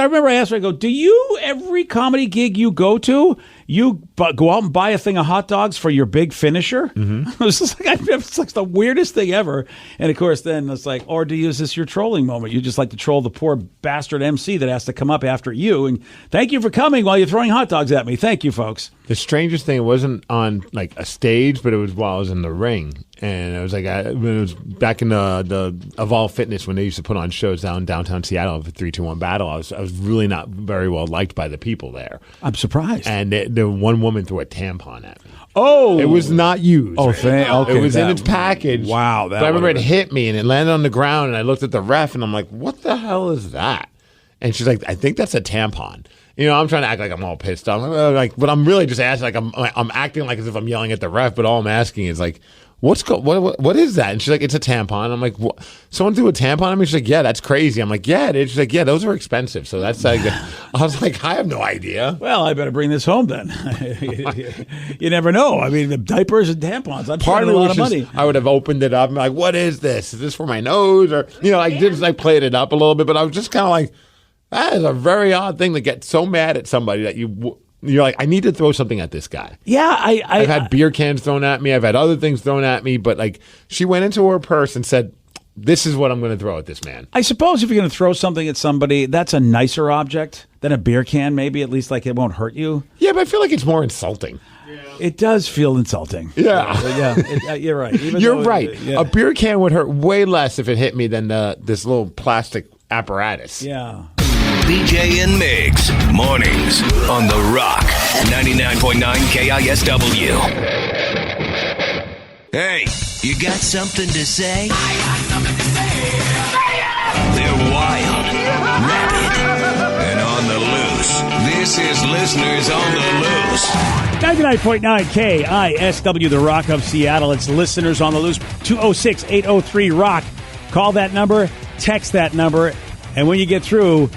remember I asked her, I go, do you, every comedy gig you go to, you go out and buy a thing of hot dogs for your big finisher? Mm-hmm. It was just like, it's like the weirdest thing ever. And of course, then it's like, or is this your trolling moment? You just like to troll the poor bastard MC that has to come up after you. And thank you for coming while you're throwing hot dogs at me. Thank you, folks. The strangest thing, it wasn't on like a stage, but it was while I was in the ring. And it was like, it was back in the Evolve Fitness when they used to put on shows downtown Seattle for 3-2-1 Battle. I was really not very well liked by the people there. I'm surprised. And the one woman threw a tampon at me. Oh, it was not used. Oh, okay. It was in its package. Wow, but I remember it hit me and it landed on the ground. And I looked at the ref and I'm like, "What the hell is that?" And she's like, "I think that's a tampon." You know, I'm trying to act like I'm all pissed off, but I'm really just asking, like I'm acting like as if I'm yelling at the ref. But all I'm asking is like, what is that? And she's like, it's a tampon. I'm like, what? Someone threw a tampon at me? She's like, yeah, that's crazy. I'm like, yeah, it is. She's like, yeah, those are expensive. So that's like, I was like, I have no idea. Well, I better bring this home then. You never know. I mean, the diapers and tampons. I'm spending a lot of money. I would have opened it up and like, what is this? Is this for my nose? Or, you know, I just like played it up a little bit, but I was just kind of like, that is a very odd thing to get so mad at somebody that you're like, I need to throw something at this guy. Yeah, I've had beer cans thrown at me. I've had other things thrown at me. But like, she went into her purse and said, this is what I'm going to throw at this man. I suppose if you're going to throw something at somebody, that's a nicer object than a beer can, maybe. At least like it won't hurt you. Yeah, but I feel like it's more insulting. It does feel insulting. Yeah. You're right. You're right. A beer can would hurt way less if it hit me than this little plastic apparatus. Yeah. BJ and Migs, mornings on The Rock, 99.9 KISW. Hey, you got something to say? I got something to say. They're wild, rabid, and on the loose. This is Listeners on the Loose. 99.9 KISW, The Rock of Seattle. It's Listeners on the Loose. 206-803-ROCK. Call that number, text that number, and when you get through,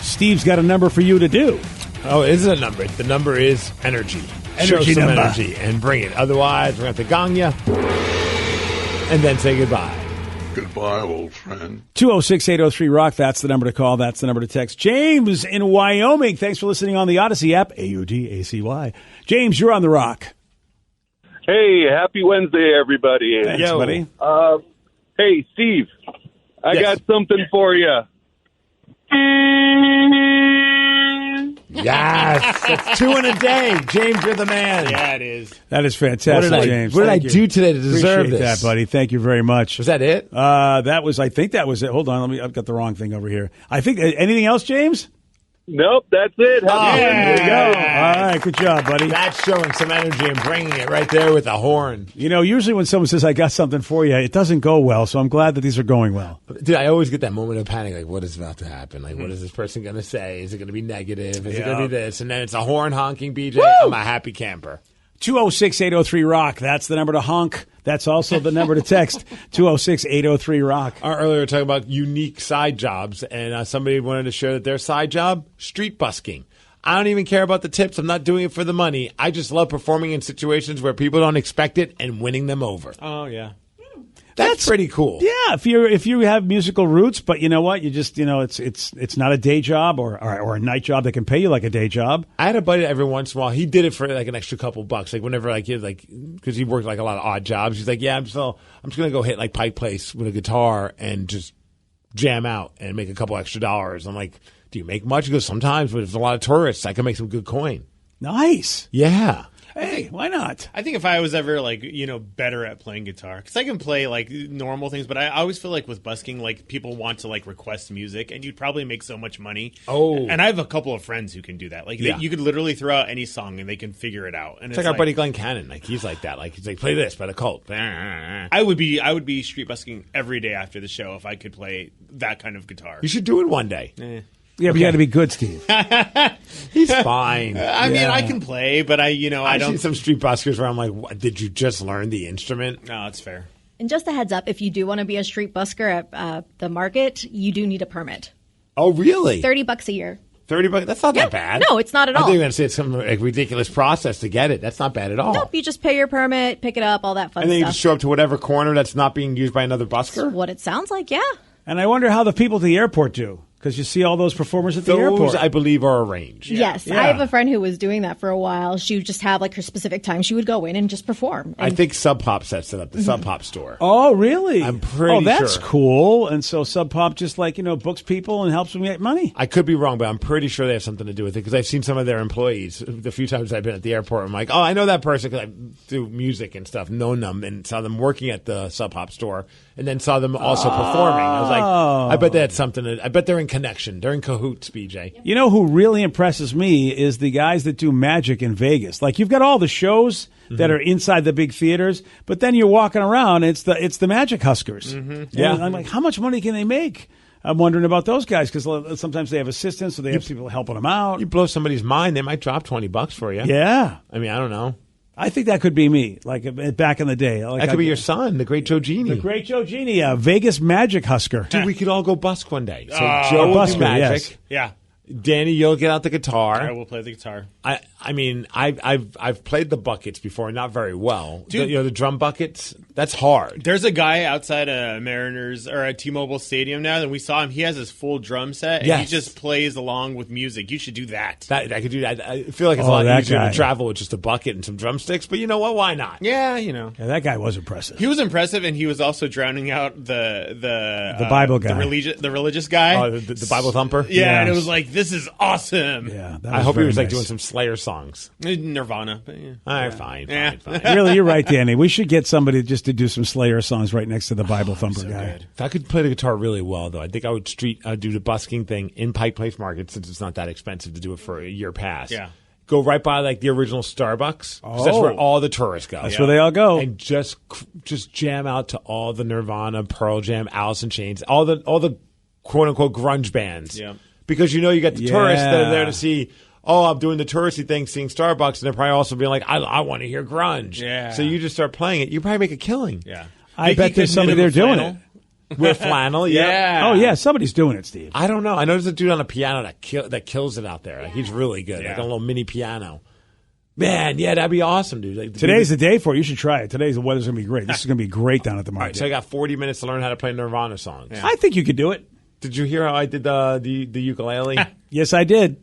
Steve's got a number for you to do. Oh, is it a number? The number is energy. Show some energy and bring it. Otherwise, we're going to have to gong you and then say goodbye. Goodbye, old friend. 206-803-ROCK. That's the number to call. That's the number to text. James in Wyoming. Thanks for listening on the Odyssey app. AUDACY. James, you're on The Rock. Hey, happy Wednesday, everybody. Thanks, buddy. Hey, Steve, I got something for you. Yes, that's 2 in a day. James, you're the man. Yeah, it is. That is fantastic, James. What did I Thank you. do today to deserve Appreciate this? that, buddy. Thank you very much. Was that it? I think that was it. Hold on, I've got the wrong thing over here. I think anything else, James? Nope, that's it. There you go. All right, good job, buddy. That's showing some energy and bringing it right there with a horn. You know, usually when someone says, I got something for you, it doesn't go well, so I'm glad that these are going well. Dude, I always get that moment of panic, like, what is about to happen? Like, what is this person going to say? Is it going to be negative? Is it going to be this? And then it's a horn honking BJ. Woo! I'm a happy camper. 206-803-ROCK. That's the number to honk. That's also the number to text. 206-803-ROCK. Earlier we were talking about unique side jobs, and somebody wanted to share that their side job, street busking. I don't even care about the tips. I'm not doing it for the money. I just love performing in situations where people don't expect it and winning them over. Oh, yeah. That's pretty cool. Yeah, if you have musical roots, but you know what, you just it's not a day job or a night job that can pay you like a day job. I had a buddy every once in a while. He did it for like an extra couple bucks. Like whenever because he worked like a lot of odd jobs. He's like, yeah, I'm just gonna go hit like Pike Place with a guitar and just jam out and make a couple extra dollars. I'm like, do you make much? He goes, sometimes, but if there's a lot of tourists, I can make some good coin. Nice. Yeah. Hey, why not? I think if I was ever better at playing guitar, because I can play like normal things, but I always feel like with busking, like people want to like request music, and you'd probably make so much money. Oh, and I have a couple of friends who can do that. Like you could literally throw out any song and they can figure it out. And it's like our buddy Glenn Cannon. Like he's like that. Like he's like, play this by the Cult. I would be street busking every day after the show if I could play that kind of guitar. You should do it one day. Yeah, but you got to be good, Steve. He's fine. I mean, I can play, but I don't. See some street buskers where I'm like, what, did you just learn the instrument? No, it's fair. And just a heads up, if you do want to be a street busker at the market, you do need a permit. Oh, really? $30 a year. $30? That's not that bad. No, it's not at all. I think you're going to say it's some ridiculous process to get it. That's not bad at all. Nope, you just pay your permit, pick it up, all that fun and then stuff. you just show up to whatever corner that's not being used by another busker? That's what it sounds like, yeah. And I wonder how the people at the airport do. Because you see all those performers at the airport. Those, I believe, are arranged. Yes. I have a friend who was doing that for a while. She would just have like her specific time. She would go in and just perform. I think Sub Pop sets it up, the Sub Pop store. Oh, really? I'm pretty sure. Oh, that's cool. And so Sub Pop just books people and helps them get money. I could be wrong, but I'm pretty sure they have something to do with it because I've seen some of their employees. The few times I've been at the airport, I'm like, oh, I know that person because I do music and stuff, known them, and saw them working at the Sub Pop store, and then saw them also performing. I was like, I bet that's something. I bet they're in connection. They're in cahoots, BJ. You know who really impresses me is the guys that do magic in Vegas. Like you've got all the shows that are inside the big theaters, but then you're walking around. And it's the magic huskers. Yeah, and I'm like, how much money can they make? I'm wondering about those guys because sometimes they have assistants, so they have people helping them out. You blow somebody's mind, they might drop $20 for you. Yeah, I mean, I don't know. I think that could be me, like back in the day. That could be your son, the great Joe Genie. The great Joe Genie, a Vegas magic husker. Dude, we could all go busk one day. So Joe will do magic. Yes. Yeah. Danny, you'll get out the guitar. I will play the guitar. I mean, I've played the buckets before, not very well. Dude, the drum buckets, that's hard. There's a guy outside Mariners or at T-Mobile Stadium now, and we saw him. He has his full drum set, and he just plays along with music. You should do that. I could do that. I feel like it's a lot easier to travel with just a bucket and some drumsticks, but you know what? Why not? Yeah, Yeah, that guy was impressive. He was impressive, and he was also drowning out the Bible guy, the religious guy. Oh, the Bible thumper. Yeah, and it was like, this is awesome. Yeah, I hope he was like doing some Slayer songs. Nirvana. But yeah. All right, fine. Really, you're right, Danny. We should get somebody just to do some Slayer songs right next to the Bible thumper guy. Good. If I could play the guitar really well, though, I think I would do the busking thing in Pike Place Market since it's not that expensive to do it for a year pass. Yeah. Go right by like the original Starbucks. 'Cause that's where all the tourists go. That's where they all go. And just jam out to all the Nirvana, Pearl Jam, Alice in Chains, all the quote unquote grunge bands. Yeah. Because you got the tourists that are there to see, I'm doing the touristy thing, seeing Starbucks, and they're probably also being like, I want to hear grunge. Yeah. So you just start playing it. You probably make a killing. Yeah. I bet there's somebody there doing it. With flannel, yeah. Oh, yeah, somebody's doing it, Steve. I don't know. I know there's a dude on a piano that kills it out there. Like, he's really good. Like a little mini piano. Man, yeah, that'd be awesome, dude. Like, Today's the day for it. You should try it. The weather's going to be great. This is going to be great down at the All market. right, so I got 40 minutes to learn how to play Nirvana songs. Yeah. I think you could do it. Did you hear how I did the ukulele? Yes, I did.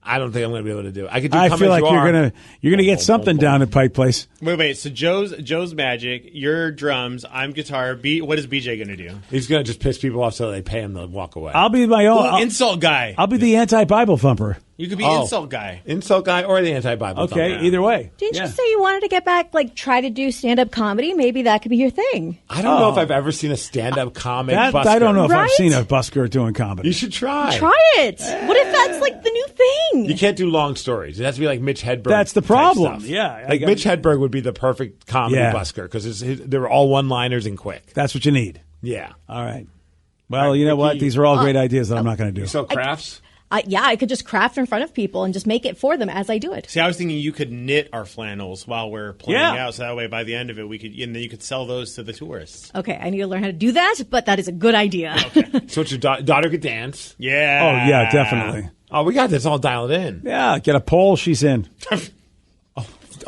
I don't think I'm going to be able to do it. I could do. I Come feel As like You you're Are. gonna get something down at Pike Place. Wait. So Joe's magic, your drums, I'm guitar. What is BJ going to do? He's going to just piss people off so they pay him to walk away. I'll be my own insult guy. I'll be the anti-Bible thumper. You could be insult guy. Insult guy or the anti-Bible Okay, thumper. either way. Didn't you say you wanted to get back, try to do stand-up comedy? Maybe that could be your thing. I don't know if I've ever seen a stand-up comic busker. I don't know if I've seen a busker doing comedy. You should try. Try it. What if that's the new thing? You can't do long stories. It has to be like Mitch Hedberg. That's the problem. Stuff. Yeah. Mitch Hedberg would be the perfect comedy busker because they were all one-liners and quick. That's what you need. Yeah. All right. Well, you know what? These are all great ideas that I'm not going to do. You sell crafts? I could just craft in front of people and just make it for them as I do it. See, I was thinking you could knit our flannels while we're playing Yeah. out, so that way by the end of it and then you could sell those to the tourists. Okay, I need to learn how to do that, but that is a good idea. So your daughter could dance. Yeah. Oh, yeah, definitely. Oh, we got this all dialed in. Yeah, get a pole. She's in.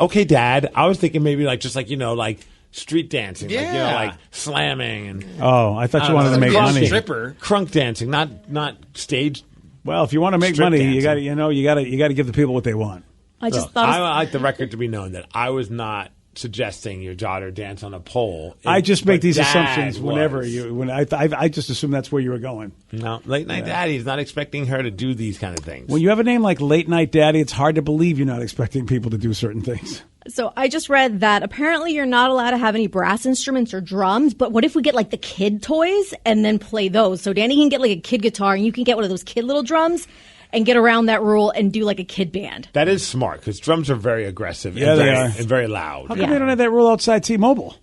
Okay, Dad. I was thinking maybe street dancing, like, like slamming and. Oh, I thought you wanted to make money. Stripper, crunk dancing, not stage. Well, if you want to make money, you got to give the people what they want. I just thought I like the record to be known that I was not suggesting your daughter dance on a pole. I just make these assumptions was. whenever I just assume that's where you were going. No, late night daddy is not expecting her to do these kind of things. When you have a name like Late Night Daddy, it's hard to believe you're not expecting people to do certain things. So I just read that apparently you're not allowed to have any brass instruments or drums, but what if we get like the kid toys and then play those? So Danny can get like a kid guitar and you can get one of those kid little drums and get around that rule and do like a kid band. That is smart because drums are very aggressive Yeah, they are. and very loud. How come they don't have that rule outside T-Mobile?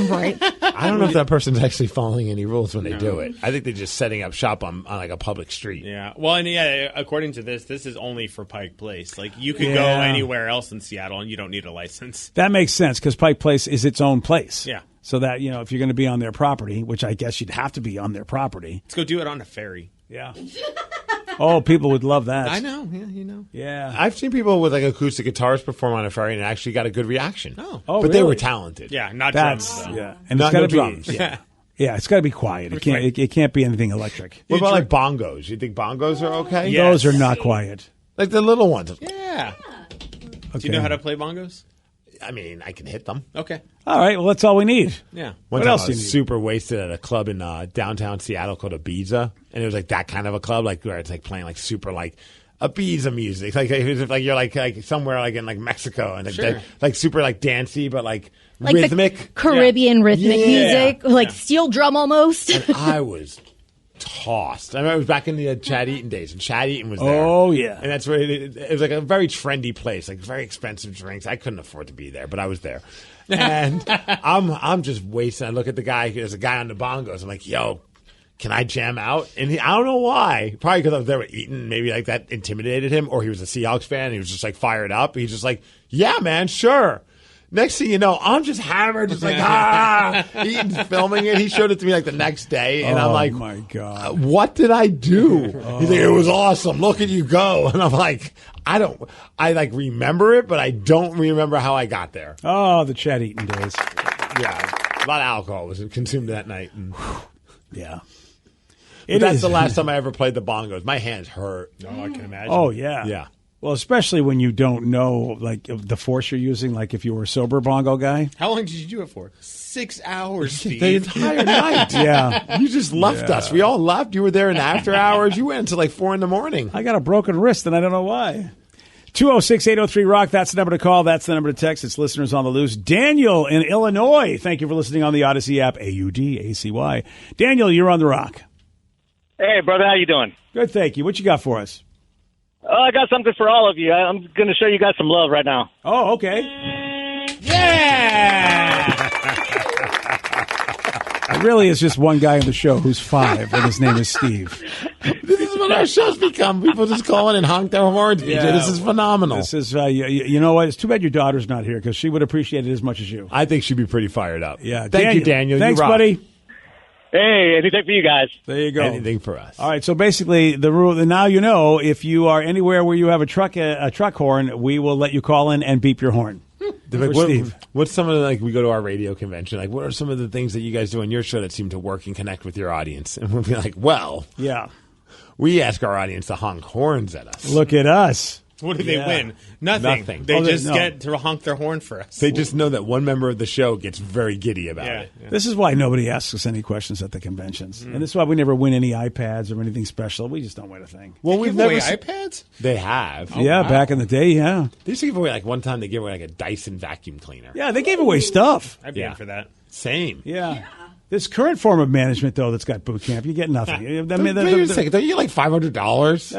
Right. I don't know if that person's actually following any rules when they do it. I think they're just setting up shop on like a public street. Yeah. Well, and according to this is only for Pike Place. Like, you could go anywhere else in Seattle and you don't need a license. That makes sense because Pike Place is its own place. Yeah. So that, if you're going to be on their property, which I guess you'd have to be on their property. Let's go do it on a ferry. Yeah. Oh, people would love that. I know. Yeah, Yeah. I've seen people with like acoustic guitars perform on a ferry and actually got a good reaction. Oh, but they were talented. Yeah, not That's drums, though. yeah, and Not it's got to no be drums. Yeah. Yeah, it's got to be quiet. It can't be anything electric. What about like bongos? You think bongos are okay? Those are not quiet. Like the little ones. Yeah. Okay. Do you know how to play bongos? I mean, I can hit them. Okay. All right. Well, that's all we need. Yeah. One What time else I do you was need? super wasted at a club in downtown Seattle called Ibiza, and it was like that kind of a club, like where it's like playing like super like Ibiza music, like if like you're like somewhere like in like Mexico and like super like dancey, but like rhythmic, the Caribbean rhythmic music, like steel drum almost. And I was tossed. I remember it was back in the Chad Eaton days, and Chad Eaton was there. Oh, yeah. And that's where it was like a very trendy place, like very expensive drinks. I couldn't afford to be there, but I was there. And I'm just wasting. I look at the guy. There's a guy on the bongos. I'm like, yo, can I jam out? And I don't know why. Probably because I was there with Eaton. Maybe like that intimidated him, or he was a Seahawks fan. And he was just like fired up. He's just like, yeah, man, sure. Next thing you know, I'm just hammered, just like, Eaton's filming it. He showed it to me like the next day, and I'm like, my God. What did I do? He's like, it was awesome. Look at you go. And I'm like, I like remember it, but I don't remember how I got there. Oh, the Chad Eaton days. Yeah. A lot of alcohol was consumed that night. And yeah. But that's the last time I ever played the bongos. My hands hurt. Oh, I can imagine. Oh, yeah. Yeah. Well, especially when you don't know, like, the force you're using, like if you were a sober bongo guy. How long did you do it for? 6 hours, Steve. The entire night. Yeah. You just left us. We all left. You were there in after hours. You went until like 4 a.m. I got a broken wrist, and I don't know why. 206-803-ROCK. That's the number to call. That's the number to text. It's Listeners on the Loose. Daniel in Illinois. Thank you for listening on the Odyssey app. AUDACY. Daniel, you're on the Rock. Hey, brother. How you doing? Good, thank you. What you got for us? I got something for all of you. I'm going to show you guys some love right now. Oh, okay. Yeah! It really is just one guy on the show who's 5, and his name is Steve. This is what our shows become. People just call in and honk their horns. Yeah. This is phenomenal. This is, you know what? It's too bad your daughter's not here because she would appreciate it as much as you. I think she'd be pretty fired up. Yeah. Thank you, Daniel. Thanks, You rock. buddy. Hey, anything for you guys. There you go. Anything for us. All right. So basically, the rule now you know if you are anywhere where you have a truck horn, we will let you call in and beep your horn. Like, For Steve. what's some of the, like, we go to our radio convention, like, what are some of the things that you guys do on your show that seem to work and connect with your audience? And we'll be like, well, Yeah. we ask our audience to honk horns at us. Look at us. What do they win? Nothing. Nothing. They Oh, just no. get to honk their horn for us. They just know that one member of the show gets very giddy about it. This is why nobody asks us any questions at the conventions. And this is why we never win any iPads or anything special. We just don't win a thing. Well, we've never iPads? They have. Back in the day, yeah. They used to give away, like, one time they gave away, like, a Dyson vacuum cleaner. Yeah, they gave away stuff. I'd be in for that. Same. Yeah. This current form of management, though, that's got boot camp, you get nothing. I mean, Wait a second. Don't you get, like, $500?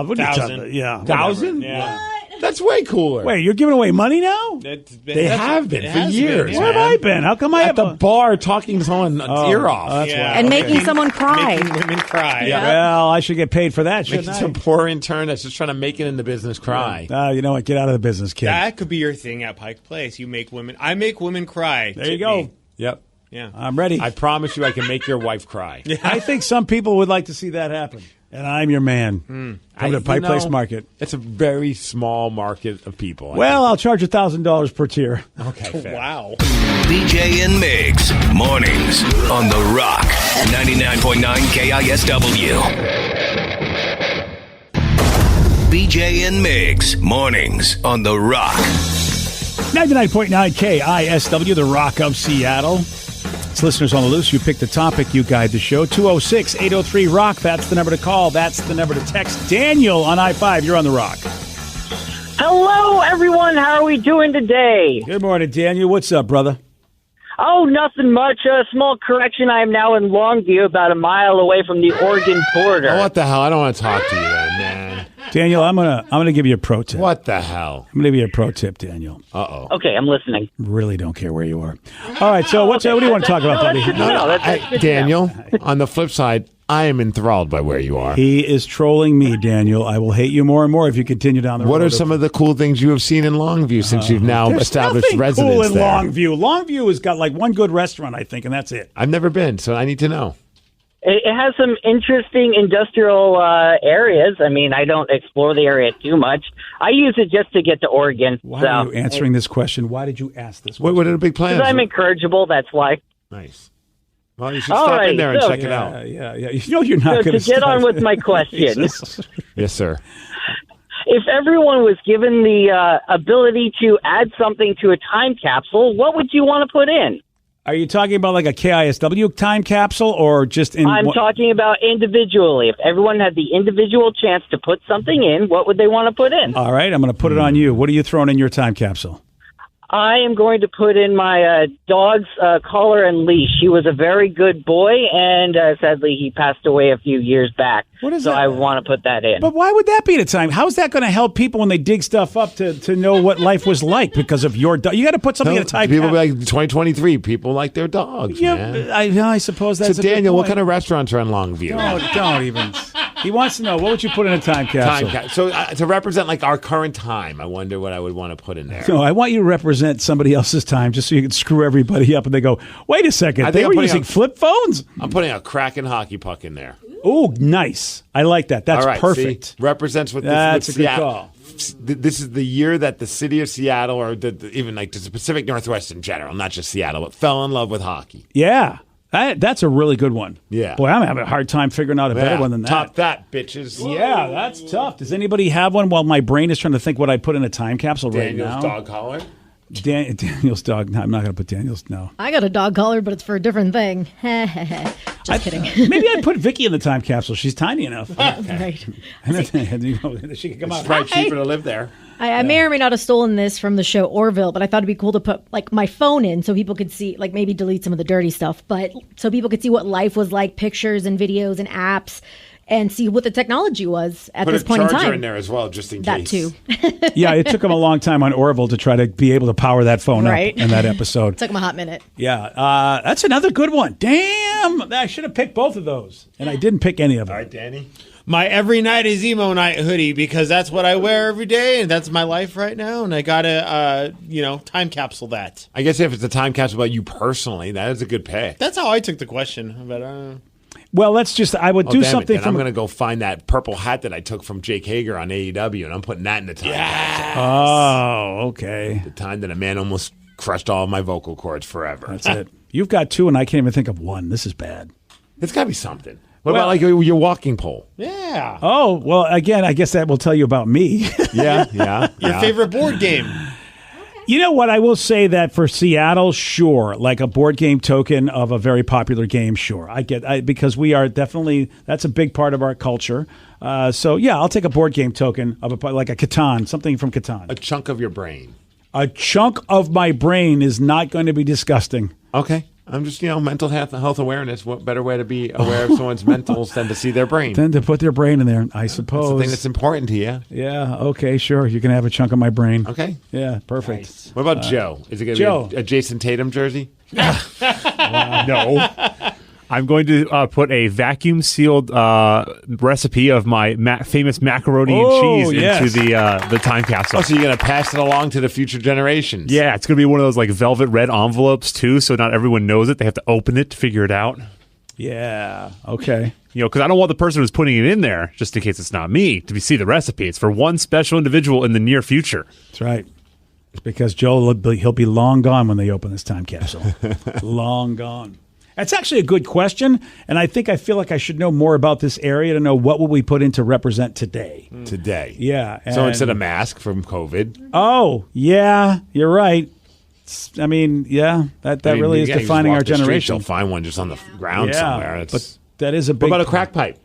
What are you talking about? Yeah. $1,000? Yeah. That's way cooler. Wait, you're giving away money now? They have been for years. Where have I been? How come I At have the bar talking to someone's ear off? That's why. And making someone cry. Making women cry. Yeah. Well, I should get paid for that, shouldn't Making I? some poor intern that's just trying to make it in the business cry. You know what? Get out of the business, kid. That could be your thing at Pike Place. You make women. I make women cry. There you Tip go. me. Yep. Yeah. I'm ready. I promise you I can make your wife cry. I think some people would like to see that happen. And I'm your man. Come to Pike Place Market. It's a very small market of people. Well, I'll charge $1,000 per tier. Okay, fair. Wow. BJ and Migs, mornings on The Rock, 99.9 KISW. BJ and Migs, mornings on The Rock. 99.9 KISW, The Rock of Seattle. It's Listeners on the Loose. You pick the topic, you guide the show. 206-803-ROCK. That's the number to call. That's the number to text. Daniel on I-5. You're on The Rock. Hello, everyone. How are we doing today? Good morning, Daniel. What's up, brother? Oh, nothing much. A small correction. I am now in Longview, about a mile away from the Oregon border. Oh, what the hell? I don't want to talk to you then, man. Daniel, I'm gonna give you a pro tip. What the hell? I'm gonna give you a pro tip, Daniel. Uh-oh. Okay, I'm listening. Really don't care where you are. All right, so what do you want to talk about, buddy? Daniel, on the flip side, I am enthralled by where you are. He is trolling me, Daniel. I will hate you more and more if you continue down the road. What are some of the cool things you have seen in Longview since you've now established residence cool in there? Longview. Longview has got like one good restaurant, I think, and that's it. I've never been, so I need to know. It has some interesting industrial areas. I mean, I don't explore the area too much. I use it just to get to Oregon. Why are you answering this question? Why did you ask this question? What are the big plans? Because I'm incorrigible, that's why. Nice. Well, you should stop in there and check it out. Yeah. You know you're not going to get on with my question. Yes, sir. If everyone was given the ability to add something to a time capsule, what would you want to put in? Are you talking about like a KISW time capsule or just in... I'm talking about individually. If everyone had the individual chance to put something in, what would they want to put in? All right, I'm going to put it on you. What are you throwing in your time capsule? I am going to put in my dog's collar and leash. He was a very good boy, and sadly, he passed away a few years back. What is so that? I want to put that in. But why would that be the time? How is that going to help people when they dig stuff up to know what life was like because of your dog? You got to put something in a time People capsule. be like 2023. People like their dogs. Yeah, man. I suppose that's so. a good Daniel, what point. kind of restaurants are in Longview? Don't even. He wants to know, what would you put in a time capsule? So to represent like our current time, I wonder what I would want to put in there. No, I want you to represent somebody else's time just so you can screw everybody up and they go, wait a second, they were using flip phones? I'm putting a Kraken hockey puck in there. Oh, nice. I like that. That's all right, perfect. See? Represents what That's this a good Seattle. call. This is the year that the city of Seattle, or even like the Pacific Northwest in general, not just Seattle, but fell in love with hockey. Yeah. That's a really good one. Yeah. Boy, I'm having a hard time figuring out a better one than that. Top that, bitches. Yeah, that's tough. Does anybody have one while my brain is trying to think what I put in a time capsule right now? Daniel's dog collar? Daniel's dog. No, I'm not going to put Daniel's. No. I got a dog collar, but it's for a different thing. Just kidding. Maybe I'd put Vicky in the time capsule. She's tiny enough. Right. She can come out. It's probably cheaper to live there. I may or may not have stolen this from the show Orville, but I thought it'd be cool to put like my phone in so people could see, like maybe delete some of the dirty stuff, but so people could see what life was like, pictures and videos and apps, and see what the technology was at this point in time. Put a charger in there as well, just in that case. That too. Yeah, it took him a long time on Orville to try to be able to power that phone right. up in that episode. Took him a hot minute. Yeah, that's another good one. Damn, I should have picked both of those, and I didn't pick any of them. All right, Danny. My every night is emo night hoodie because that's what I wear every day and that's my life right now. And I gotta, time capsule that. I guess if it's a time capsule about you personally, that is a good pick. That's how I took the question. But well, let's just. I would do something. I'm going to go find that purple hat that I took from Jake Hager on AEW, and I'm putting that in the time capsule. Oh, okay. The time that a man almost crushed all of my vocal cords forever. That's it. You've got two, and I can't even think of one. This is bad. It's got to be something. What about like your walking pole? Yeah. Oh, well, again, I guess that will tell you about me. Yeah. Your favorite board game? You know what? I will say that for Seattle, sure, like a board game token of a very popular game, sure. Because we are definitely, that's a big part of our culture. So, yeah, I'll take a board game token of like a Catan, something from Catan. A chunk of your brain. A chunk of my brain is not going to be disgusting. Okay. I'm just, mental health awareness. What better way to be aware of someone's mentals than to see their brain? Than to put their brain in there, I suppose. That's the thing that's important to you. Yeah, okay, sure. You can have a chunk of my brain. Okay. Yeah, perfect. Nice. What about Joe? Is it going to be a Jason Tatum jersey? No. I'm going to put a vacuum-sealed recipe of my famous macaroni and cheese into the time capsule. Oh, so you're going to pass it along to the future generations? Yeah, it's going to be one of those like velvet red envelopes too, so not everyone knows it. They have to open it to figure it out. Yeah. Okay. Because I don't want the person who's putting it in there, just in case it's not me, to see the recipe. It's for one special individual in the near future. That's right. It's because Joel, he'll be long gone when they open this time capsule. Long gone. That's actually a good question, and I feel like I should know more about this area to know what will we put in to represent today. Today. Yeah. So instead of mask from COVID. Oh, yeah, you're right. I mean, yeah, that really is defining our generation. They'll find one just on the ground somewhere. But that is a big... What about a crack pipe?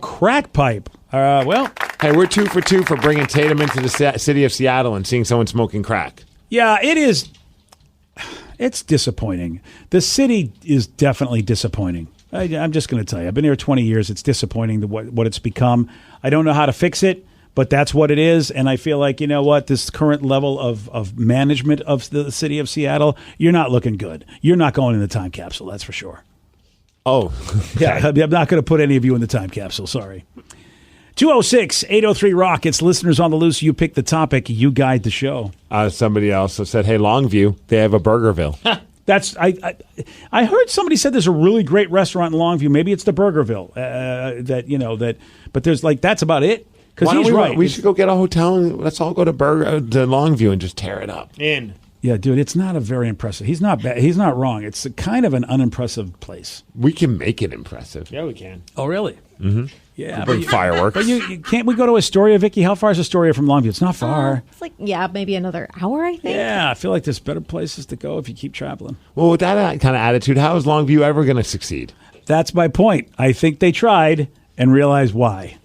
Crack pipe. Well... Hey, we're 2 for 2 for bringing Tatum into the city of Seattle and seeing someone smoking crack. Yeah, it is... It's disappointing. The city is definitely disappointing. I'm just going to tell you. I've been here 20 years. It's disappointing what it's become. I don't know how to fix it, but that's what it is. And I feel like, you know what, this current level of management of the city of Seattle, you're not looking good. You're not going in the time capsule, that's for sure. Oh. Yeah, I'm not going to put any of you in the time capsule. Sorry. 206-803-ROCK. It's Listeners on the Loose. You pick the topic. You guide the show. Somebody else said, hey, Longview, they have a Burgerville. That's I heard somebody said there's a really great restaurant in Longview. Maybe it's the Burgerville. But there's that's about it. Because he's right. We should go get a hotel and let's all go to Longview and just tear it up. Yeah, dude, it's not a very impressive. He's not bad. He's not wrong. It's kind of an unimpressive place. We can make it impressive. Yeah, we can. Oh, really? Mm-hmm. Yeah, we'll bring fireworks. But you can't we go to Astoria, Vicky? How far is Astoria from Longview? It's not far. It's maybe another hour, I think. Yeah, I feel like there's better places to go if you keep traveling. Well, with that kind of attitude, how is Longview ever going to succeed? That's my point. I think they tried and realized why.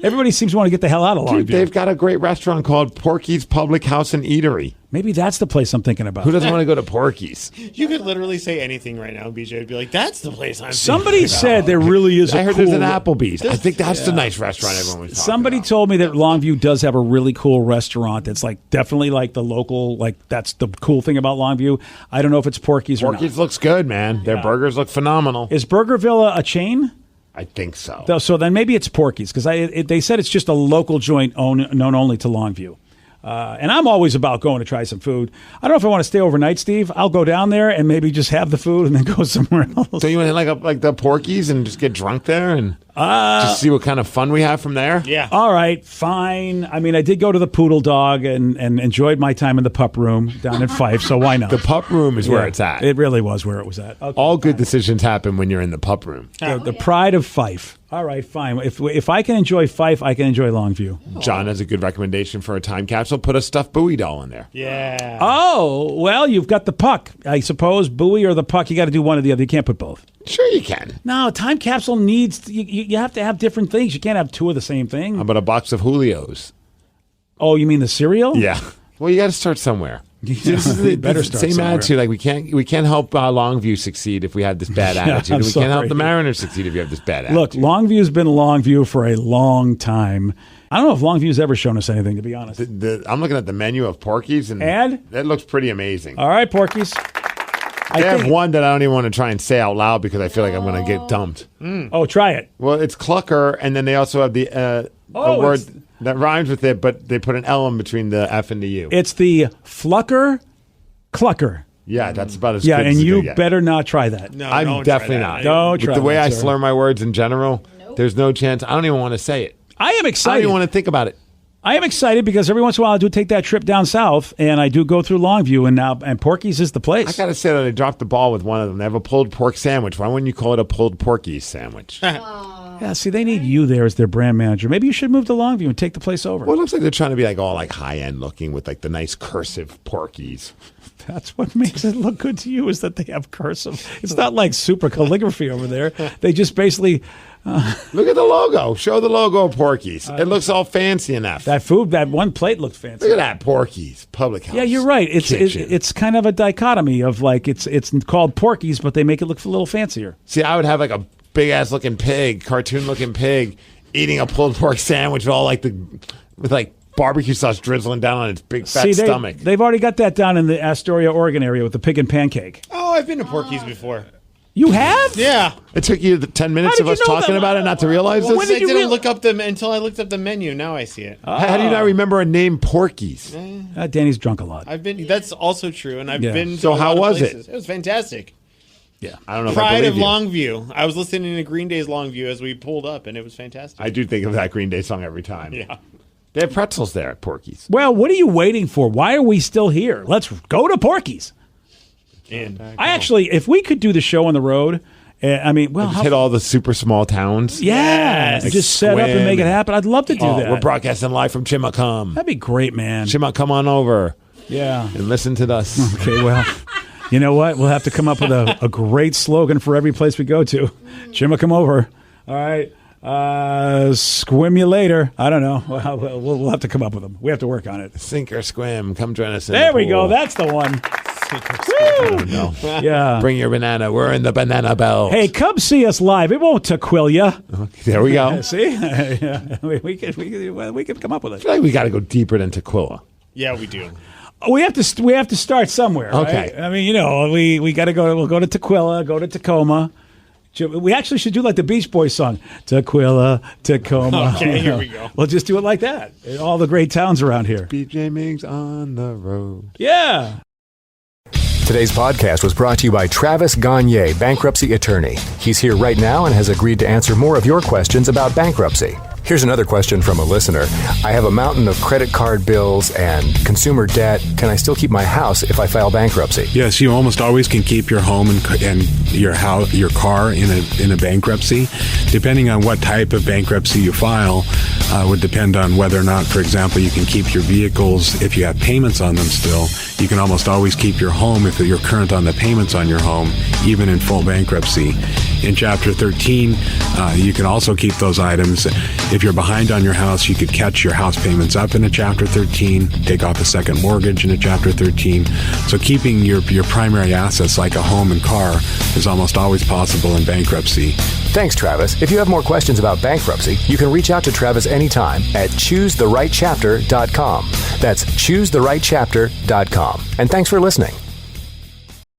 Everybody seems to want to get the hell out of Longview. Dude, they've got a great restaurant called Porky's Public House and Eatery. Maybe that's the place I'm thinking about. Who doesn't want to go to Porky's? You could literally say anything right now, BJ would be like, that's the place I'm Somebody said there really is I heard cool... there's an Applebee's. I think that's the nice restaurant everyone was talking Somebody about. told me that Longview does have a really cool restaurant that's definitely the local, that's the cool thing about Longview. I don't know if it's Porky's or not. Porky's looks good, man. Their burgers look phenomenal. Is Burgerville a chain? I think so. So then maybe it's Porky's because they said it's just a local joint known only to Longview. And I'm always about going to try some food. I don't know if I want to stay overnight, Steve. I'll go down there and maybe just have the food and then go somewhere else. So you want to hit like the Porky's and just get drunk there and just see what kind of fun we have from there? Yeah. All right, fine. I mean, I did go to the Poodle Dog and enjoyed my time in the Pup Room down in Fife, so why not? The Pup Room is where it's at. It really was where it was at. Okay, all good decisions happen when you're in the Pup Room. The pride of Fife. All right, fine. If I can enjoy Fife, I can enjoy Longview. John has a good recommendation for a time capsule. Put a stuffed Bowie doll in there. Yeah. Oh, well, you've got the puck. I suppose Bowie or the puck, you got to do one or the other. You can't put both. Sure you can. No, time capsule needs... You have to have different things. You can't have two of the same thing. How about a box of Julios? Oh, you mean the cereal? Yeah. Well, you got to start somewhere. This is the same somewhere. attitude. Like we can't help Longview succeed if we have this bad attitude. We can't help the Mariners succeed if you have this bad attitude. Look, Longview's been Longview for a long time. I don't know if Longview's ever shown us anything, to be honest. I'm looking at the menu of Porky's, and that looks pretty amazing. All right, Porky's. They have one that I don't even want to try and say out loud because I feel like I'm going to get dumped. Oh, try it. Well, it's Clucker, and then they also have the a word that rhymes with it, but they put an L in between the F and the U. It's the Flucker Clucker. Yeah, that's about as good and as you better not try that. No, I'm definitely not. Don't try With the way that, I sir. slur my words in general, there's no chance. I don't even want to say it. I am I excited. don't even want to think about it. I am excited because every once in a while I do take that trip down south, and I do go through Longview, and Porky's is the place. I got to say that I dropped the ball with one of them. They have a pulled pork sandwich. Why wouldn't you call it a pulled Porky's sandwich? Yeah, see, they need you there as their brand manager. Maybe you should move to Longview and take the place over. Well, it looks like they're trying to be all high-end looking with the nice cursive Porky's. That's what makes it look good to you is that they have cursive. It's not like super calligraphy over there. They just basically... Look at the logo. Show the logo of Porky's. It looks all fancy enough. That one plate looked fancy. Look at that Porky's Public House. Yeah, you're right. It's kind of a dichotomy of it's called Porky's, but they make it look a little fancier. See, I would have a big-ass looking pig, cartoon-looking pig, eating a pulled pork sandwich with all with barbecue sauce drizzling down on its big fat stomach. They've already got that down in the Astoria, Oregon area with the pig and pancake. Oh, I've been to Porky's before. You have? Yeah. It took you 10 minutes of us talking about it not to realize Well, this? I didn't look up until I looked up the menu. Now I see it. How do you not remember a name Porky's? Danny's drunk a lot. That's also true, and I've been to So a how lot of was it? places. It was fantastic. Yeah. I don't know Pride if I of believe you. Longview. I was listening to Green Day's Longview as we pulled up, and it was fantastic. I do think of that Green Day song every time. Yeah. They have pretzels there at Porky's. Well, what are you waiting for? Why are we still here? Let's go to Porky's. And I actually, if we could do the show on the road, Just hit all the super small towns. Yeah, Like just set up and Squim make it happen. I'd love to do that. We're broadcasting live from Chimacum. That'd be great, man. Come on over. Yeah. And listen to us. Okay, well, you know what? We'll have to come up with a great slogan for every place we go to. Chimma, come over. All right. Squim you later. I don't know. We'll have to come up with them. We have to work on it. Sink or swim. Come join us in There the we go. pool. That's the one. No. Yeah. Bring your banana. We're in the banana belt. Hey, come see us live. It won't Tequila. There we go. See? Yeah. We could come up with it. I feel like we got to go deeper than Tequila. Yeah, we do. We have to start somewhere. Okay. Right? I mean, we got to go. We'll go to Tequila. Go to Tacoma. We actually should do like the Beach Boys song, Tequila, Tacoma. Okay, here we go. We'll just do it like that. In all the great towns around here. BJ Migs on the road. Yeah. Today's podcast was brought to you by Travis Gagne, bankruptcy attorney. He's here right now and has agreed to answer more of your questions about bankruptcy. Here's another question from a listener. I have a mountain of credit card bills and consumer debt. Can I still keep my house if I file bankruptcy? Yes, you almost always can keep your home and your house, your car in a bankruptcy. Depending on what type of bankruptcy you file, would depend on whether or not, for example, you can keep your vehicles if you have payments on them still. You can almost always keep your home if you're current on the payments on your home, even in full bankruptcy. In Chapter 13, you can also keep those items. If you're behind on your house, you could catch your house payments up in a Chapter 13, take off a second mortgage in a Chapter 13. So keeping your primary assets like a home and car is almost always possible in bankruptcy. Thanks, Travis. If you have more questions about bankruptcy, you can reach out to Travis anytime at choosetherightchapter.com. That's choosetherightchapter.com. And thanks for listening.